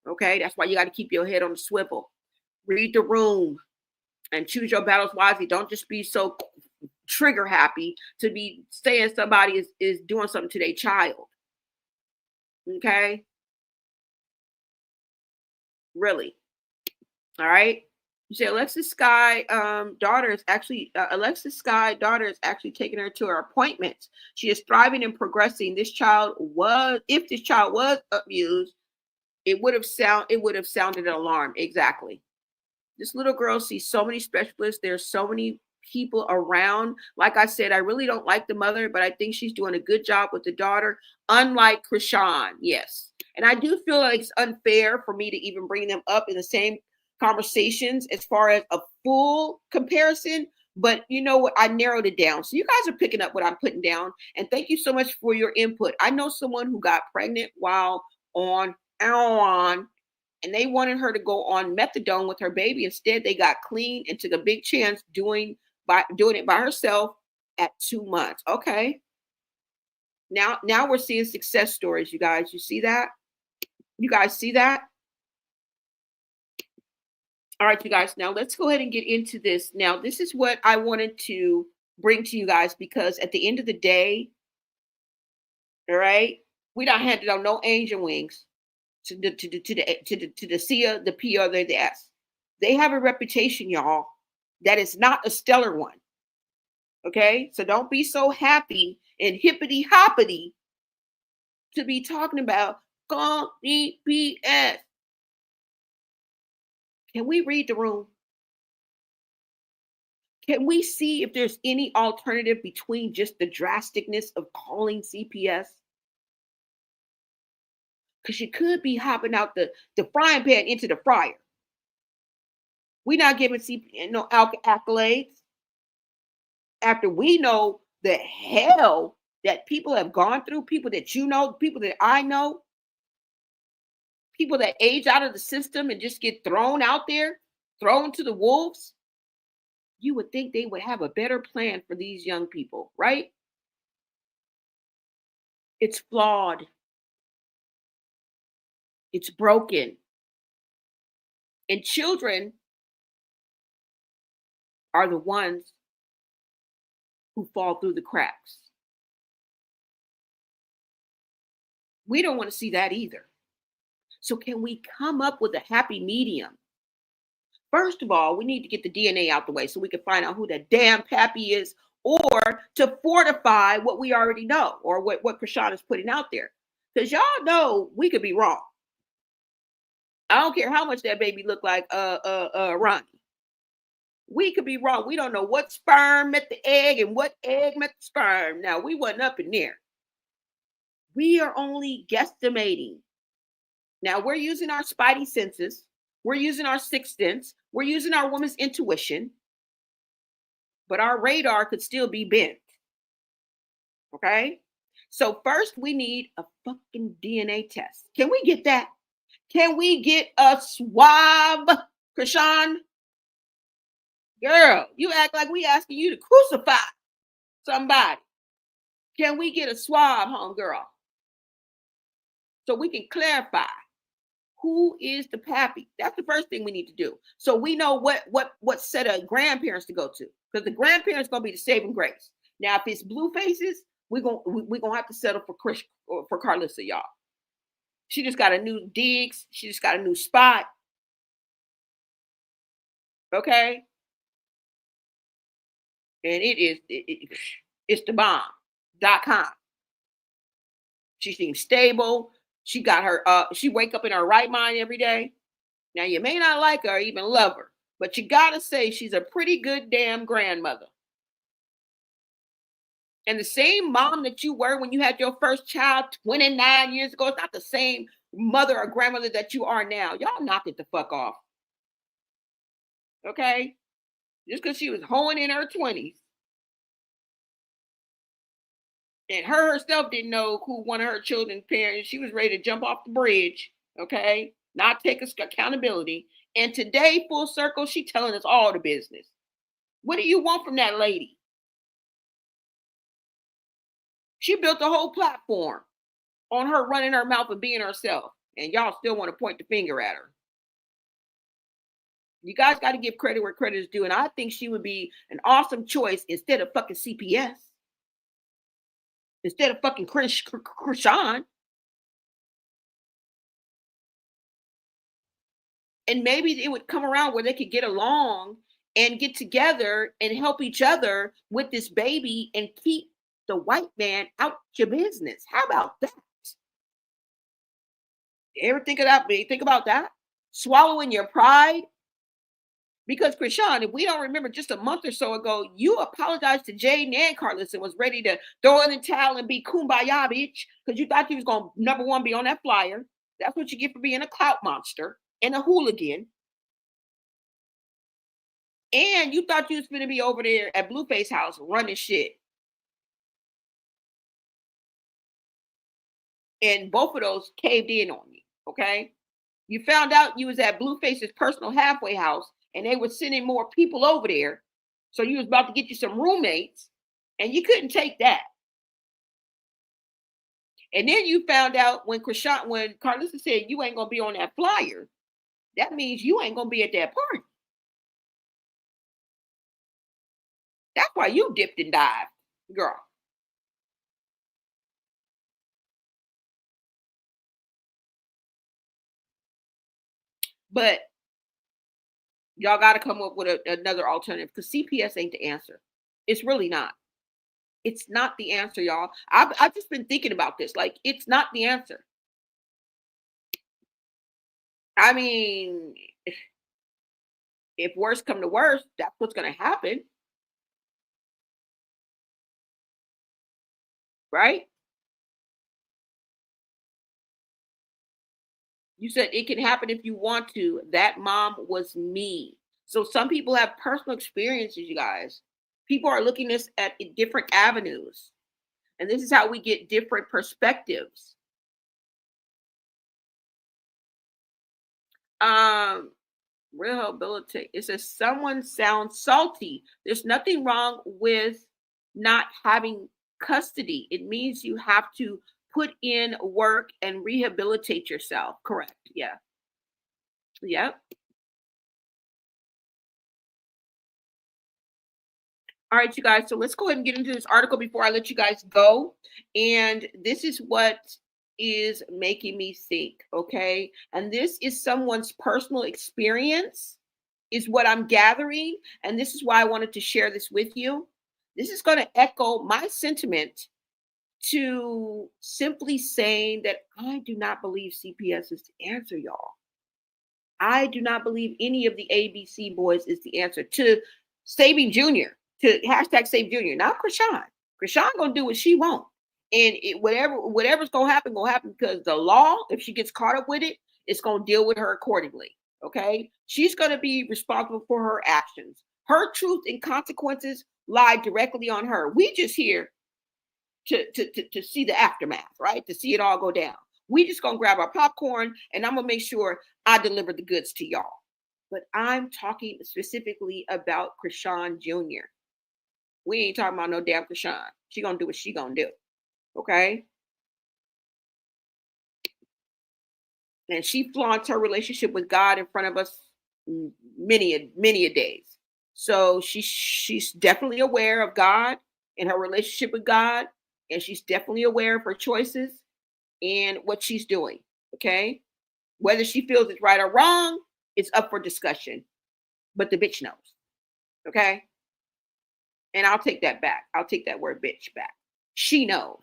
Okay, that's why you got to keep your head on the swivel. Read the room and choose your battles wisely. Don't just be so trigger happy to be saying somebody is doing something to their child. Okay, really. All right. You say Alexis Sky daughter is actually taking her to her appointments. She is thriving and progressing. If this child was abused, it would have sounded an alarm. Exactly. This little girl sees so many specialists. There's so many people around. Like I said, I really don't like the mother, but I think she's doing a good job with the daughter, unlike Chrisean. Yes. And I do feel like it's unfair for me to even bring them up in the same conversations as far as a full comparison. But you know what? I narrowed it down. So you guys are picking up what I'm putting down. And thank you so much for your input. I know someone who got pregnant while on and they wanted her to go on methadone with her baby. Instead, they got clean and took a big chance doing it by herself at 2 months. Okay. Now we're seeing success stories, you guys. You see that? You guys see that? All right, you guys. Now let's go ahead and get into this. Now, this is what I wanted to bring to you guys because at the end of the day, all right, we don't handed out no angel wings to the C, the P, or the S. They have a reputation, y'all, that is not a stellar one. Okay, so don't be so happy and hippity hoppity to be talking about BS. Can we read the room? Can we see if there's any alternative between just the drasticness of calling CPS? Because you could be hopping out the frying pan into the fryer. We're not giving CPS no accolades after we know the hell that people have gone through, people that you know, people that I know, people that age out of the system and just get thrown out there, thrown to the wolves. You would think they would have a better plan for these young people, right? It's flawed. It's broken. And children are the ones who fall through the cracks. We don't want to see that either. So can we come up with a happy medium? First of all, we need to get the DNA out the way so we can find out who the damn pappy is, or to fortify what we already know, or what Chrisean is putting out there. Because y'all know we could be wrong. I don't care how much that baby looked like Ronnie. We could be wrong. We don't know what sperm met the egg and what egg met the sperm. Now, we wasn't up in there. We are only guesstimating. Now, we're using our spidey senses. We're using our sixth sense. We're using our woman's intuition. But our radar could still be bent. Okay? So first, we need a fucking DNA test. Can we get that? Can we get a swab, Chrisean? Girl, you act like we asking you to crucify somebody. Can we get a swab, homegirl? So we can clarify who is the pappy. That's the first thing we need to do. So we know what set of grandparents to go to. Because the grandparents gonna be the saving grace. Now, if it's blue faces, we're gonna have to settle for Chris or for Carlissa, y'all. She just got a new digs. She just got a new spot. Okay. And it's the bomb.com. She seems stable. She got her, she wake up in her right mind every day. Now, you may not like her or even love her, but you got to say she's a pretty good damn grandmother. And the same mom that you were when you had your first child 29 years ago, it's not the same mother or grandmother that you are now. Y'all knock it the fuck off. Okay? Just because she was hoeing in her 20s. And her herself didn't know who one of her children's parents. She was ready to jump off the bridge. Okay? Not take accountability. And today, full circle, she telling us all the business. What do you want from that lady? She built a whole platform on her running her mouth and being herself. And y'all still want to point the finger at her. You guys got to give credit where credit is due. And I think she would be an awesome choice instead of fucking CPS. Instead of fucking Chrisean. And maybe it would come around where they could get along and get together and help each other with this baby and keep the white man out your business. How about that? You ever think of that? Think about that? Swallowing your pride? Because Chrisean, if we don't remember, just a month or so ago, you apologized to Jaden and CareLESS and was ready to throw in the towel and be kumbaya, bitch, because you thought you was going to, number one, be on that flyer. That's what you get for being a clout monster and a hooligan. And you thought you was going to be over there at Blueface house running shit. And both of those caved in on you, okay? You found out you was at Blueface's personal halfway house and they were sending more people over there. So you was about to get you some roommates and you couldn't take that. And then you found out when CareLESS said you ain't going to be on that flyer, that means you ain't going to be at that party. That's why you dipped and dived, girl. But y'all got to come up with another alternative because CPS ain't the answer. It's really not. It's not the answer, y'all. I've just been thinking about this. Like, it's not the answer. I mean, if worse come to worse, that's what's going to happen. Right? You said it can happen if you want to. That mom was me. So some people have personal experiences, you guys. People are looking at different avenues. And this is how we get different perspectives. Rehabilitate. It says someone sounds salty. There's nothing wrong with not having custody. It means you have to put in work and rehabilitate yourself. Correct. Yeah. Yep. All right, you guys. So let's go ahead and get into this article before I let you guys go. And this is what is making me think. Okay. And this is someone's personal experience, is what I'm gathering. And this is why I wanted to share this with you. This is going to echo my sentiment to simply saying that I do not believe CPS is the answer, y'all. I do not believe any of the ABC boys is the answer to saving Junior, to hashtag save Junior, not Chrisean. Chrisean gonna do what she wants. And whatever's gonna happen because the law, if she gets caught up with it, it's gonna deal with her accordingly. Okay. She's gonna be responsible for her actions. Her truth and consequences lie directly on her. We just here to see the aftermath, right? To see it all go down. We just gonna grab our popcorn and I'm gonna make sure I deliver the goods to y'all. But I'm talking specifically about Chrisean Jr. We ain't talking about no damn Chrisean. She gonna do what she gonna do. Okay? And she flaunts her relationship with God in front of us many a days. So she's definitely aware of God and her relationship with God. And she's definitely aware of her choices and what she's doing. Okay. Whether she feels it's right or wrong, it's up for discussion. But the bitch knows. Okay. And I'll take that back. I'll take that word bitch back. She knows.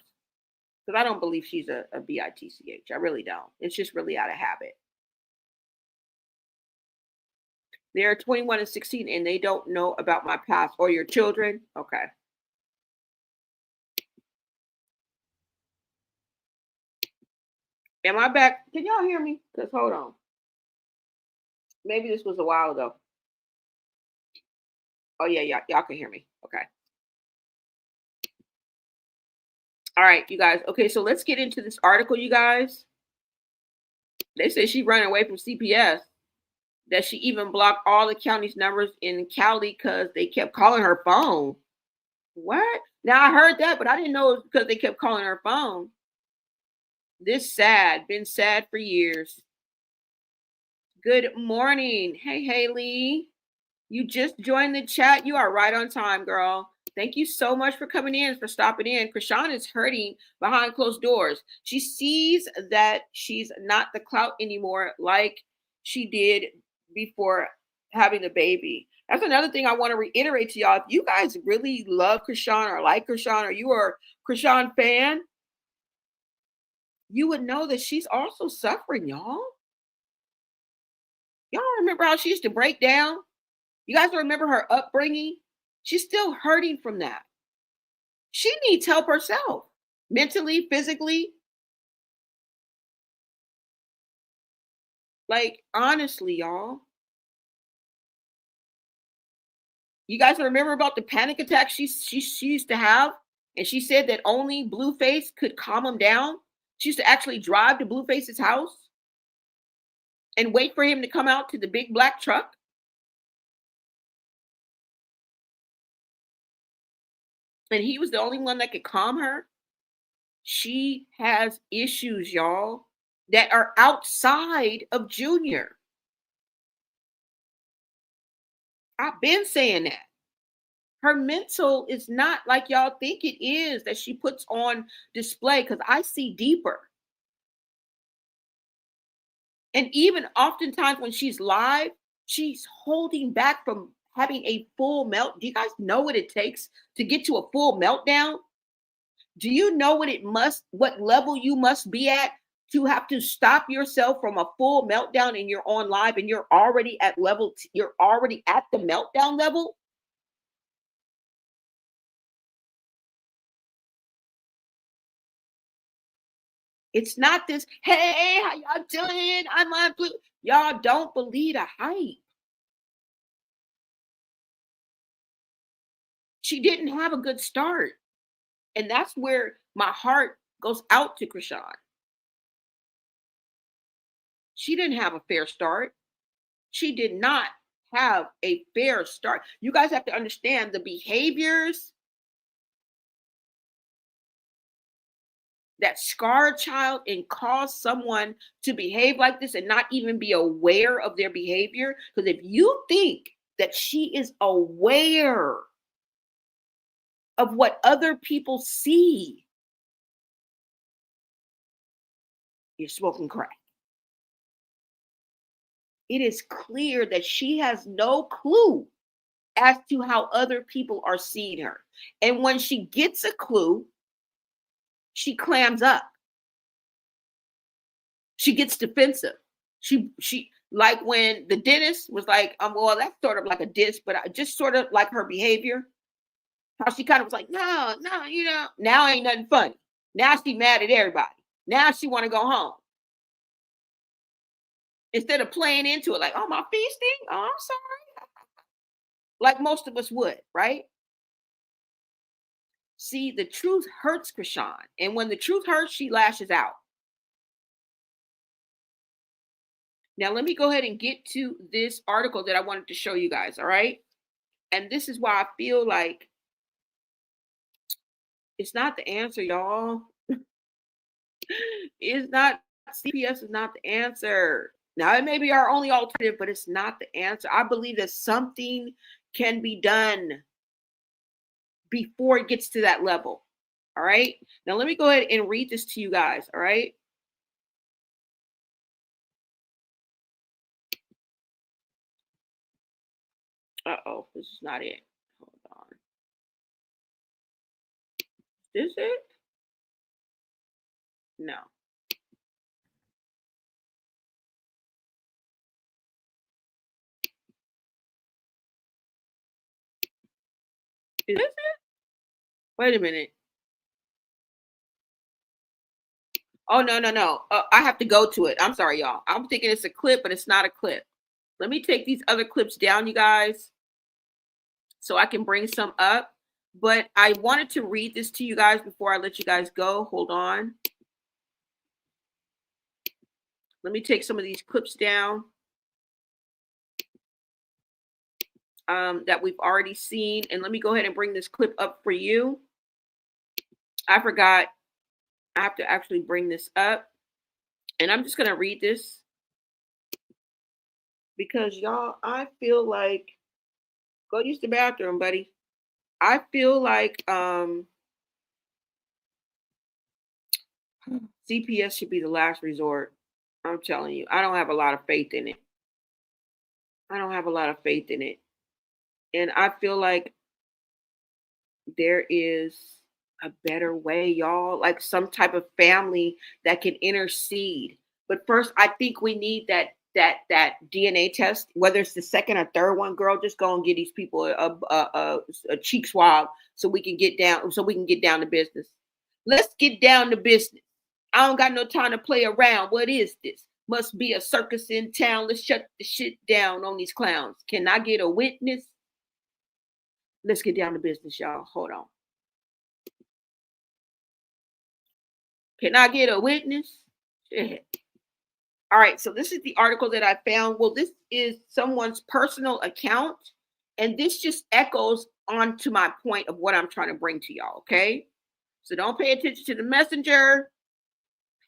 Because I don't believe she's a bitch. I really don't. It's just really out of habit. They're 21 and 16 and they don't know about my past or your children. Okay. Am I back? Can y'all hear me? Because hold on. Maybe this was a while ago. Oh, yeah, y'all can hear me. Okay. All right, you guys. Okay, so let's get into this article, you guys. They say she ran away from CPS. that she even blocked all the county's numbers in Cali because they kept calling her phone. What? Now I heard that, but I didn't know it was because they kept calling her phone. This sad, been sad for years. Good morning. Hey, Haley. You just joined the chat. You are right on time, girl. Thank you so much for coming in, for stopping in. Chrisean is hurting behind closed doors. She sees that she's not the clout anymore like she did before having the baby. That's another thing I want to reiterate to y'all. If you guys really love Chrisean or like Chrisean or you are a Chrisean fan, you would know that she's also suffering, y'all. Y'all remember how she used to break down? You guys remember her upbringing? She's still hurting from that. She needs help herself, mentally, physically. Like, honestly, y'all. You guys remember about the panic attack she used to have? And she said that only Blueface could calm him down. She used to actually drive to Blueface's house and wait for him to come out to the big black truck. And he was the only one that could calm her. She has issues, y'all, that are outside of Junior. I've been saying that. Her mental is not like y'all think it is that she puts on display, because I see deeper. And even oftentimes when she's live, she's holding back from having a full melt. Do you guys know what it takes to get to a full meltdown? Do you know what level you must be at to have to stop yourself from a full meltdown and you're on live and you're already at you're already at the meltdown level? It's not this, hey, how y'all doing? I'm on blue. Y'all don't believe the hype. She didn't have a good start. And that's where my heart goes out to Chrisean. She didn't have a fair start. She did not have a fair start. You guys have to understand the behaviors that scar a child and cause someone to behave like this and not even be aware of their behavior. Because if you think that she is aware of what other people see, you're smoking crack. It is clear that she has no clue as to how other people are seeing her. And when she gets a clue, she clams up. She gets defensive. She like when the dentist was like, well, that's sort of like a diss, but I just sort of like her behavior. How she kind of was like, no, you know, now ain't nothing funny. Now she mad at everybody. Now she want to go home. Instead of playing into it like, oh, my feasting? Oh, I'm sorry. Like most of us would, right? See, the truth hurts Chrisean. And when the truth hurts, she lashes out. Now, let me go ahead and get to this article that I wanted to show you guys, all right? And this is why I feel like it's not the answer, y'all. It's not, CPS is not the answer. Now, it may be our only alternative, but it's not the answer. I believe that something can be done before it gets to that level. All right. Now, let me go ahead and read this to you guys. All right. Uh-oh, this is not it. Hold on. Is this it? No. Is this it? Wait a minute. Oh, no. I have to go to it. I'm sorry, y'all. I'm thinking it's a clip, but it's not a clip. Let me take these other clips down, you guys, so I can bring some up. But I wanted to read this to you guys before I let you guys go. Hold on. Let me take some of these clips down. that we've already seen. And let me go ahead and bring this clip up for you. I forgot. I have to actually bring this up. And I'm just going to read this because y'all, I feel like, go use the bathroom, buddy. I feel like CPS should be the last resort. I'm telling you, I don't have a lot of faith in it. I don't have a lot of faith in it. And I feel like there is a better way, y'all, like some type of family that can intercede. But first, I think we need that DNA test, whether it's the second or third one. Girl, just go and give these people a cheek swab so we can get down to business. Let's get down to business. I don't got no time to play around. What is this? Must be a circus in town. Let's shut the shit down on these clowns. Can I get a witness? Let's get down to business, y'all. Hold on. Can I get a witness? Shit. All right, so this is the article that I found. Well, this is someone's personal account, and this just echoes onto my point of what I'm trying to bring to y'all, okay? So don't pay attention to the messenger.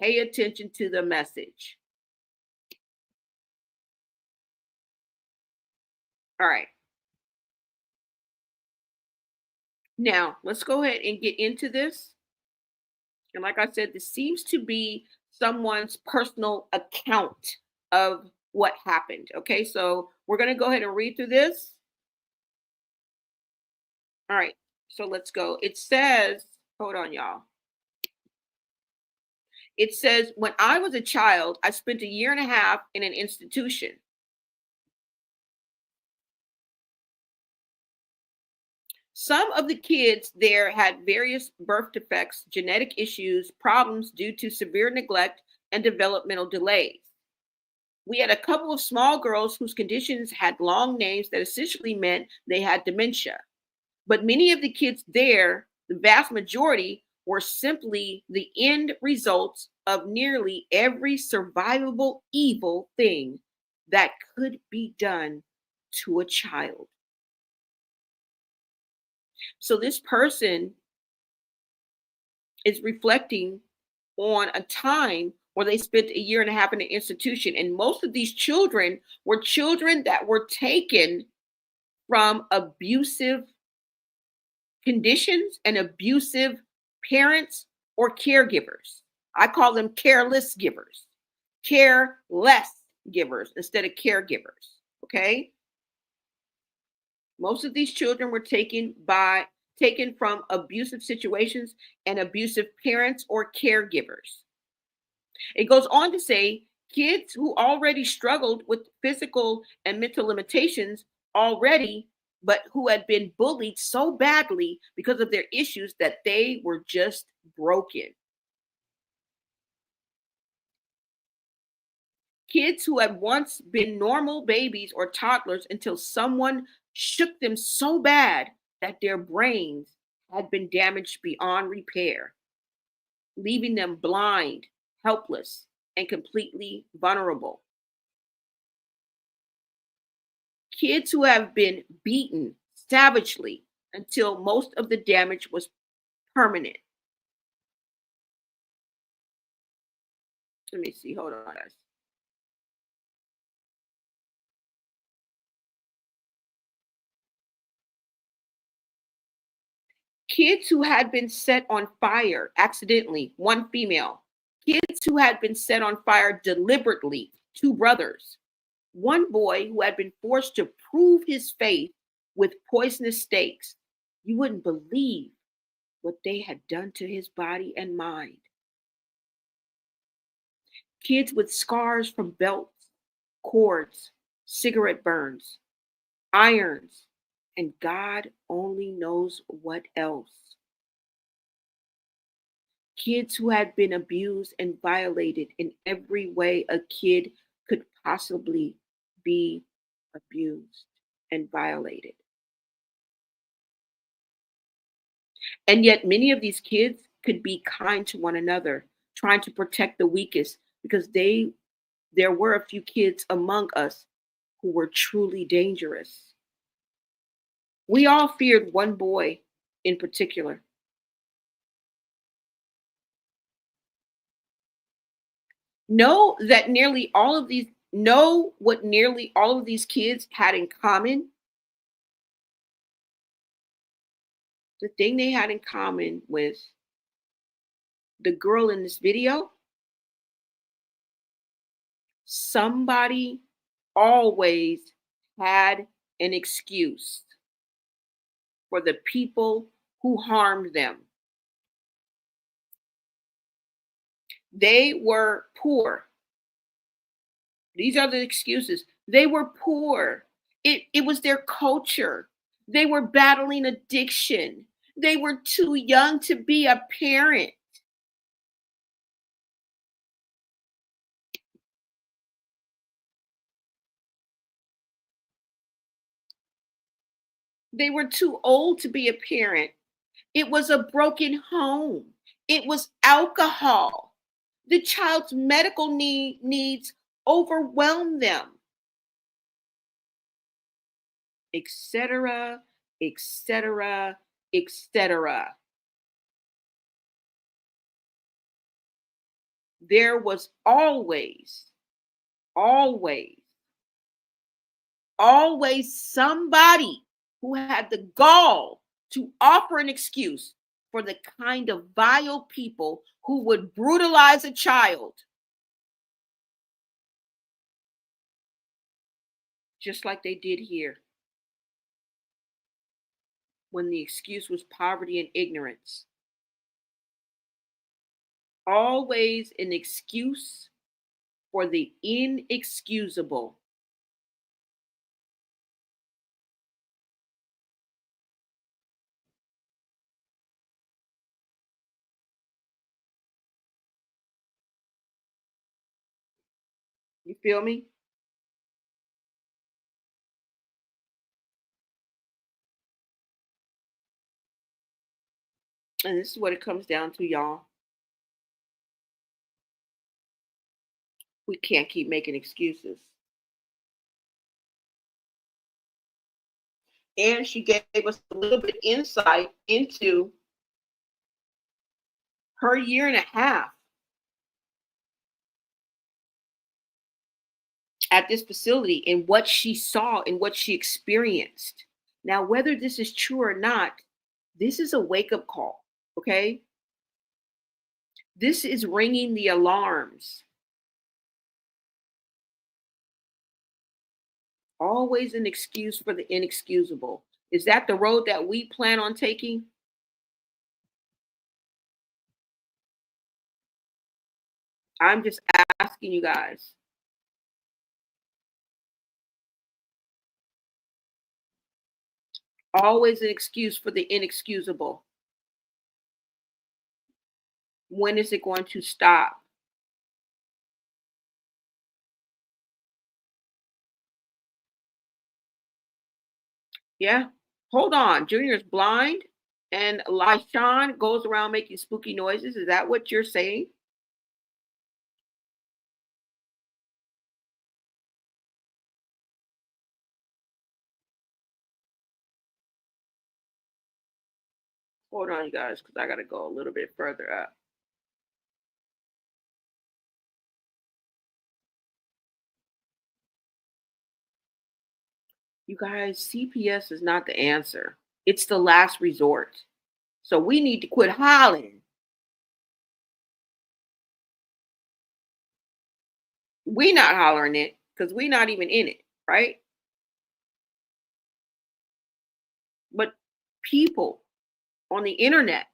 Pay attention to the message. All right. Now, let's go ahead and get into this. And like I said, this seems to be someone's personal account of what happened. Okay, so we're going to go ahead and read through this. All right, so let's go. It says, hold on, y'all. It says, when I was a child, I spent 1.5 years in an institution. Some of the kids there had various birth defects, genetic issues, problems due to severe neglect, and developmental delays. We had a couple of small girls whose conditions had long names that essentially meant they had dementia. But many of the kids there, the vast majority, were simply the end results of nearly every survivable evil thing that could be done to a child. So this person is reflecting on a time where they spent 1.5 years in an institution. And most of these children were children that were taken from abusive conditions and abusive parents or caregivers. I call them careless givers, careless givers instead of caregivers. Okay. Most of these children were taken from abusive situations and abusive parents or caregivers. It goes on to say kids who already struggled with physical and mental limitations already, but who had been bullied so badly because of their issues that they were just broken. Kids who had once been normal babies or toddlers until someone shook them so bad that their brains had been damaged beyond repair, leaving them blind, helpless, and completely vulnerable. Kids who have been beaten savagely until most of the damage was permanent. Let me see. Hold on, guys. Kids who had been set on fire accidentally, 1 female. Kids who had been set on fire deliberately, 2 brothers. 1 boy who had been forced to prove his faith with poisonous stakes. You wouldn't believe what they had done to his body and mind. Kids with scars from belts, cords, cigarette burns, irons, and God only knows what else. Kids who had been abused and violated in every way a kid could possibly be abused and violated. And yet many of these kids could be kind to one another, trying to protect the weakest, because there were a few kids among us who were truly dangerous. We all feared one boy in particular. Know what nearly all of these kids had in common? The thing they had in common with the girl in this video, somebody always had an excuse for the people who harmed them. They were poor. These are the excuses. They were poor. It was their culture. They were battling addiction. They were too young to be a parent. They were too old to be a parent. It was a broken home. It was alcohol. The child's medical needs overwhelmed them, etc., etc., etc. There was always somebody who had the gall to offer an excuse for the kind of vile people who would brutalize a child. Just like they did here, when the excuse was poverty and ignorance. Always an excuse for the inexcusable. You feel me? And this is what it comes down to, y'all. We can't keep making excuses. And she gave us a little bit insight into her year and a half at this facility and what she saw and what she experienced. Now, whether this is true or not, this is a wake-up call, okay? This is ringing the alarms. Always an excuse for the inexcusable. Is that the road that we plan on taking? I'm just asking you guys. Always an excuse for the inexcusable. When is it going to stop? Yeah. Hold on. Junior's blind and Lyshawn goes around making spooky noises. Is that what you're saying? Hold on, you guys, because I got to go a little bit further up. You guys, CPS is not the answer. It's the last resort. So we need to quit hollering. We not hollering it because we not even in it, right? But people on the internet,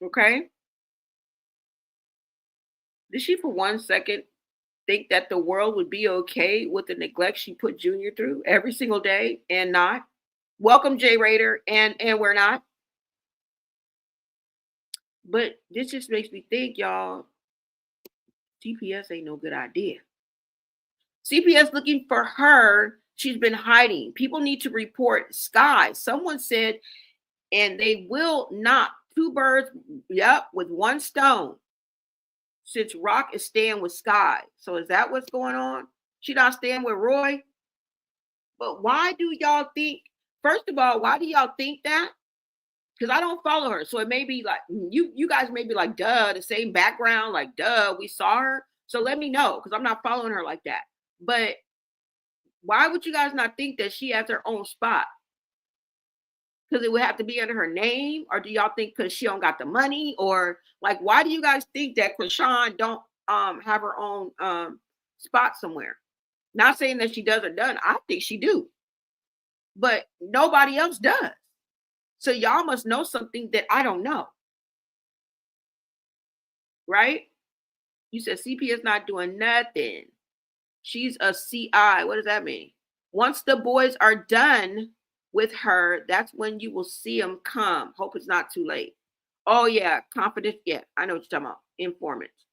okay? Did she for 1 second think that the world would be okay with the neglect she put Junior through every single day and not? Welcome, Jay Raider, and we're not. But this just makes me think, y'all, CPS ain't no good idea. CPS looking for her. She's been hiding. People need to report Sky. Someone said, and they will not. Two birds, yep, with one stone. since Rock is staying with Sky. So is that what's going on? She not staying with Roy? But why do y'all think, first of all, why do y'all think that? Because I don't follow her. So it may be like, you guys may be like, duh, the same background, like, duh, we saw her. So let me know, because I'm not following her like that. But why would you guys not think that she has her own spot? Because it would have to be under her name? Or do y'all think because she don't got the money? Or like, why do you guys think that Chrisean don't have her own spot somewhere? Not saying that she does or doesn't. I think she do. But nobody else does. So y'all must know something that I don't know. Right? You said CP is not doing nothing. She's a CI. What does that mean? Once the boys are done with her, that's when you will see them come. Hope it's not too late. Oh, yeah. Confident. Yeah, I know what you're talking about. Informants.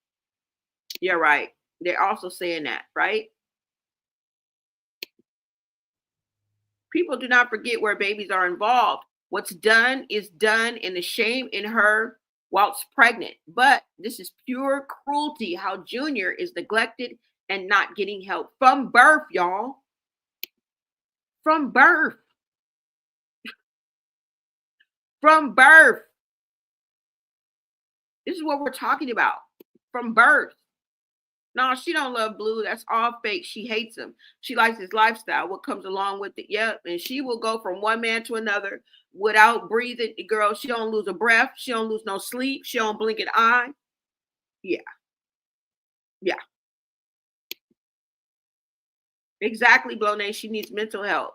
You're right. They're also saying that, right? People do not forget where babies are involved. What's done is done, and the shame in her whilst pregnant. But this is pure cruelty, how Junior is neglected and not getting help from birth, y'all. From birth. From birth. This is what we're talking about. From birth. No, she don't love Blue. That's all fake. She hates him. She likes his lifestyle, what comes along with it. Yep. And she will go from one man to another without breathing. Girl, she don't lose a breath. She don't lose no sleep. She don't blink an eye. Yeah. Yeah. Exactly, Blonay. She needs mental health.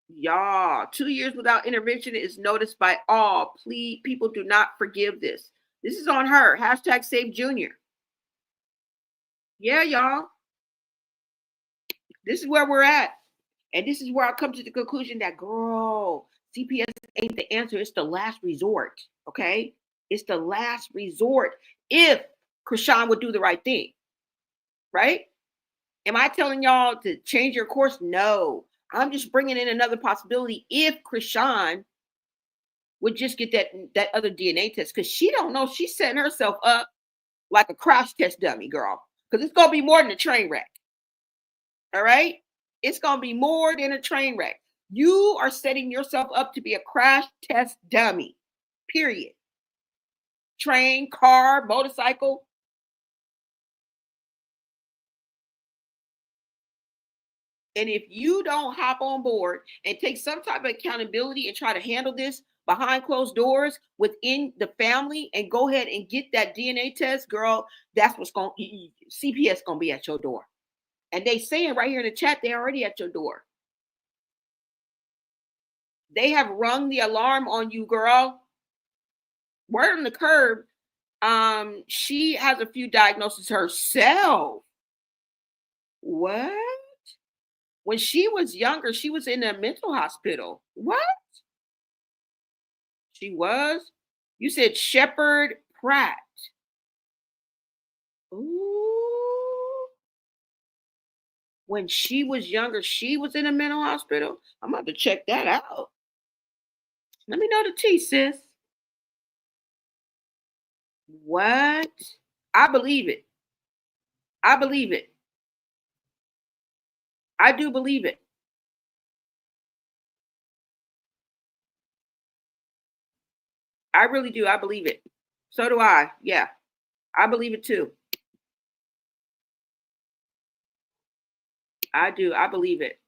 Y'all, 2 years without intervention is noticed by all. Please, people do not forgive this. This is on her. Hashtag Save Junior. Yeah, y'all. This is where we're at. And this is where I come to the conclusion that, girl, CPS ain't the answer. It's the last resort. Okay? It's the last resort if Chrisean would do the right thing. Right? Am I telling y'all to change your course? No. I'm just bringing in another possibility if Chrisean would just get that other DNA test, because she don't know. She's setting herself up like a crash test dummy, girl, because it's going to be more than a train wreck. All right? It's going to be more than a train wreck. You are setting yourself up to be a crash test dummy, period. Train, car, motorcycle. And if you don't hop on board and take some type of accountability and try to handle this behind closed doors within the family and go ahead and get that DNA test, girl, that's what's going to, CPS going to be at your door. And they saying right here in the chat, they're already at your door. They have rung the alarm on you, girl. Word on the curb. She has a few diagnoses herself. What? When she was younger, she was in a mental hospital. What? She was? You said Shepherd Pratt. Ooh. When she was younger, she was in a mental hospital. I'm about to check that out. Let me know the tea, sis. What? I believe it. I believe it. I do believe it. I really do. I believe it. So do I. Yeah. I believe it too. I do. I believe it.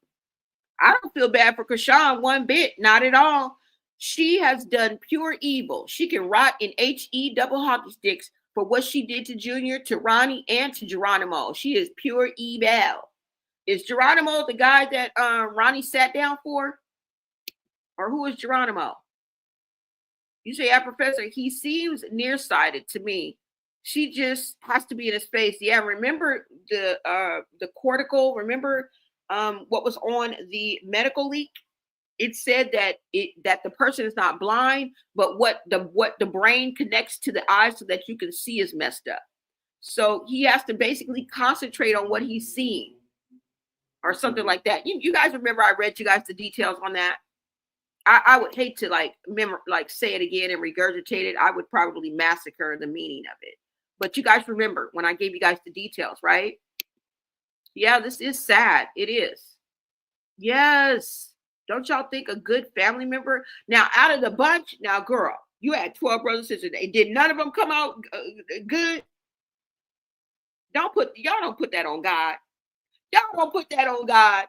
I don't feel bad for Chrisean one bit. Not at all. She has done pure evil. She can rot in HE double hockey sticks for what she did to Junior, to Ronnie, and to Geronimo. She is pure evil. Is Geronimo the guy that Ronnie sat down for? Or who is Geronimo? You say, yeah, Professor, he seems nearsighted to me. She just has to be in a space. Yeah, remember the cortical, remember what was on the medical leak? It said that the person is not blind, but what the brain connects to the eyes so that you can see is messed up. So he has to basically concentrate on what he's seeing or something like that. You guys remember I read you guys the details on that? I would hate to like say it again and regurgitate it. I would probably massacre the meaning of it. But you guys remember when I gave you guys the details, right? Yeah, this is sad. It is. Yes. Don't y'all think a good family member? Now, out of the bunch, now, girl, you had 12 brothers and sisters. Did none of them come out good? Y'all don't put that on God. Y'all don't put that on God.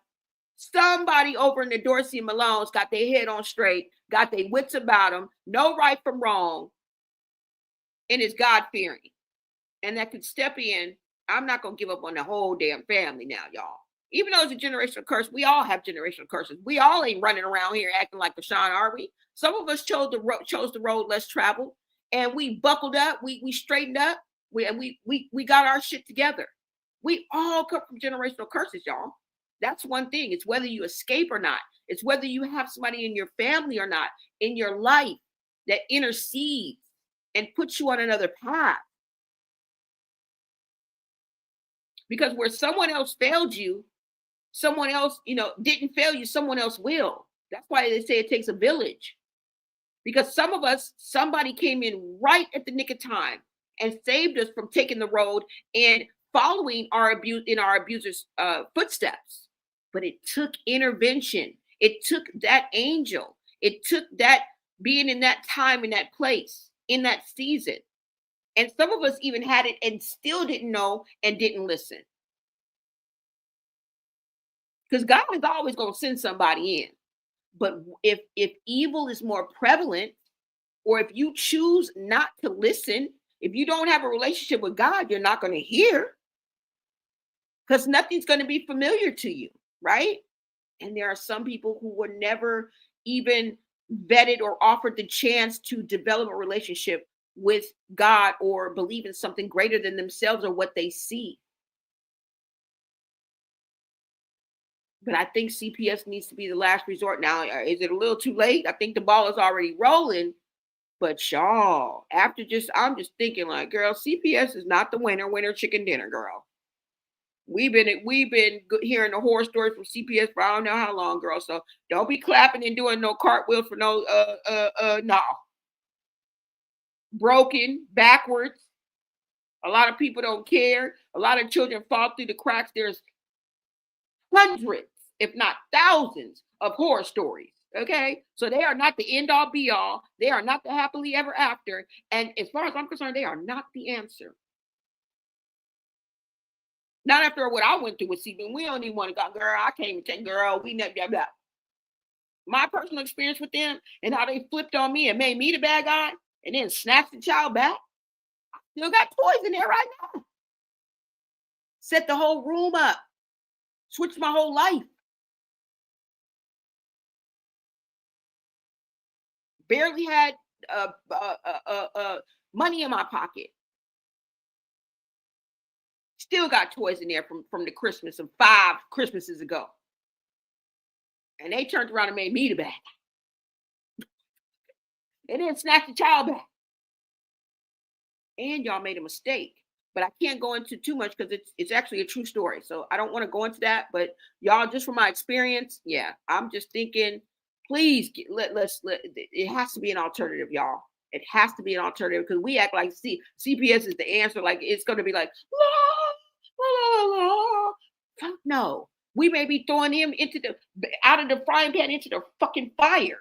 Somebody over in the Dorsey and Malone's got their head on straight, got their wits about them, know right from wrong, and is God-fearing. And that could step in. I'm not going to give up on the whole damn family now, y'all. Even though it's a generational curse, we all have generational curses. We all ain't running around here acting like Deshaun, are we? Some of us chose the road less traveled, and we buckled up. We straightened up. We got our shit together. We all come from generational curses, y'all. That's one thing. It's whether you escape or not. It's whether you have somebody in your family or not, in your life that intercedes and puts you on another path. Because where someone else failed you, someone else, didn't fail you, someone else will. That's why they say it takes a village. Because some of us, somebody came in right at the nick of time and saved us from taking the road and following our abuser's footsteps. But it took intervention. It took that angel. It took that being in that time, in that place, in that season. And some of us even had it and still didn't know and didn't listen. Because God is always going to send somebody in. But if evil is more prevalent, or if you choose not to listen, if you don't have a relationship with God, you're not going to hear. Because nothing's going to be familiar to you, right? And there are some people who were never even vetted or offered the chance to develop a relationship with God or believe in something greater than themselves or what they see. But I think CPS needs to be the last resort. Now, is it a little too late? I think the ball is already rolling. But y'all, I'm just thinking like, girl, CPS is not the winner chicken dinner, girl. We've been hearing the horror stories from CPS for I don't know how long, girl. So don't be clapping and doing no cartwheels for no no. Broken, backwards. A lot of people don't care. A lot of children fall through the cracks. There's hundreds, if not thousands, of horror stories. Okay, so they are not the end all be all. They are not the happily ever after. And as far as I'm concerned, they are not the answer. Not after what I went through with CB. We don't even want to go, girl. I can't even take girl. We never blah, blah. My personal experience with them and how they flipped on me and made me the bad guy and then snatched the child back. I still got toys in there right now. Set the whole room up. Switched my whole life. Barely had money in my pocket. Still got toys in there from the Christmas of 5 Christmases ago. And they turned around and made me the bad guy. They didn't snatch the child back. And y'all made a mistake. But I can't go into too much because it's actually a true story. So I don't want to go into that. But y'all, just from my experience, yeah, I'm just thinking, please it has to be an alternative, y'all. It has to be an alternative because we act like CPS is the answer. Like it's going to be like, la, la, la, la. Fuck no. We may be throwing him out of the frying pan into the fucking fire.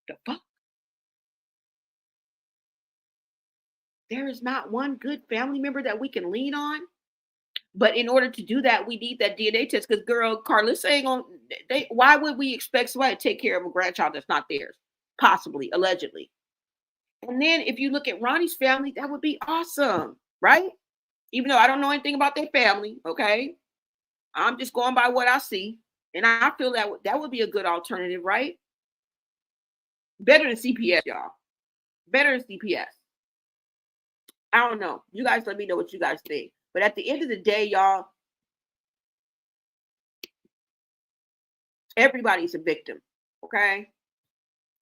The fuck? There is not one good family member that we can lean on. But in order to do that, we need that DNA test. Because, girl, CareLESS ain't on. Why would we expect somebody to take care of a grandchild that's not theirs? Possibly, allegedly. And then if you look at Ronnie's family, that would be awesome, right? Even though I don't know anything about their family, okay? I'm just going by what I see. And I feel that would be a good alternative, right? Better than CPS, y'all. Better than CPS. I don't know. You guys let me know what you guys think. But at the end of the day, y'all, everybody's a victim, okay?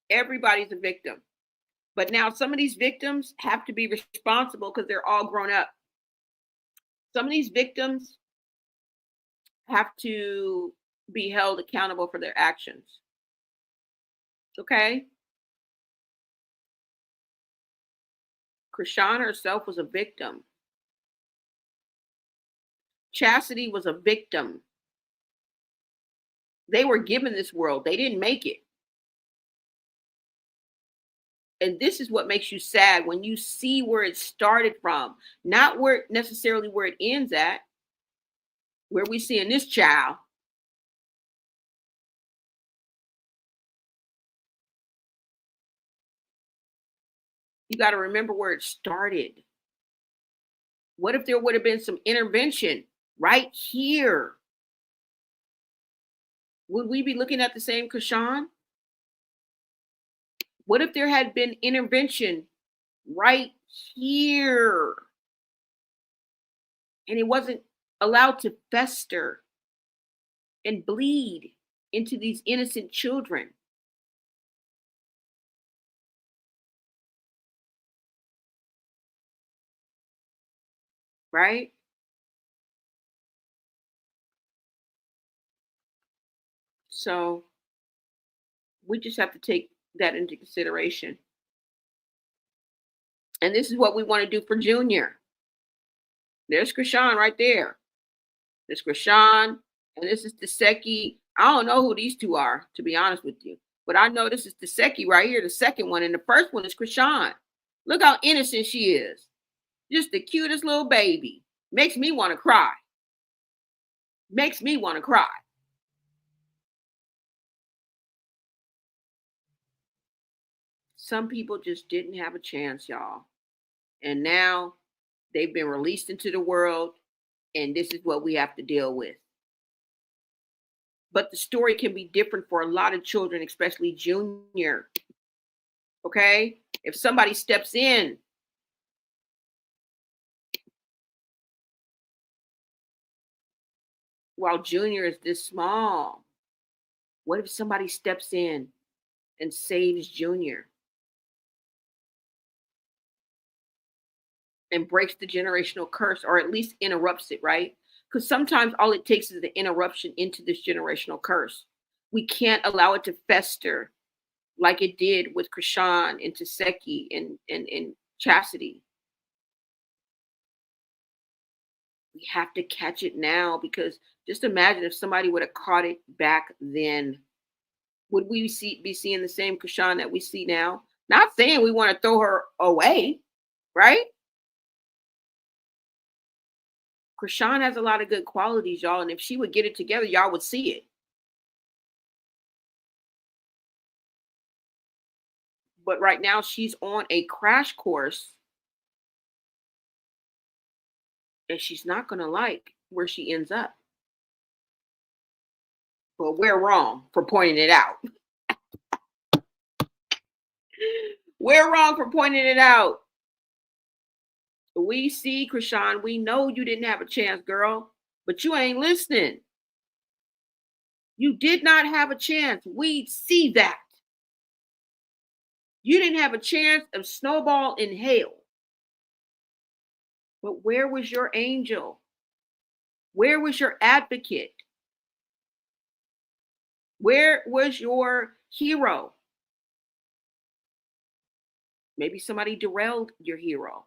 Everybody's a victim. But now some of these victims have to be responsible because they're all grown up. Some of these victims have to be held accountable for their actions. Okay? Chrisean herself was a victim. Chastity was a victim. They were given this world. They didn't make it. And this is what makes you sad when you see where it started from, not where necessarily where it ends at, where we see in this child. You got to remember where it started. What if there would have been some intervention right here? Would we be looking at the same Chrisean? What if there had been intervention right here and it wasn't allowed to fester and bleed into these innocent children? Right? So we just have to take that into consideration. And this is what we want to do for Junior. There's Chrisean right there. There's Chrisean, and this is Taseki. I don't know who these two are, to be honest with you. But I know this is Taseki right here, the second one. And the first one is Chrisean. Look how innocent she is. Just the cutest little baby. Makes me want to cry. Makes me want to cry. Some people just didn't have a chance, y'all. And now they've been released into the world, and this is what we have to deal with. But the story can be different for a lot of children, especially Junior. Okay? If somebody steps in, while Junior is this small, what if somebody steps in and saves Junior and breaks the generational curse, or at least interrupts it, right? Because sometimes all it takes is the interruption into this generational curse. We can't allow it to fester like it did with Chrisean and Taseki and Chastity. We have to catch it now, because just imagine if somebody would have caught it back then. Would we be seeing the same Chrisean that we see now? Not saying we want to throw her away, right? Chrisean has a lot of good qualities, y'all, and if she would get it together, y'all would see it. But right now, she's on a crash course, and she's not going to like where she ends up. But we're wrong for pointing it out. We're wrong for pointing it out. We see, Chrisean, we know you didn't have a chance, girl, but you ain't listening. You did not have a chance. We see that. You didn't have a chance of snowball in hell. But where was your angel? Where was your advocate? Where was your hero? Maybe somebody derailed your hero.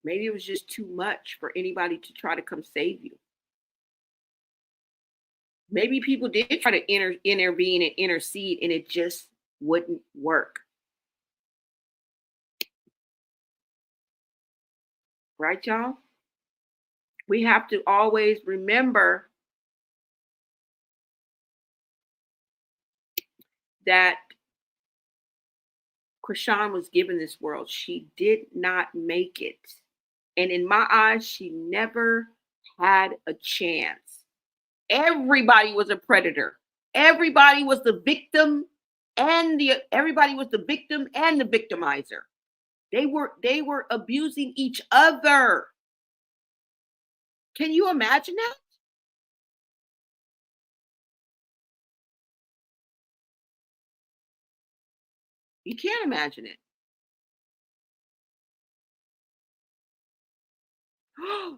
Maybe it was just too much for anybody to try to come save you. Maybe people did try to intervene and intercede, and it just wouldn't work. Right, y'all? We have to always remember that Chrisean was given this world. She did not make it. And in my eyes, she never had a chance. Everybody was a predator. Everybody was the victim, and everybody was the victim and the victimizer. They were abusing each other. Can you imagine that? You can't imagine it.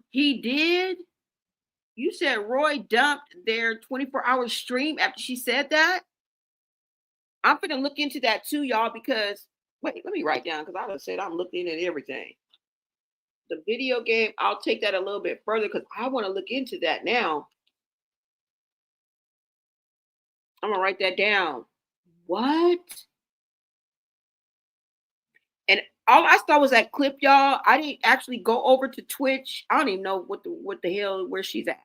He did? You said Roy dumped their 24-hour stream after she said that? I'm going to look into that too, y'all, because, wait, let me write down, because I done said I'm looking at everything. The video game, I'll take that a little bit further because I want to look into that now. I'm going to write that down. What? And all I saw was that clip, y'all. I didn't actually go over to Twitch. I don't even know what the hell, where she's at.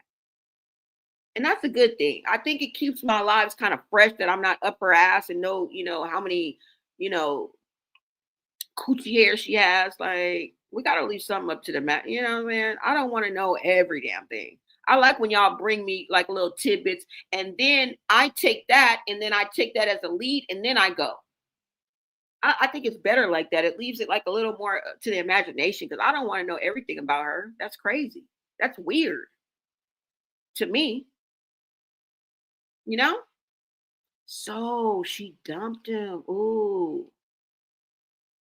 And that's a good thing. I think it keeps my lives kind of fresh that I'm not up her ass and know, how many, coochie hair she has. Like, we got to leave something up to the mat. You know what I mean? I don't want to know every damn thing. I like when y'all bring me like little tidbits and then I take that and then I take that as a lead and then I go. I think it's better like that. It leaves it like a little more to the imagination because I don't want to know everything about her. That's crazy. That's weird to me. So she dumped him. Ooh.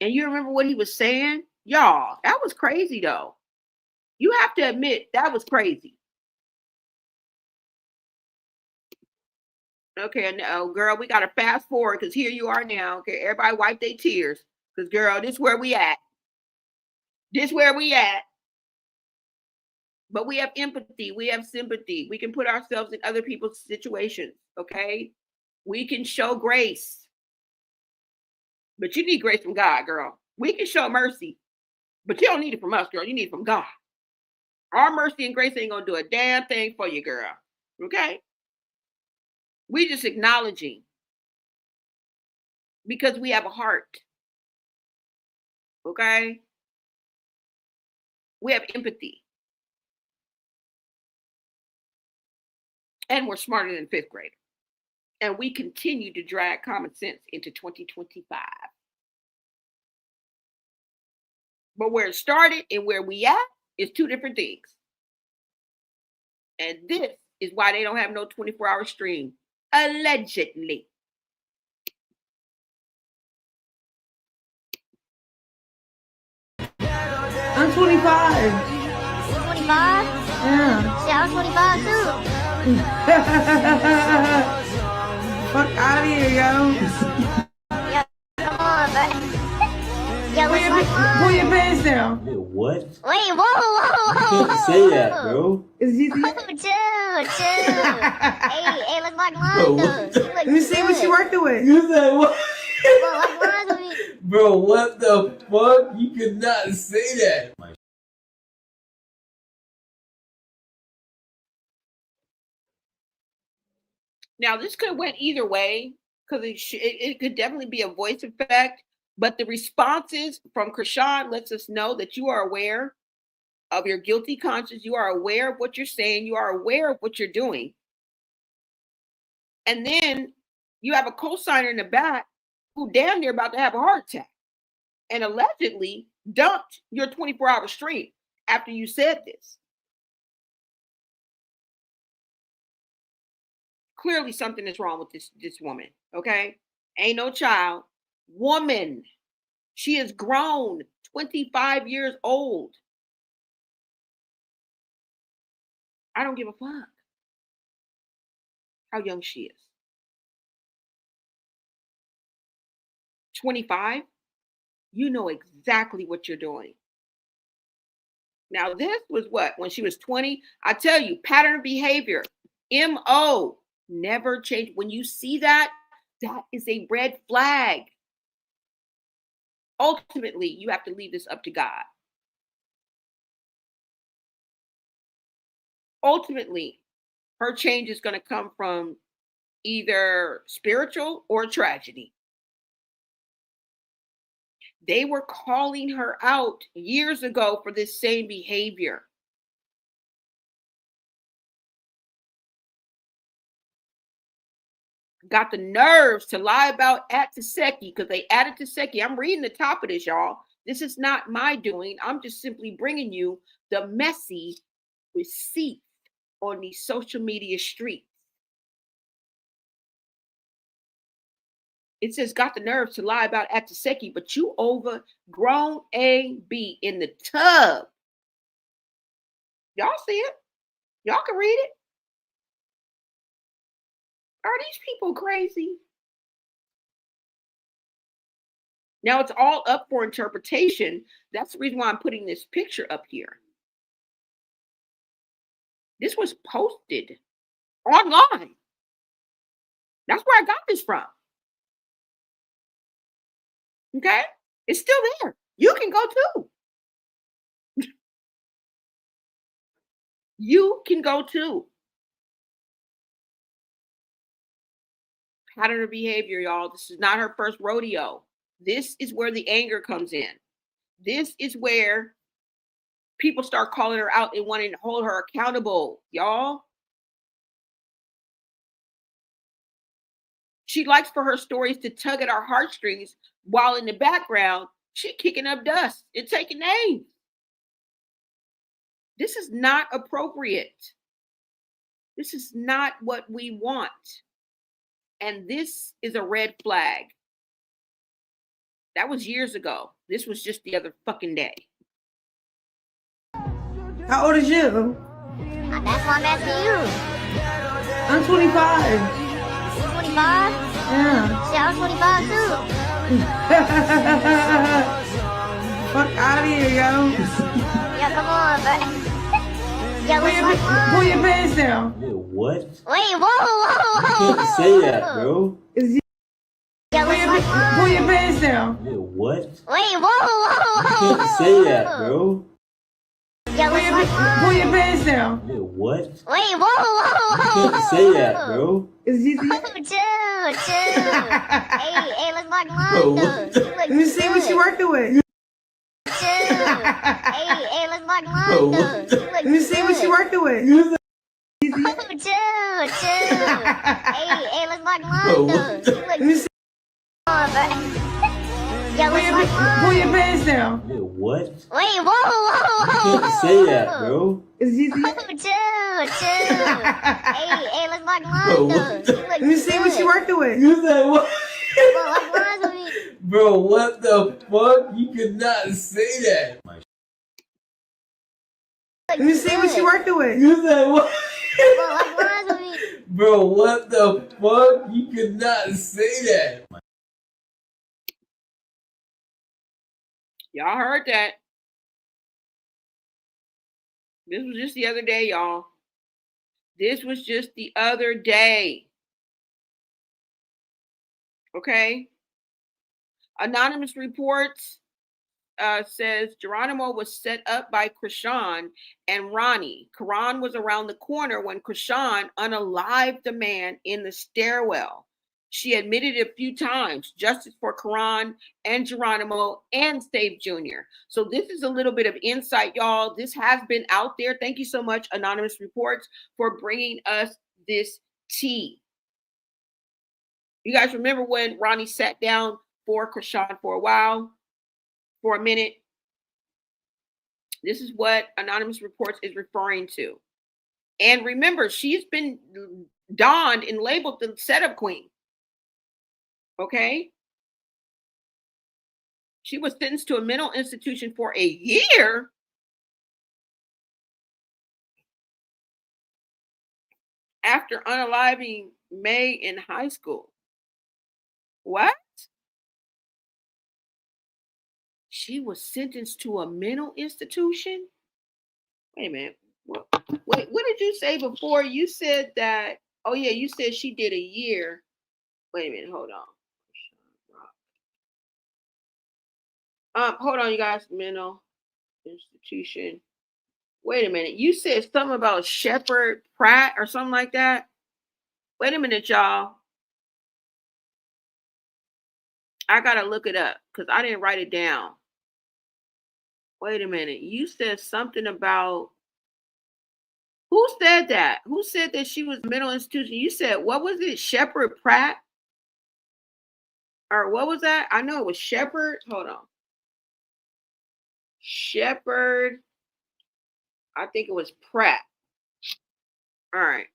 And you remember what he was saying? Y'all, that was crazy though. You have to admit that was crazy. Okay, now, girl, we got to fast forward because here you are now. Okay, everybody wipe their tears because, girl, this is where we at. This is where we at. But we have empathy. We have sympathy. We can put ourselves in other people's situations, okay? We can show grace. But you need grace from God, girl. We can show mercy, but you don't need it from us, girl. You need it from God. Our mercy and grace ain't going to do a damn thing for you, girl, okay? We just acknowledging because we have a heart, okay? We have empathy. And we're smarter than fifth graders. And we continue to drag common sense into 2025. But where it started and where we at is two different things. And this is why they don't have no 24-hour stream. Allegedly.
I'm 25.
25?
Yeah.
Yeah, I'm 25 too.
Fuck out of here, yo.
Yeah, come on, but. Yeah,
Pull your pants down.
Wait, what?
Wait, whoa.
You can't say that, bro.
Is he?
Oh, chill. Hey, let's watch mine though.
Let me see what you working with.
You said what?
Well, watch mine with me.
Bro, what the fuck? You could not say that.
Now, this could have went either way because it could definitely be a voice effect. But the responses from Chrisean lets us know that you are aware of your guilty conscience. You are aware of what you're saying. You are aware of what you're doing. And then you have a co-signer in the back who damn near about to have a heart attack and allegedly dumped your 24-hour stream after you said this. Clearly something is wrong with this woman, okay? Ain't no child. Woman. She is grown, 25 years old. I don't give a fuck how young she is. 25, you know exactly what you're doing. Now, this was what? When she was 20? I tell you, pattern of behavior, MO, never change. When you see that, that is a red flag. Ultimately, you have to leave this up to God. Ultimately, her change is going to come from either spiritual or tragedy. They were calling her out years ago for this same behavior. Got the nerves to lie about Atseki because they added Tseki. I'm reading the top of this, y'all. This is not my doing. I'm just simply bringing you the messy receipts on these social media streets. It says, got the nerves to lie about Atseki, but you overgrown AB in the tub. Y'all see it? Y'all can read it. Are these people crazy? Now it's all up for interpretation. That's the reason why I'm putting this picture up here. This was posted online. That's where I got this from. Okay? It's still there. You can go too. You can go too. Pattern of behavior, y'all. This is not her first rodeo. This is where the anger comes in. This is where people start calling her out and wanting to hold her accountable, y'all. She likes for her stories to tug at our heartstrings while in the background, she kicking up dust and taking names. This is not appropriate. This is not what we want. And this is a red flag. That was years ago. This was just the other fucking day.
How old is you?
That's why I'm asking you.
I'm 25.
You 25?
Yeah.
See, I was 25 too.
Fuck out of here, yo.
Yeah, come on, bro. Yeah,
Pull your pants down.
Yeah, what?
Wait, whoa.
You can't say that, bro.
Yeah,
Pull your pants down.
Yeah, what?
Wait, whoa.
You can't say that, bro.
Yeah,
Pull your pants down.
Yeah, what?
Wait, whoa.
You can't say that, bro.
Chill. Hey, let's lock
Bro,
lines,
what?
though.
Let me see what you're working with.
Chill. Hey, let's lock
Bro,
lines, though.
Let me see what you're working with.
Chill. Hey, let's lock
Bro,
lines, though.
what?
Let me see.
Yeah, let's lock lines.
Pull your pants down.
Yeah, what?
Wait, whoa.
You can't say that, bro.
Chill. Hey, let's lock
Bro,
lines,
what?
though.
Let me see what you're working with.
You said what?
Well, lock lines with me.
Bro, what the fuck? You could not say that.
Let me see what you're working with.
You said what?
Well, lock lines with me.
Bro, what the fuck? You could not say that.
Y'all heard that. This was just the other day, y'all. This was just the other day. Okay? Anonymous reports says Geronimo was set up by Chrisean and Ronnie. Karan was around the corner when Chrisean unalived the man in the stairwell. She admitted it a few times, justice for Karan and Geronimo and Stave Jr. So this is a little bit of insight, y'all. This has been out there. Thank you so much, Anonymous Reports, for bringing us this tea. You guys remember when Ronnie sat down for Chrisean for a while, for a minute? This is what Anonymous Reports is referring to. And remember, she's been donned and labeled the setup queen. Okay? She was sentenced to a mental institution for a year after unaliving May in high school. What? She was sentenced to a mental institution? Wait a minute. Wait, what did you say before? You said that, oh yeah, you said she did a year. Wait a minute, hold on. Hold on, you guys. Mental institution. Wait a minute. You said something about Shepard Pratt or something like that. Wait a minute, y'all. I gotta look it up because I didn't write it down. Wait a minute. You said something about, who said that? Who said that she was a mental institution? You said, what was it? Shepard Pratt? Or what was that? I know it was Shepard. Hold on. Shepard. I think it was Pratt. All right.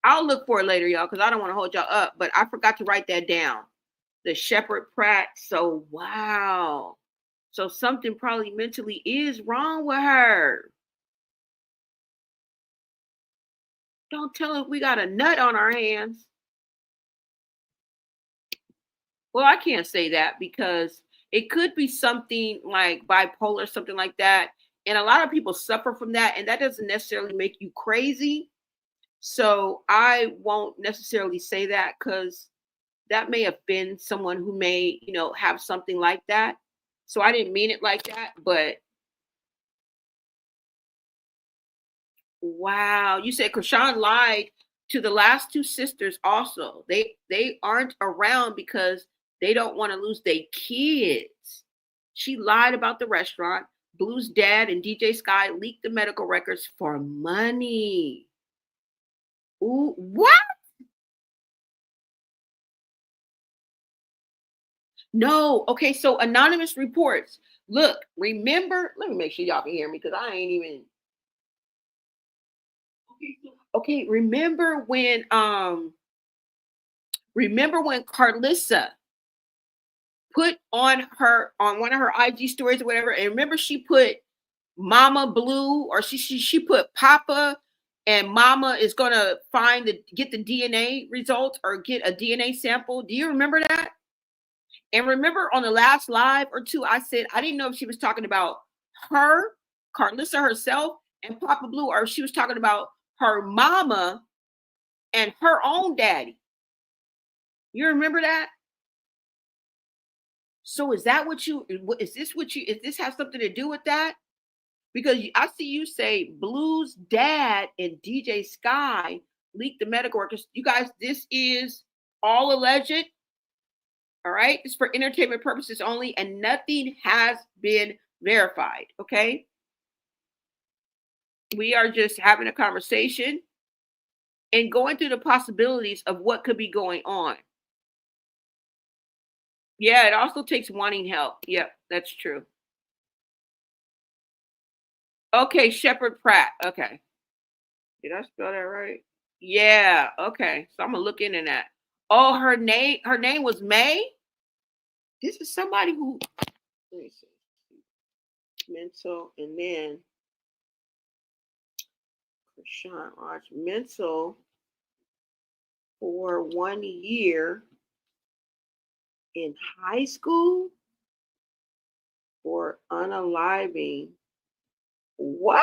I'll look for it later, y'all, because I don't want to hold y'all up, but I forgot to write that down. The Shepard Pratt. So, wow. So something probably mentally is wrong with her. Don't tell us we got a nut on our hands. Well, I can't say that because it could be something like bipolar, something like that. And a lot of people suffer from that, and that doesn't necessarily make you crazy. So I won't necessarily say that because that may offend someone who may, have something like that. So I didn't mean it like that, but wow, you said Krishan lied to the last two sisters also. They aren't around because they don't want to lose their kids. She lied about the restaurant. Blue's dad and DJ Sky leaked the medical records for money. Ooh, what? No. Okay, so anonymous reports. Look, remember, let me make sure y'all can hear me because I ain't even. Okay, remember when Carlissa put on one of her IG stories or whatever, and remember she put Mama Blue, or she put Papa, and Mama is gonna get the DNA results or get a DNA sample. Do you remember that? And remember on the last live or two, I said I didn't know if she was talking about her, Carlissa herself, and Papa Blue, or if she was talking about her mama and her own daddy. You remember that? So is that what you is this have something to do with that? Because I see you say Blue's dad and DJ Sky leaked the medical records. You guys, this is all alleged. All right. It's for entertainment purposes only, and nothing has been verified. Okay. We are just having a conversation and going through the possibilities of what could be going on. Yeah, it also takes wanting help. Yep, that's true. Okay, Shepherd Pratt. Okay. Did I spell that right? Yeah, okay. So I'm gonna look into that. Oh, her name was May? This is somebody who, let me see. Mental, and then Krishan Raj mental for 1 year in high school for unaliving. What?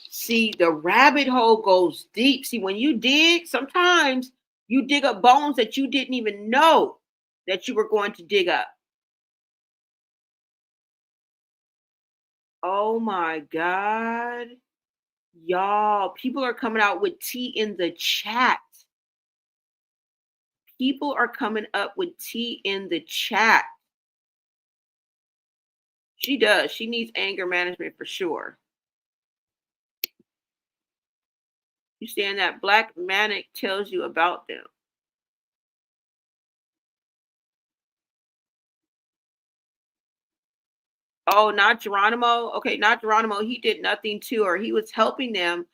See, the rabbit hole goes deep. See, when you dig, sometimes you dig up bones that you didn't even know that you were going to dig up. Oh my God. Y'all, people are coming out with tea in the chat. People are coming up with tea in the chat. She does. She needs anger management for sure. You saying that Black Manic tells you about them. Oh, not Geronimo. Okay, not Geronimo. He did nothing to her. He was helping them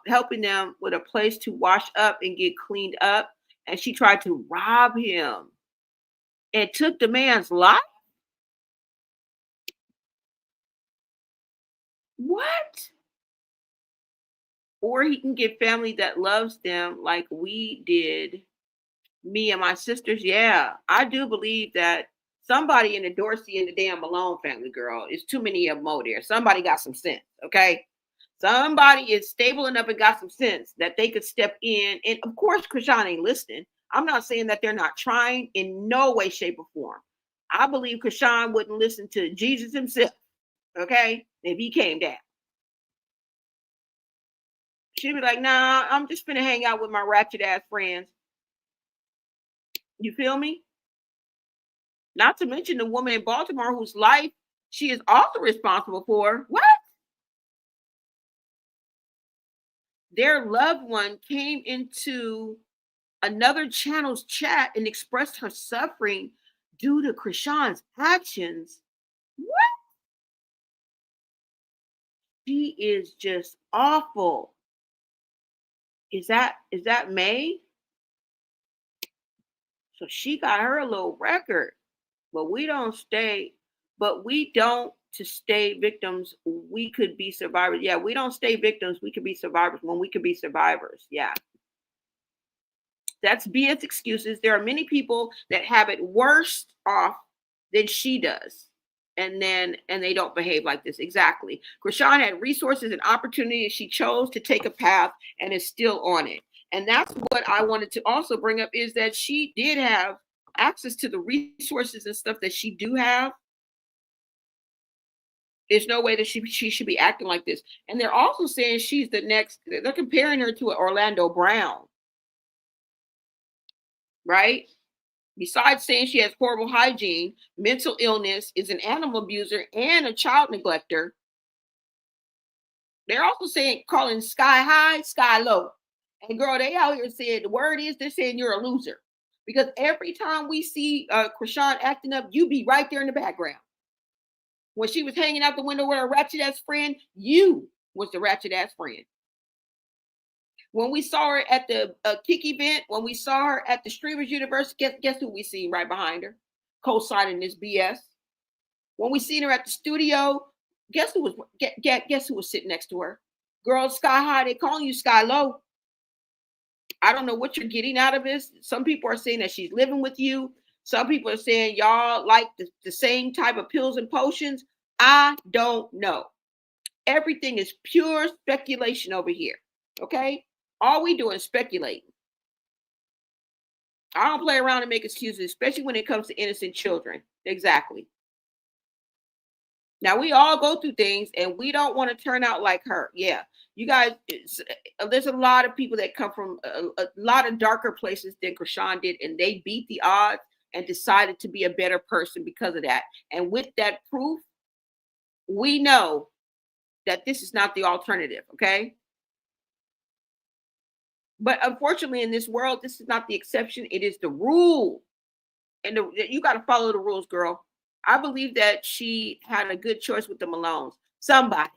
helping them with a place to wash up and get cleaned up. And she tried to rob him and took the man's life. What? Or he can get family that loves them like we did, me and my sisters. Yeah, I do believe that somebody in the Dorsey and the damn Malone family, girl, is too many of them over there. Somebody got some sense, okay? Somebody is stable enough and got some sense that they could step in. And of course, Krishan ain't listening. I'm not saying that they're not trying in no way, shape, or form. I believe Krishan wouldn't listen to Jesus himself, okay, if he came down. She'd be like, nah, I'm just gonna hang out with my ratchet ass friends. You feel me? Not to mention the woman in Baltimore whose life she is also responsible for. What? Their loved one came into another channel's chat and expressed her suffering due to Krishan's actions. What? She is just awful. Is that May? So she got her a little record, but we don't to stay victims, we could be survivors. Yeah, we don't stay victims. We could be survivors when we could be survivors. Yeah. That's BS excuses. There are many people that have it worse off than she does. And they don't behave like this. Exactly. Chrisean had resources and opportunities. She chose to take a path and is still on it. And that's what I wanted to also bring up, is that she did have access to the resources and stuff that she do have. There's no way that she should be acting like this. And they're also saying she's the next, they're comparing her to an Orlando Brown. Right? Besides saying she has horrible hygiene, mental illness, is an animal abuser, and a child neglecter, they're also saying, calling sky high, sky low. And girl, they out here saying, the word is, they're saying you're a loser. Because every time we see Chrisean acting up, you be right there in the background. When she was hanging out the window with her ratchet ass friend, you was the ratchet ass friend. When we saw her at the kick event, when we saw her at the Streamers University, guess who we seen right behind her, co-signing this BS? When we seen her at the studio, guess who was sitting next to her? Girl, sky high, they calling you sky low. I don't know what you're getting out of this. Some people are saying that she's living with you. Some people are saying y'all like the same type of pills and potions. I don't know. Everything is pure speculation over here. Okay? All we do is speculate. I don't play around and make excuses, especially when it comes to innocent children. Exactly. Now, we all go through things and we don't want to turn out like her. Yeah. You guys, there's a lot of people that come from a lot of darker places than Chrisean did, and they beat the odds and decided to be a better person because of that. And with that proof, we know that this is not the alternative. Okay. But unfortunately, in this world, this is not the exception. It is the rule. And you got to follow the rules, girl. I believe that she had a good choice with the Malones. Somebody.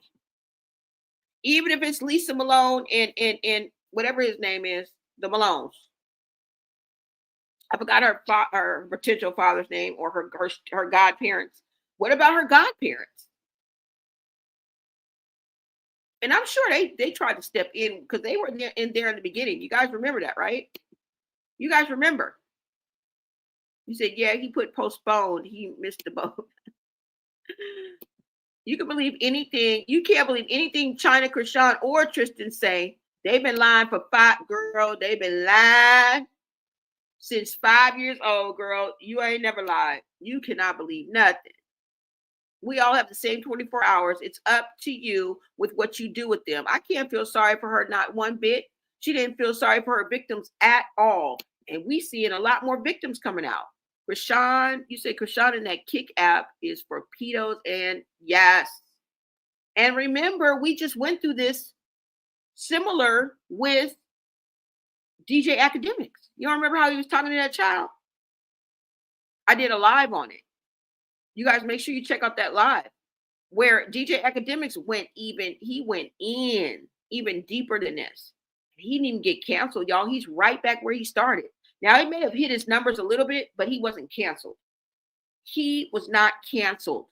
Even if it's Lisa Malone and whatever his name is, the Malones. I forgot her potential father's name, or her godparents. What about her godparents? And I'm sure they tried to step in because they were there in the beginning. You guys remember that, right? You guys remember. You said, yeah, he put postponed. He missed the boat. You can believe anything. You can't believe anything China, Chrisean, or Tristan say. They've been lying for girl. They've been lying since 5 years old, girl. You ain't never lied. You cannot believe nothing. We all have the same 24 hours. It's up to you with what you do with them. I can't feel sorry for her, not one bit. She didn't feel sorry for her victims at all. And we seeing a lot more victims coming out. Chrisean, you say Chrisean in that Kick app is for pedos, and yes. And remember, we just went through this similar with DJ Academics. You don't remember how he was talking to that child? I did a live on it. You guys make sure you check out that live where DJ Academics went in even deeper than this. He didn't even get canceled, y'all. He's right back where he started. Now, he may have hit his numbers a little bit, but he wasn't canceled. He was not canceled.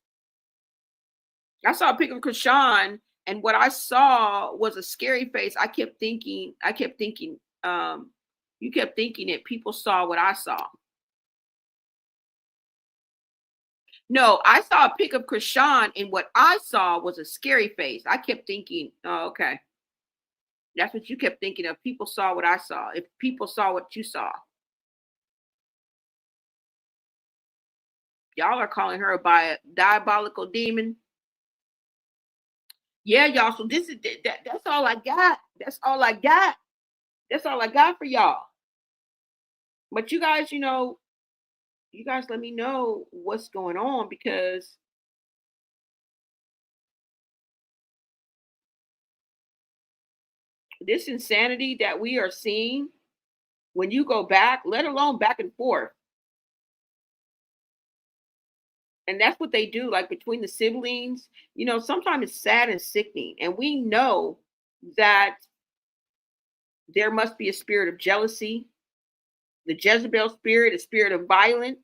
I saw a pic of Chrisean, and what I saw was a scary face. You kept thinking that people saw what I saw. No, I saw a pic of Chrisean, and what I saw was a scary face. I kept thinking, oh, okay. That's what you kept thinking of. People saw what I saw. If people saw what you saw. Y'all are calling her a diabolical demon. Yeah, y'all. So this is that's all I got. That's all I got. That's all I got for y'all. But you guys, you guys let me know what's going on, because this insanity that we are seeing when you go back, let alone back and forth. And that's what they do, like between the siblings. Sometimes it's sad and sickening. And we know that there must be a spirit of jealousy, the Jezebel spirit, a spirit of violence,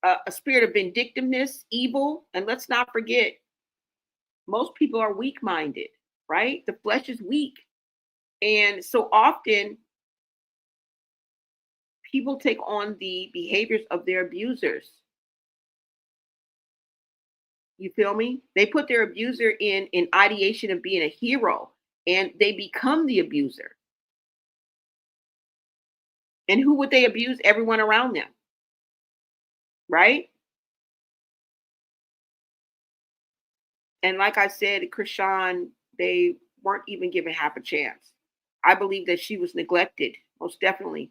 a spirit of vindictiveness, evil. And let's not forget, Most people are weak-minded, right? The flesh is weak. And so often people take on the behaviors of their abusers. You feel me? They put their abuser in an ideation of being a hero and they become the abuser. And who would they abuse? Everyone around them, right? And like I said, Chrisean, they weren't even given half a chance. I believe that she was neglected, most definitely.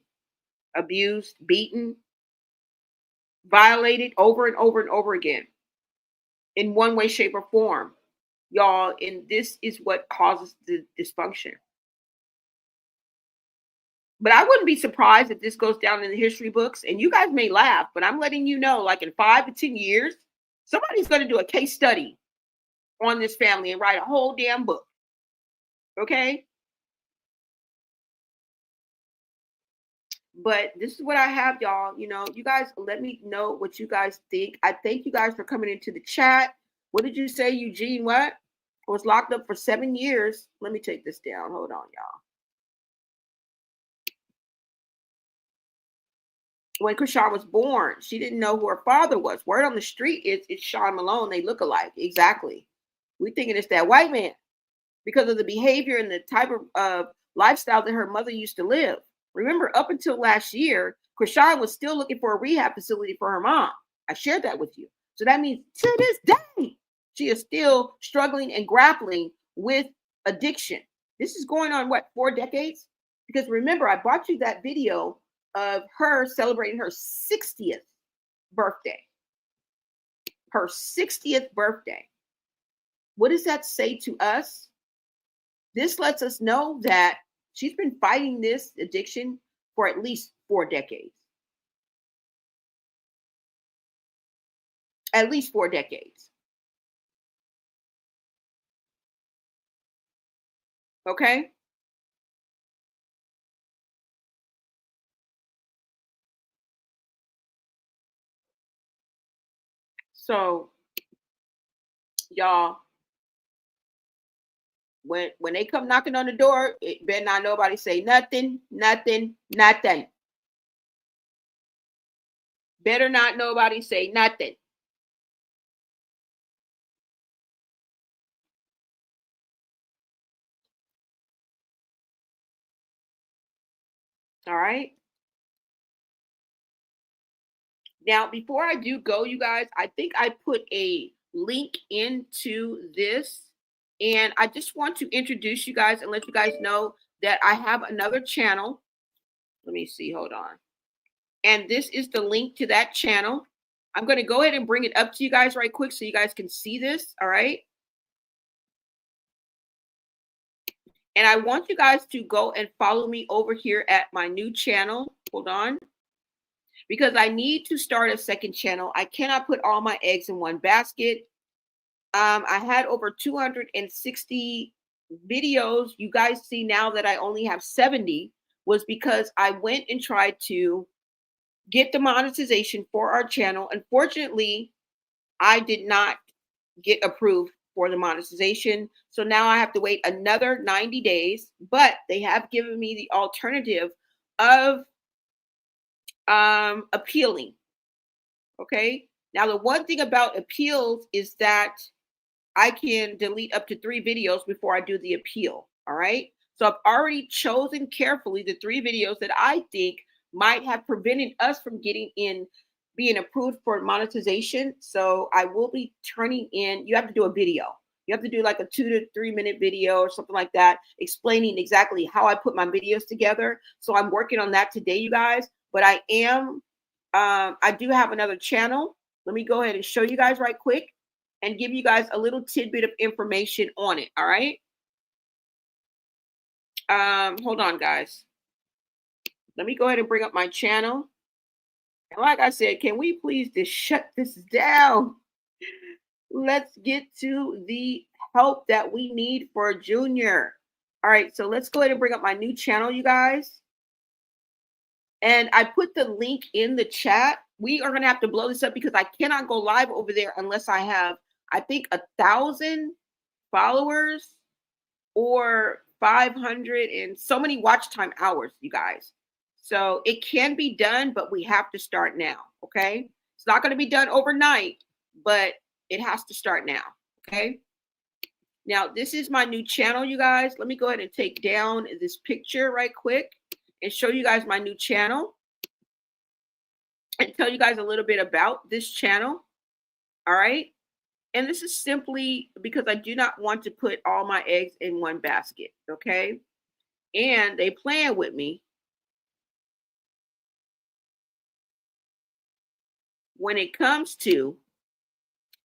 Abused, beaten, violated over and over and over again in one way, shape, or form. Y'all, and this is what causes the dysfunction. But I wouldn't be surprised if this goes down in the history books. And you guys may laugh, but I'm letting you know, like in 5 to 10 years, somebody's going to do a case study on this family and write a whole damn book. Okay? But this is what I have, y'all. You know, you guys let me know what you guys think. I thank you guys for coming into the chat. What did you say, Eugene? What? I was locked up for 7 years. Let me take this down. Hold on, y'all. When Chrisean was born, she didn't know who her father was. Word on the street is it's Sean Malone. They look alike. Exactly. We thinking it's that white man because of the behavior and the type of lifestyle that her mother used to live. Remember, up until last year, Chrisean was still looking for a rehab facility for her mom. I shared that with you. So that means to this day, she is still struggling and grappling with addiction. This is going on, what, 4 decades? Because remember, I brought you that video of her celebrating her 60th birthday. Her 60th birthday. What does that say to us? This lets us know that she's been fighting this addiction for at least 4 decades. At least 4 decades. Okay? So, y'all, when they come knocking on the door, it better not nobody say nothing, nothing, nothing. Better not nobody say nothing. All right. Now, before I do go, you guys, I think I put a link into this. And I just want to introduce you guys and let you guys know that I have another channel. Let me see. Hold on. And this is the link to that channel. I'm going to go ahead and bring it up to you guys right quick so you guys can see this. All right. And I want you guys to go and follow me over here at my new channel. Hold on. Because I need to start a second channel. I cannot put all my eggs in one basket. I had over 260 videos. You guys see now that I only have 70 was because I went and tried to get the monetization for our channel. Unfortunately, I did not get approved for the monetization. So now I have to wait another 90 days, but they have given me the alternative of appealing. Okay. Now, the one thing about appeals is that I can delete up to 3 videos before I do the appeal. All right. So I've already chosen carefully the 3 videos that I think might have prevented us from being approved for monetization. So I will be turning in, you have to do a video. You have to do like a 2 to 3 minute video or something like that, explaining exactly how I put my videos together. So I'm working on that today, you guys. But I do have another channel. Let me go ahead and show you guys right quick and give you guys a little tidbit of information on it. All right. Hold on, guys. Let me go ahead and bring up my channel. And like I said, can we please just shut this down? Let's get to the help that we need for Junior. All right, so let's go ahead and bring up my new channel, you guys. And I put the link in the chat. We are going to have to blow this up because I cannot go live over there unless I have, I think, 1,000 followers or 500 and so many watch time hours, you guys. So it can be done, but we have to start now. Okay. It's not going to be done overnight, but it has to start now. Okay. Now, this is my new channel, you guys. Let me go ahead and take down this picture right quick and show you guys my new channel and tell you guys a little bit about this channel. All right. And this is simply because I do not want to put all my eggs in one basket. Okay. And they playing with me when it comes to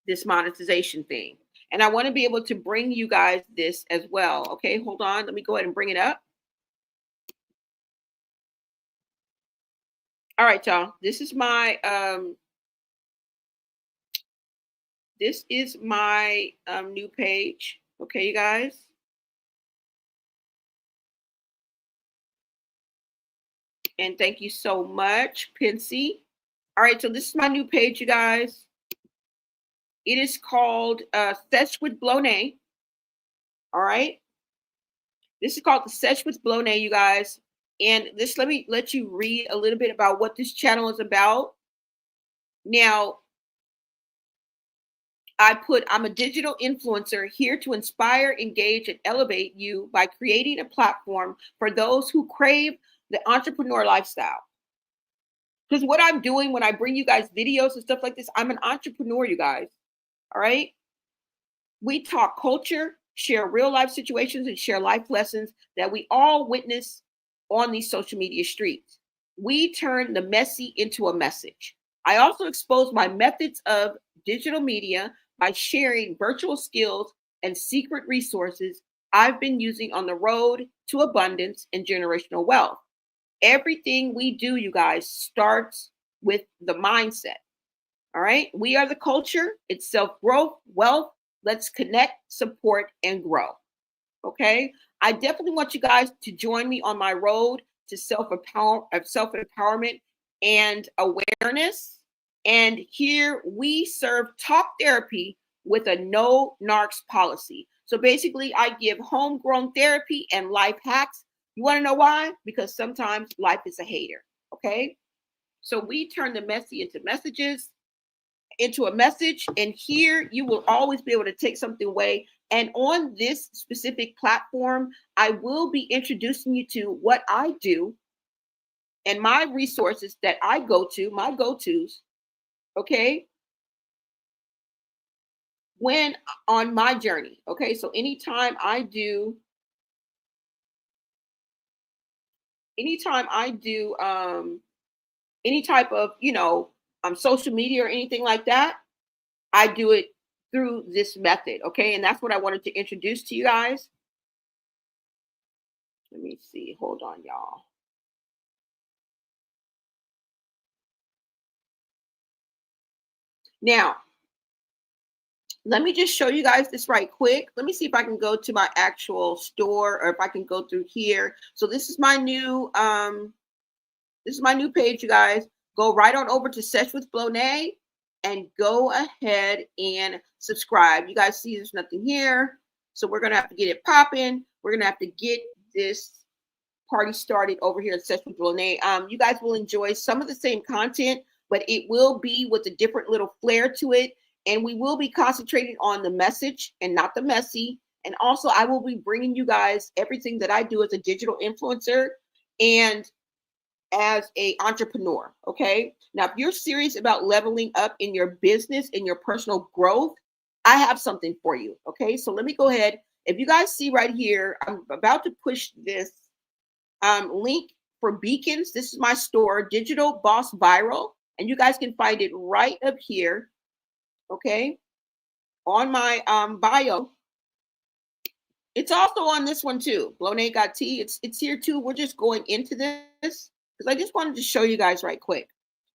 this monetization thing. And I want to be able to bring you guys this as well. Okay, hold on. Let me go ahead and bring it up. All right, y'all. This is my new page. Okay, you guys. And thank you so much, Pinsy. All right, so this is my new page, you guys. It is called Sesh with Blonay. All right. This is called the Sesh with Blonay, you guys. And this, let me let you read a little bit about what this channel is about. Now, I'm a digital influencer here to inspire, engage, and elevate you by creating a platform for those who crave the entrepreneur lifestyle. Because what I'm doing when I bring you guys videos and stuff like this, I'm an entrepreneur, you guys. All right. We talk culture, share real life situations, and share life lessons that we all witness on these social media streets. We turn the messy into a message. I also expose my methods of digital media by sharing virtual skills and secret resources I've been using on the road to abundance and generational wealth. Everything we do, you guys, starts with the mindset. All right. We are the culture. It's self-growth, wealth. Let's connect, support, and grow. Okay. I definitely want you guys to join me on my road to self-empowerment and awareness. And here we serve talk therapy with a no narcs policy. So basically, I give homegrown therapy and life hacks. You want to know why? Because sometimes life is a hater. Okay. So we turn the messy into a message, and here you will always be able to take something away. And on this specific platform, I will be introducing you to what I do and my resources that I go to, my go-tos, okay, when on my journey. Okay, so anytime I do any type of, social media or anything like that, I do it through this method. Okay. And that's what I wanted to introduce to you guys. Let me see. Hold on, y'all. Now, let me just show you guys this right quick. Let me see if I can go to my actual store or if I can go through here. So this is my new page, you guys. Go right on over to Sesh with Blonay and go ahead and subscribe. You guys see there's nothing here. So we're going to have to get it popping. We're going to have to get this party started over here at Sesh with Blonay. You guys will enjoy some of the same content, but it will be with a different little flair to it. And we will be concentrating on the message and not the messy. And also, I will be bringing you guys everything that I do as a digital influencer and as an entrepreneur. Okay. Now, if you're serious about leveling up in your business and your personal growth, I have something for you. Okay. So let me go ahead. If you guys see right here, I'm about to push this link for beacons. This is my store, Digital Boss Viral, and you guys can find it right up here. Okay, on my bio. It's also on this one too. Blonay got tea. It's here too. We're just going into this because I just wanted to show you guys right quick.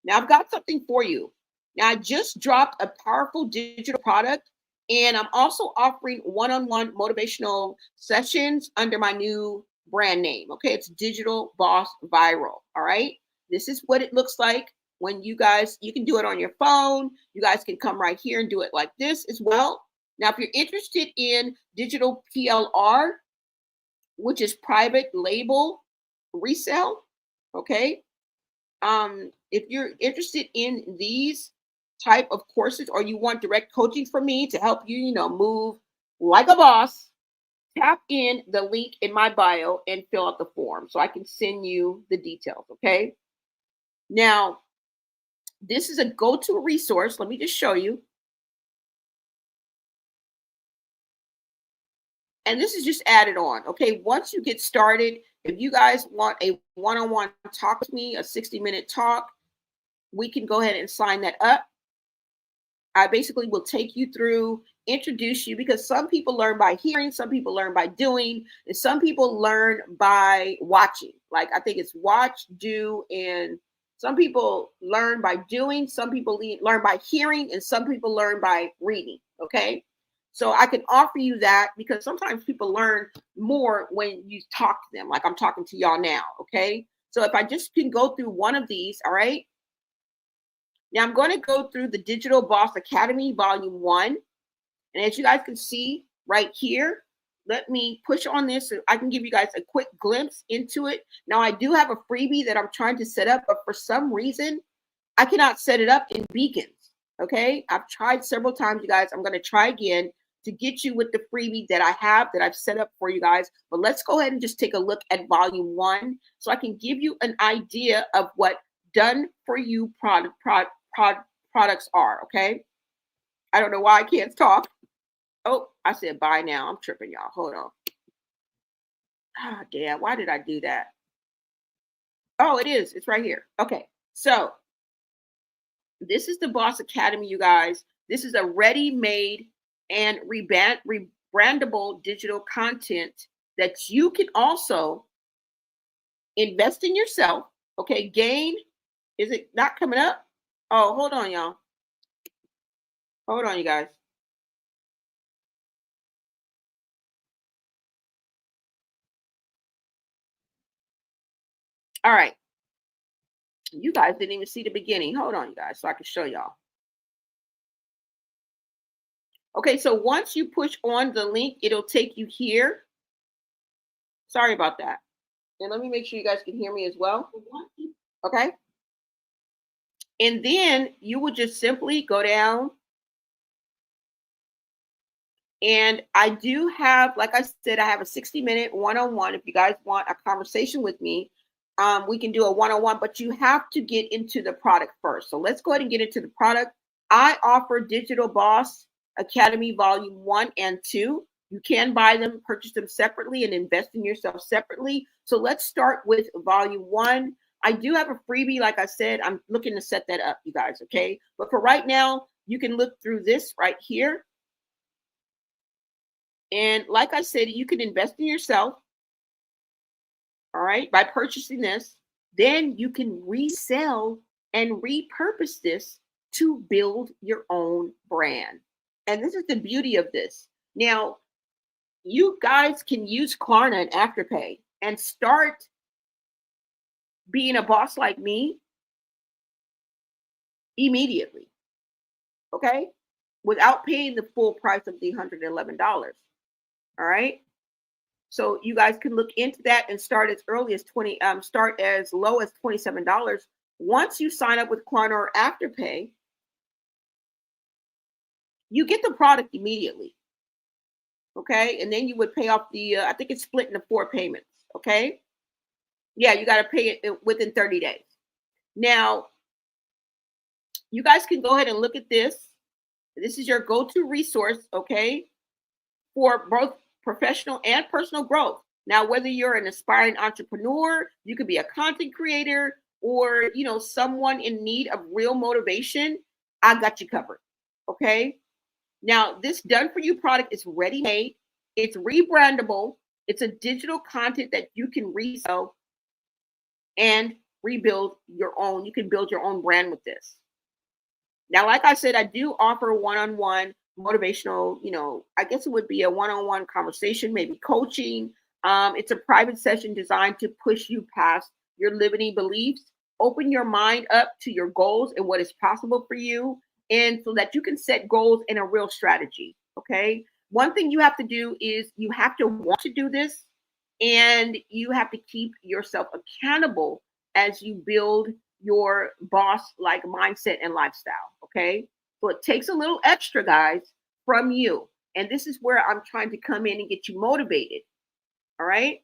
Now I've got something for you. Now I just dropped a powerful digital product, and I'm also offering one-on-one motivational sessions under my new brand name. Okay, it's Digital Boss Viral. All right, this is what it looks like. When you can do it on your phone. You guys can come right here and do it like this as well. Now, if you're interested in digital PLR, which is private label resale, okay? If you're interested in these type of courses, or you want direct coaching from me to help you, move like a boss, tap in the link in my bio and fill out the form so I can send you the details, okay? Now, this is a go-to resource. Let me just show you. And this is just added on, okay? Once you get started, if you guys want a one-on-one talk with me, a 60-minute talk, we can go ahead and sign that up. I basically will take you through, introduce you, because some people learn by hearing, some people learn by doing, and some people learn by watching. Like, I think it's watch, do, and some people learn by doing, some people learn by hearing, and some people learn by reading, okay? So I can offer you that because sometimes people learn more when you talk to them, like I'm talking to y'all now, okay? So if I just can go through one of these, all right? Now I'm going to go through the Digital Boss Academy Volume 1. And as you guys can see right here, let me push on this so I can give you guys a quick glimpse into it. Now I do have a freebie that I'm trying to set up, but for some reason, I cannot set it up in Beacons, okay? I've tried several times, you guys. I'm going to try again to get you with the freebie that I have, that I've set up for you guys. But let's go ahead and just take a look at Volume 1 so I can give you an idea of what done for you products are, okay? I don't know why I can't talk. Oh, I said bye now. I'm tripping, y'all. Hold on. Ah, damn. Why did I do that? Oh, it is. It's right here. Okay. So this is the Boss Academy, you guys. This is a ready-made and rebrandable digital content that you can also invest in yourself. Okay. Gain. Is it not coming up? Oh, hold on, y'all. Hold on, you guys. All right. You guys didn't even see the beginning. Hold on, you guys, so I can show y'all. Okay, so once you push on the link, it'll take you here. Sorry about that. And let me make sure you guys can hear me as well. Okay. And then you would just simply go down. And I do have, like I said, I have a 60-minute one-on-one. If you guys want a conversation with me, we can do a one-on-one, but you have to get into the product first. So let's go ahead and get into the product. I offer Digital Boss Academy Volume 1 and 2. You can buy them, purchase them separately, and invest in yourself separately. So let's start with Volume 1. I do have a freebie, like I said. I'm looking to set that up, you guys, okay? But for right now, you can look through this right here. And like I said, you can invest in yourself, all right, by purchasing this. Then you can resell and repurpose this to build your own brand. And this is the beauty of this. Now, you guys can use Klarna and Afterpay and start being a boss like me immediately, okay? Without paying the full price of the $111, all right? So you guys can look into that and start as early as start as low as $27. Once you sign up with Klarna or Afterpay, you get the product immediately. Okay, and then you would pay off the, I think it's split into 4 payments. Okay, yeah, you got to pay it within 30 days. Now, you guys can go ahead and look at this. This is your go-to resource, okay, for both professional and personal growth. Now, whether you're an aspiring entrepreneur, you could be a content creator, or someone in need of real motivation, I got you covered. Okay. Now, this done for you product is ready made. It's rebrandable. It's a digital content that you can resell and rebuild your own. You can build your own brand with this. Now, like I said, I do offer one-on-one motivational, I guess it would be a one-on-one conversation, maybe coaching. It's a private session designed to push you past your limiting beliefs, open your mind up to your goals and what is possible for you, and so that you can set goals in a real strategy. Okay. One thing you have to do is you have to want to do this, and you have to keep yourself accountable as you build your boss like mindset and lifestyle. Okay. So it takes a little extra, guys, from you. And this is where I'm trying to come in and get you motivated. All right.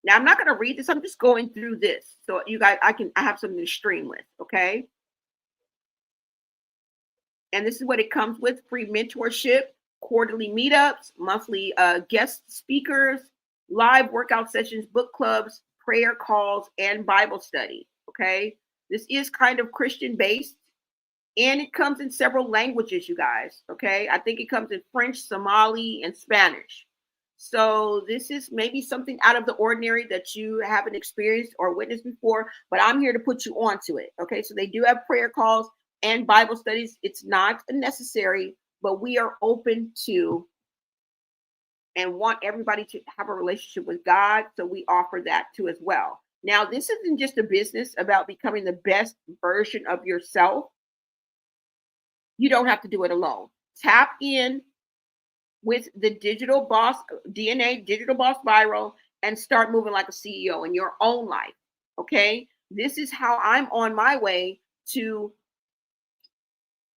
Now I'm not going to read this. I'm just going through this. So you guys, I have something to stream with. Okay. And this is what it comes with: free mentorship, quarterly meetups, monthly guest speakers, live workout sessions, book clubs, prayer calls, and Bible study. Okay. This is kind of Christian based, and it comes in several languages, you guys. Okay. I think it comes in French, Somali, and Spanish. So this is maybe something out of the ordinary that you haven't experienced or witnessed before, but I'm here to put you onto it. Okay. So they do have prayer calls and Bible studies. It's not necessary, but we are open to and want everybody to have a relationship with God. So we offer that too as well. Now, this isn't just a business about becoming the best version of yourself. You don't have to do it alone. Tap in with the digital boss DNA, digital boss viral, and start moving like a CEO in your own life. Okay. This is how I'm on my way to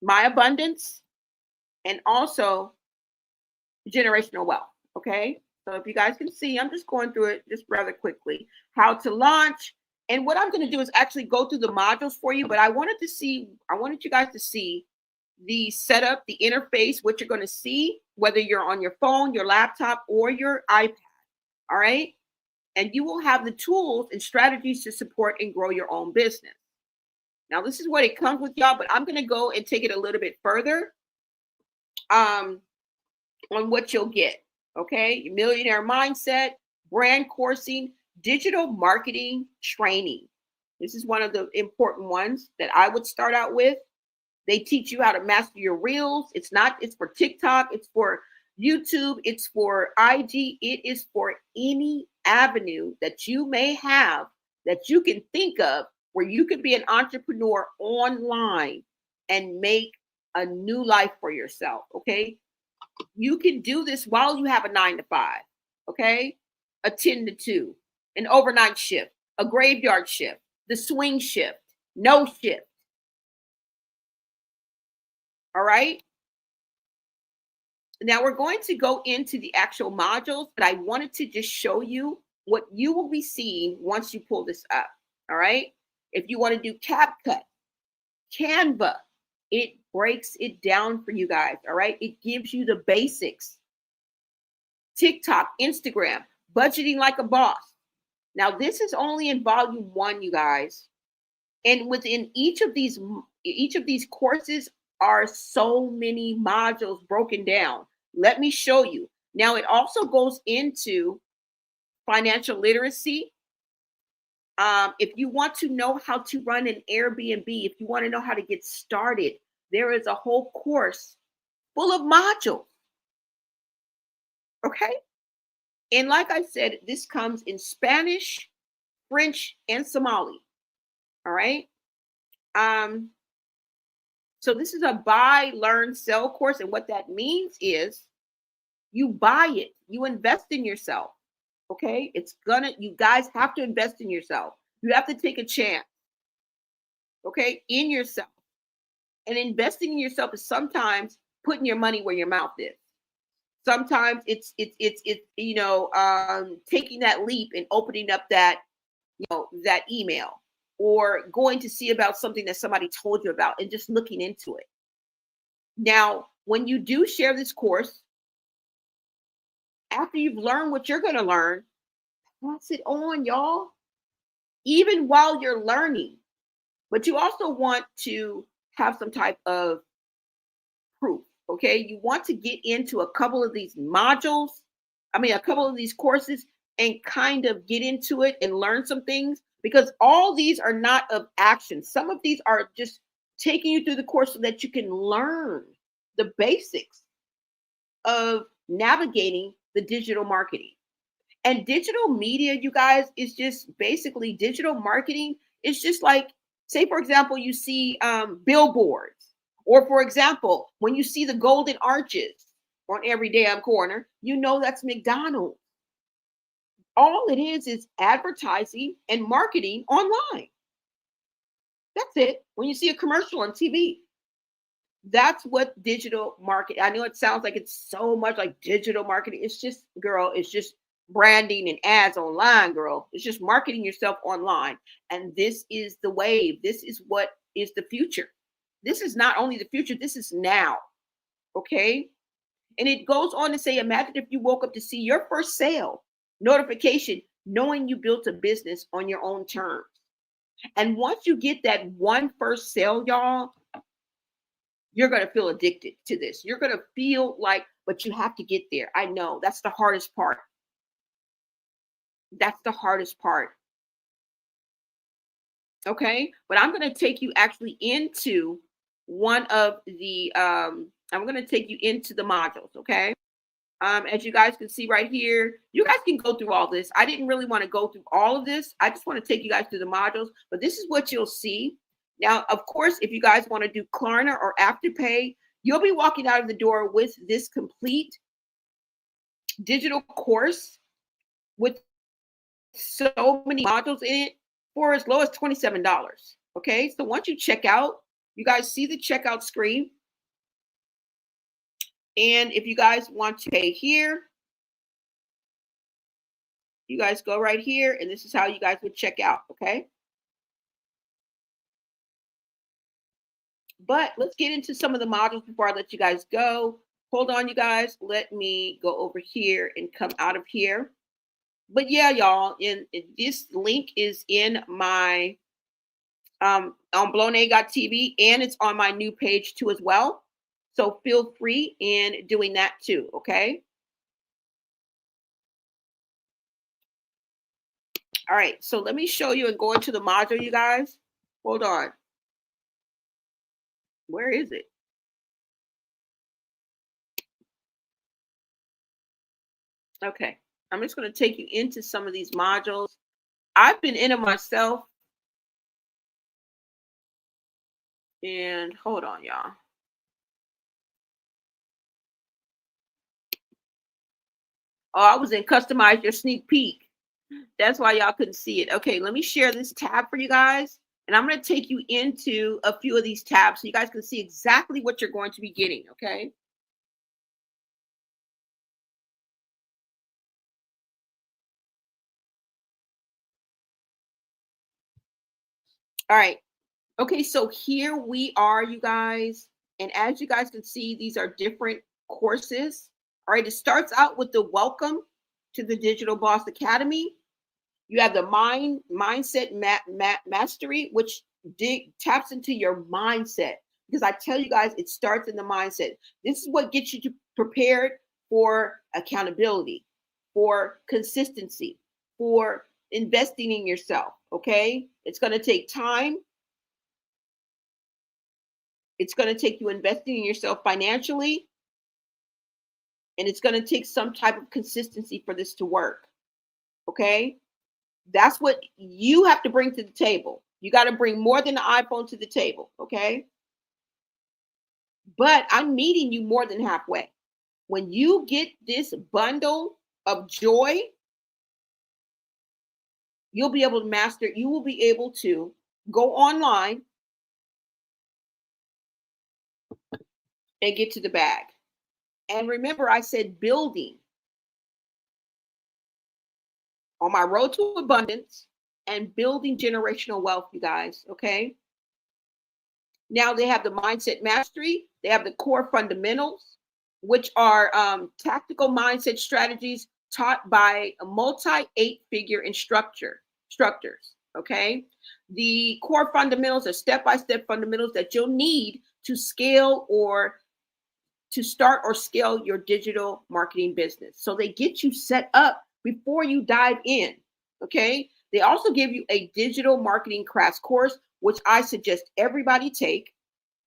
my abundance and also generational wealth. Okay. So if you guys can see, I'm just going through it just rather quickly. How to launch. And what I'm going to do is actually go through the modules for you, but I wanted you guys to see the setup, the interface, what you're going to see, whether you're on your phone, your laptop, or your iPad. All right. And you will have the tools and strategies to support and grow your own business. Now, this is what it comes with, y'all, but I'm going to go and take it a little bit further on what you'll get. Okay. Millionaire mindset, brand coursing, digital marketing training. This is one of the important ones that I would start out with. They teach you how to master your reels. It's for TikTok. It's for YouTube. It's for IG. It is for any avenue that you may have that you can think of where you could be an entrepreneur online and make a new life for yourself. Okay. You can do this while you have a 9-to-5. Okay. A 10-to-2, an overnight shift, a graveyard shift, the swing shift, no shift. All right. Now we're going to go into the actual modules, but I wanted to just show you what you will be seeing once you pull this up. All right. If you want to do CapCut, Canva, it breaks it down for you guys. All right. It gives you the basics. TikTok, Instagram, budgeting like a boss. Now this is only in volume 1, you guys. And within each of these courses are so many modules broken down. Let me show you. Now, it also goes into financial literacy. If you want to know how to run an Airbnb, if you want to know how to get started, there is a whole course full of modules. Okay. And like I said, this comes in Spanish, French, and Somali. All right. So this is a buy, learn, sell course. And what that means is you buy it, you invest in yourself. Okay. You guys have to invest in yourself. You have to take a chance. Okay. In yourself. And investing in yourself is sometimes putting your money where your mouth is. Sometimes it's taking that leap and opening up that email, or going to see about something that somebody told you about and just looking into it. Now, when you do share this course, after you've learned what you're going to learn, pass it on, y'all, even while you're learning. But you also want to have some type of proof, okay? You want to get into a couple of these a couple of these courses and kind of get into it and learn some things, because all these are not of action. Some of these are just taking you through the course so that you can learn the basics of navigating the digital marketing. And digital media, you guys, is just basically digital marketing. It's just like, say, for example, you see billboards, or for example, when you see the golden arches, on every damn corner, you know that's McDonald's. All it is advertising and marketing online. That's it. When you see a commercial on TV, that's what digital market. I know it sounds like it's so much like digital marketing. It's just, girl, it's just branding and ads online, girl. It's just marketing yourself online. And this is the wave. This is what is the future. This is not only the future, this is now. Okay. And it goes on to say, imagine if you woke up to see your first sale notification, knowing you built a business on your own terms. And once you get that one first sale, y'all, you're going to feel addicted to this. You're going to feel like, but you have to get there. I know that's the hardest part. That's the hardest part. Okay. But I'm going to take you actually into one of the, I'm going to take you into the modules. Okay. As you guys can see right here, you guys can go through all this. I didn't really want to go through all of this. I just want to take you guys through the modules, but this is what you'll see. Now, of course, if you guys want to do Klarna or Afterpay, you'll be walking out of the door with this complete digital course with so many modules in it for as low as $27. Okay, so once you check out, you guys see the checkout screen. And if you guys want to pay here, you guys go right here, and this is how you guys would check out, okay? But let's get into some of the modules before I let you guys go. Hold on, you guys. Let me go over here and come out of here. But yeah, y'all, this link is in my on blowna.tv, and it's on my new page too as well. So feel free in doing that too, okay? All right, so let me show you and go into the module, you guys. Hold on. Where is it? Okay, I'm just going to take you into some of these modules. I've been in it myself. And hold on, y'all. Oh, I was in customize your sneak peek. That's why y'all couldn't see it. Okay, let me share this tab for you guys. And I'm going to take you into a few of these tabs so you guys can see exactly what you're going to be getting, okay? All right. Okay, so here we are, you guys. And as you guys can see, these are different courses. All right, it starts out with the welcome to the Digital Boss Academy. You have the mindset mastery, which taps into your mindset. Because I tell you guys, it starts in the mindset. This is what gets you prepared for accountability, for consistency, for investing in yourself, okay? It's going to take time. It's going to take you investing in yourself financially. And it's going to take some type of consistency for this to work, okay? That's what you have to bring to the table. You got to bring more than the iPhone to the table, okay? But I'm meeting you more than halfway. When you get this bundle of joy, you'll be able to master, you will be able to go online and get to the bag. And remember, I said building on my road to abundance and building generational wealth, you guys, okay? Now they have the mindset mastery. They have the core fundamentals, which are tactical mindset strategies taught by a multi-8-figure instructors, okay? The core fundamentals are step-by-step fundamentals that you'll need to scale or to start or scale your digital marketing business. So they get you set up before you dive in, okay? They also give you a digital marketing crash course, which I suggest everybody take.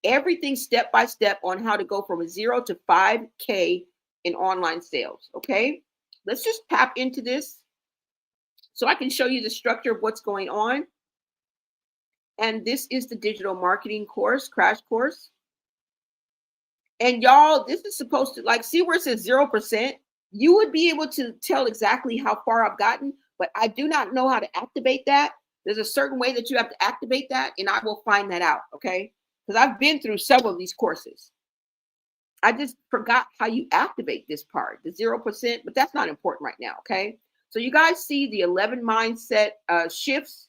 Everything step by step on how to go from 0 to 5K in online sales, okay? Let's just tap into this so I can show you the structure of what's going on. And this is the digital marketing course, crash course. And y'all, this is supposed to, like, see where it says 0%? You would be able to tell exactly how far I've gotten, but I do not know how to activate that. There's a certain way that you have to activate that, and I will find that out, okay? Because I've been through several of these courses. I just forgot how you activate this part, the 0%, but that's not important right now, okay? So you guys see the 11 mindset shifts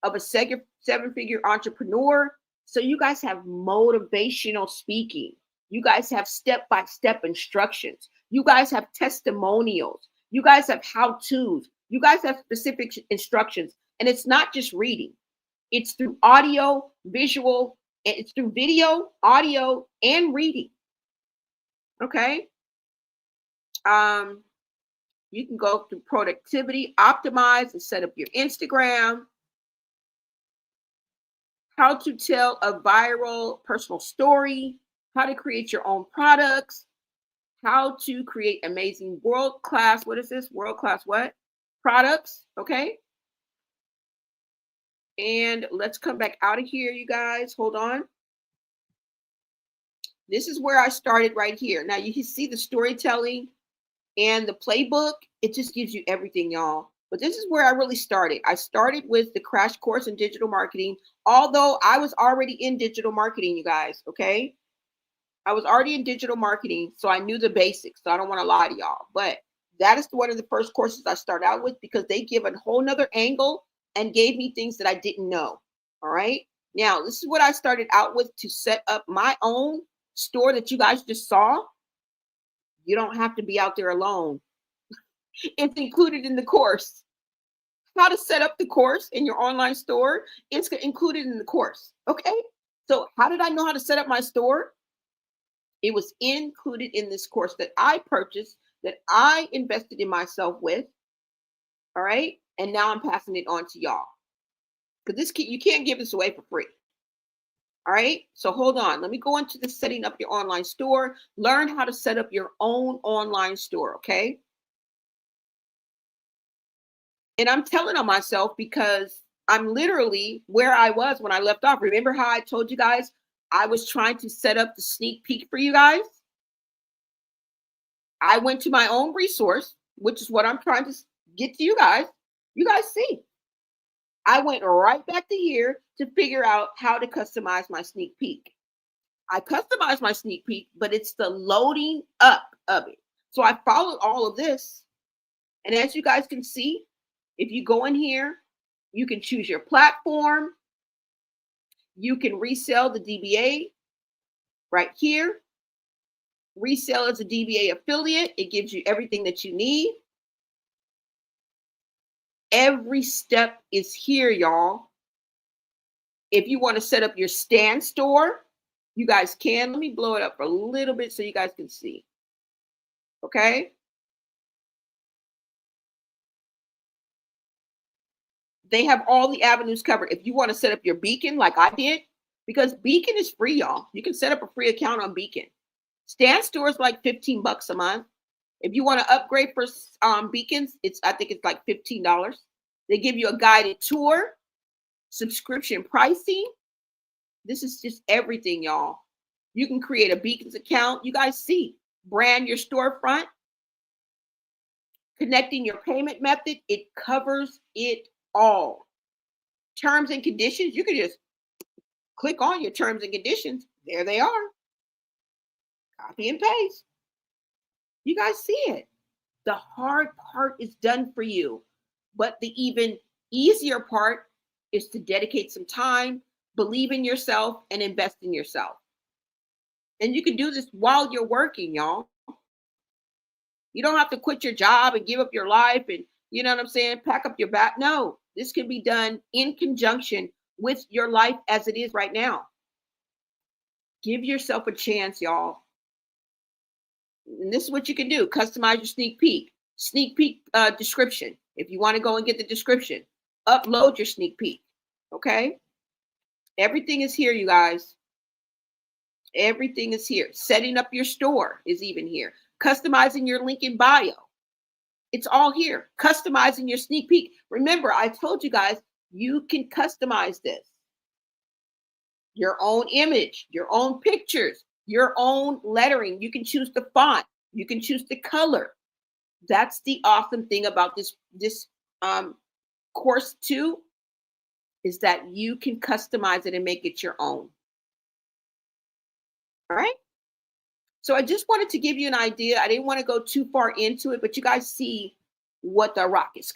of a seven-figure entrepreneur. So you guys have motivational speaking. You guys have step-by-step instructions. You guys have testimonials. You guys have how-tos. You guys have specific instructions. And it's not just reading. It's through audio, visual, and it's through video, audio, and reading. Okay? You can go through productivity, optimize, and set up your Instagram. How to tell a viral personal story. How to create your own products. How to create amazing world-class, what is this? World-class what? Products, okay? And let's come back out of here, you guys. Hold on. This is where I started right here. Now you can see the storytelling and the playbook. It just gives you everything, y'all. But this is where I really started. I started with the crash course in digital marketing, although I was already in digital marketing, you guys, okay? I was already in digital marketing, so I knew the basics. So I don't want to lie to y'all. But that is one of the first courses I started out with because they give a whole nother angle and gave me things that I didn't know. All right. Now, this is what I started out with to set up my own store that you guys just saw. You don't have to be out there alone. It's included in the course. How to set up the course in your online store, it's included in the course. Okay. So how did I know how to set up my store? It was included in this course that I purchased, that I invested in myself with. All right. And now I'm passing it on to y'all. Because you can't give this away for free. All right. So hold on. Let me go into the setting up your online store. Learn how to set up your own online store. Okay. And I'm telling on myself because I'm literally where I was when I left off. Remember how I told you guys I was trying to set up the sneak peek for you guys? I went to my own resource, which is what I'm trying to get to you guys. You guys see. I went right back to here to figure out how to customize my sneak peek. I customized my sneak peek, but it's the loading up of it. So I followed all of this. And as you guys can see, if you go in here, you can choose your platform. You can resell the DBA right here. Resell as a DBA affiliate. It gives you everything that you need. Every step is here, y'all. If you want to set up your stand store, you guys can. Let me blow it up for a little bit so you guys can see. Okay. They have all the avenues covered. If you want to set up your Beacon like I did, because Beacon is free, y'all. You can set up a free account on Beacon. Stand store is like $15 a month. If you want to upgrade for Beacons, I think it's like $15. They give you a guided tour, subscription pricing. This is just everything, y'all. You can create a Beacons account. You guys see, brand your storefront, connecting your payment method. It covers it all. Terms and conditions, you can just click on your terms and conditions. There they are. Copy and paste. You guys see it. The hard part is done for you. But the even easier part is to dedicate some time, believe in yourself, and invest in yourself. And you can do this while you're working, y'all. You don't have to quit your job and give up your life and, you know what I'm saying, pack up your bag. No, this can be done in conjunction with your life as it is right now. Give yourself a chance, y'all. And this is what you can do. Customize your sneak peek description. If you want to go and get the description, upload your sneak peek. Okay. Everything is here, you guys. Everything is here. Setting up your store is even here. Customizing your link in bio. It's all here. Customizing your sneak peek. Remember, I told you guys, you can customize this. Your own image, your own pictures. your own lettering. You can choose the font. You can choose the color. That's the awesome thing about this course too, is that you can customize it and make it your own. All right. So I just wanted to give you an idea. I didn't want to go too far into it, but you guys see what the rock is.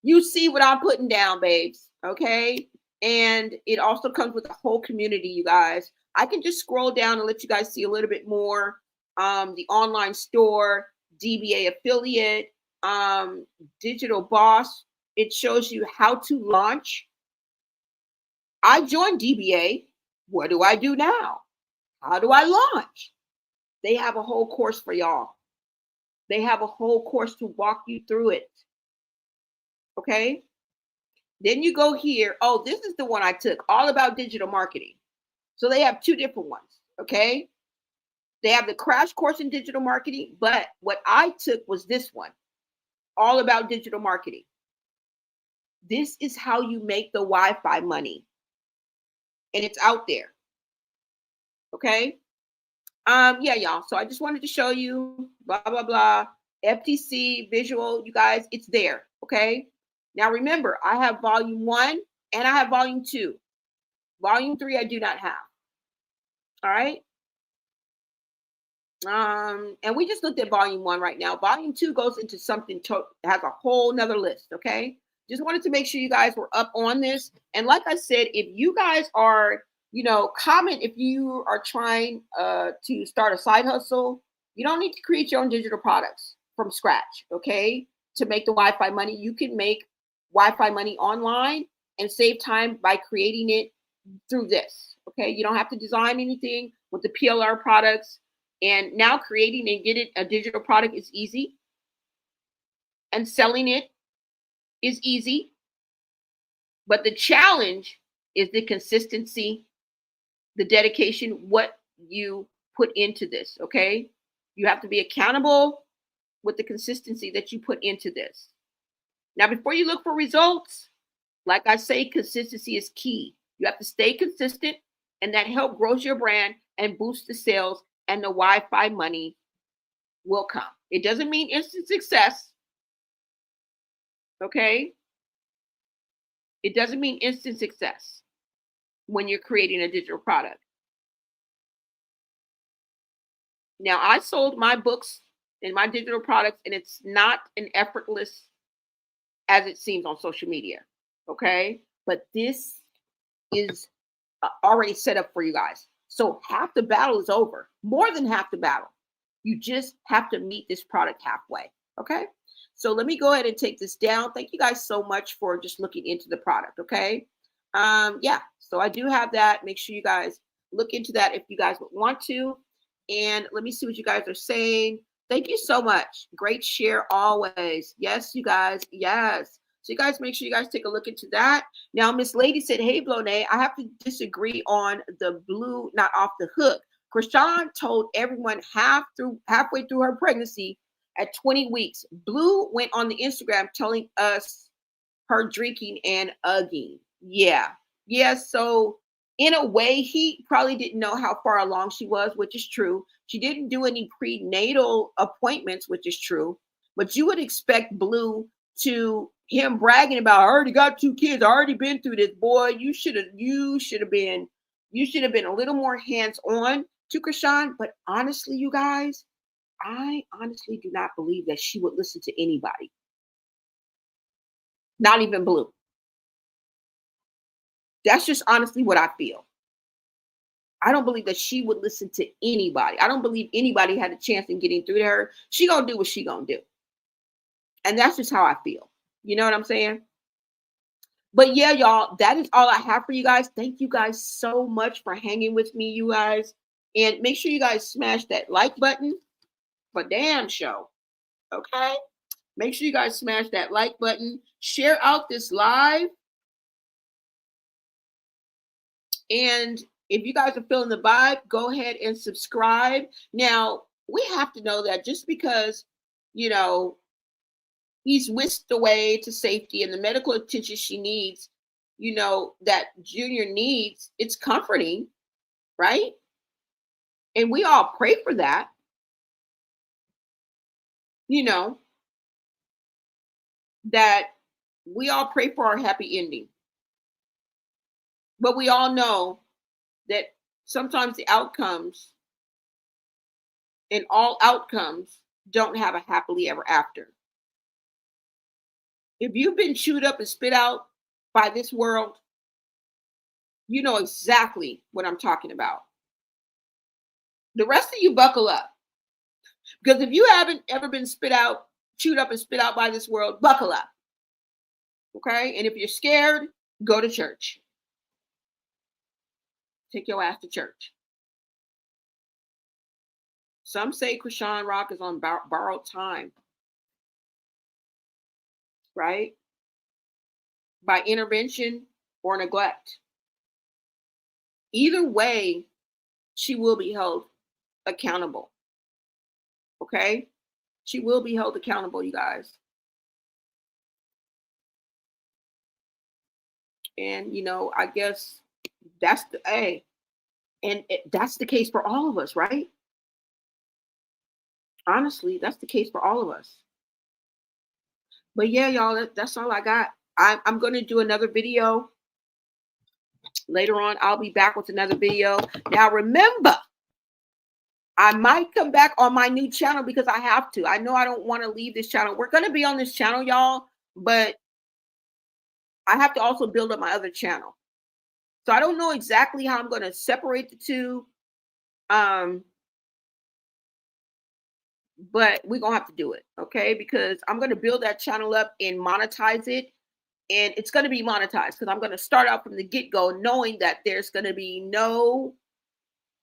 You see what I'm putting down, babes. Okay. And it also comes with a whole community, you guys. I can just scroll down and let you guys see a little bit more. The online store, DBA affiliate, digital boss. It shows you how to launch. I joined DBA. What do I do now? How do I launch? They have a whole course for y'all. They have a whole course to walk you through it. Okay. Then you go here. Oh, this is the one I took, all about digital marketing. So they have two different ones. Okay. They have the crash course in digital marketing, but what I took was this one, all about digital marketing. This is how you make the Wi-Fi money. And it's out there. Okay. Yeah, y'all. So I just wanted to show you, blah, blah, blah. FTC visual, you guys, it's there. Okay. Now remember, I have volume 1 and I have volume 2. Volume 3, I do not have. All right. And we just looked at volume 1 right now. Volume 2 goes into something has a whole nother list. Okay. Just wanted to make sure you guys were up on this. And like I said, if you guys are, comment if you are trying to start a side hustle. You don't need to create your own digital products from scratch, okay? To make the Wi-Fi money, you can make Wi-Fi money online and save time by creating it through this, okay? You don't have to design anything with the PLR products. And now creating and getting a digital product is easy. And selling it is easy. But the challenge is the consistency, the dedication, what you put into this, okay? You have to be accountable with the consistency that you put into this. Now, before you look for results, like I say, consistency is key. You have to stay consistent, and that help grows your brand and boost the sales, and the Wi-Fi money will come. It doesn't mean instant success, okay? It doesn't mean instant success when you're creating a digital product. Now, I sold my books and my digital products, and it's not an effortless as it seems on social media, okay? But this is already set up for you guys. So half the battle is over, more than half the battle. You just have to meet this product halfway, okay? So let me go ahead and take this down. Thank you guys so much for just looking into the product, okay? Yeah, so I do have that. Make sure you guys look into that if you guys would want to. And let me see what you guys are saying. Thank you so much. Great share always. Yes, you guys. Yes. So you guys make sure you guys take a look into that. Now, Miss Lady said, hey, Blonay, I have to disagree on the blue not off the hook. Chrisean told everyone halfway through her pregnancy at 20 weeks. Blue went on the Instagram telling us her drinking and ugging. Yeah. Yeah. So in a way, he probably didn't know how far along she was, which is true. She didn't do any prenatal appointments, which is true. But you would expect Blue to him bragging about, I already got 2 kids. I already been through this. Boy, you should have been a little more hands-on to Chrisean. But honestly, you guys, I honestly do not believe that she would listen to anybody. Not even Blue. That's just honestly what I feel. I don't believe that she would listen to anybody. I don't believe anybody had a chance in getting through to her. She gonna do what she gonna do. And that's just how I feel. You know what I'm saying? But yeah, y'all, that is all I have for you guys. Thank you guys so much for hanging with me, you guys. And make sure you guys smash that like button for damn show. Okay? Make sure you guys smash that like button. Share out this live. And if you guys are feeling the vibe, go ahead and subscribe. Now, we have to know that just because, he's whisked away to safety and the medical attention she needs, that Junior needs, it's comforting, right? And we all pray for that, you know, that we all pray for our happy ending. But we all know that sometimes the outcomes and all outcomes don't have a happily ever after. If you've been chewed up and spit out by this world, you know exactly what I'm talking about. The rest of you buckle up. Because if you haven't ever been chewed up and spit out by this world, buckle up. Okay? And if you're scared, go to church. Take your ass to church. Some say Chrisean Rock is on borrowed time. Right? By intervention or neglect. Either way, she will be held accountable. Okay? She will be held accountable, you guys. And, you know, I guess that's that's the case for all of us, right? Honestly, that's the case for all of us. But yeah, y'all, that's all I got. I'm going to do another video later on. I'll be back with another video. Now, remember, I might come back on my new channel because I have to. I know I don't want to leave this channel. We're going to be on this channel, y'all, but I have to also build up my other channel. So I don't know exactly how I'm going to separate the two. But we're going to have to do it, okay? Because I'm going to build that channel up and monetize it. And it's going to be monetized because I'm going to start out from the get-go knowing that there's going to be no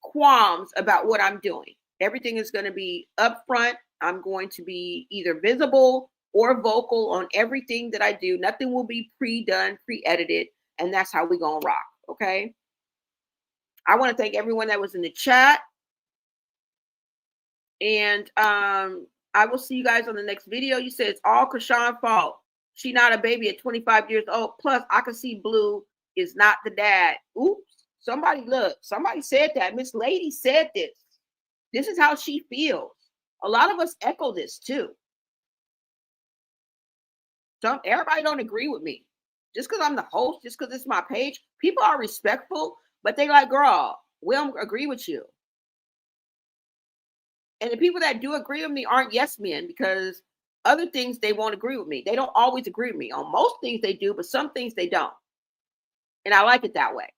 qualms about what I'm doing. Everything is going to be upfront. I'm going to be either visible or vocal on everything that I do. Nothing will be pre-done, pre-edited. And that's how we're going to rock, okay? I want to thank everyone that was in the chat. And I will see you guys on the next video. You said it's all Chrisean's fault. She not a baby at 25 years old. Plus, I can see Blue is not the dad. Oops. Somebody said that. Miss Lady said this. This is how she feels. A lot of us echo this too. Everybody don't agree with me. Just because I'm the host, just because it's my page. People are respectful, but they like, girl, we don't agree with you. And the people that do agree with me aren't yes men because other things they won't agree with me. They don't always agree with me. On most things they do, but some things they don't. And I like it that way.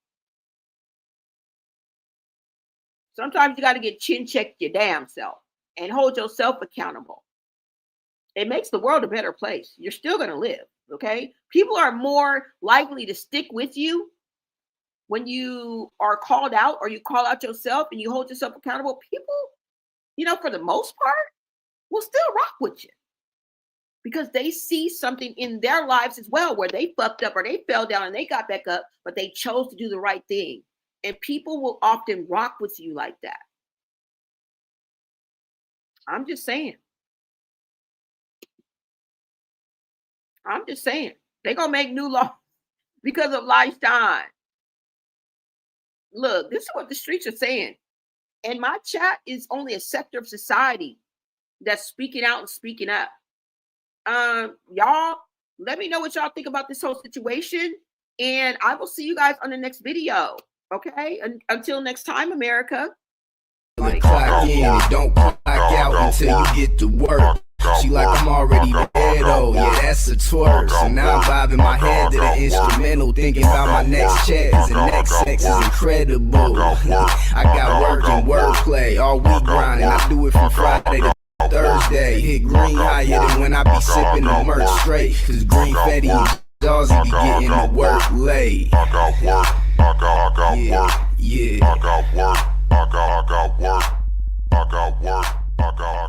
Sometimes you got to get chin checked your damn self and hold yourself accountable. It makes the world a better place. You're still going to live, okay? People are more likely to stick with you when you are called out or you call out yourself and you hold yourself accountable. People, you know, for the most part, will still rock with you because they see something in their lives as well where they fucked up or they fell down and they got back up, but they chose to do the right thing. And people will often rock with you like that. I'm just saying. They're going to make new laws because of lifestyle. Look, this is what the streets are saying. And my chat is only a sector of society that's speaking out and speaking up. Y'all, let me know what y'all think about this whole situation. And I will see you guys on the next video. Okay? Until next time, America.
Clock in, don't clock out until you get to work. She like I'm already dead, oh yeah, that's a twerk. So now I'm bobbing my head to the instrumental, thinking about my next checks, and next sex is incredible. I got work and wordplay all week grinding. I do it from Friday to Thursday. Hit green higher than when I be sipping the merch straight. Cause green Fetty and Dawsy be getting the work late.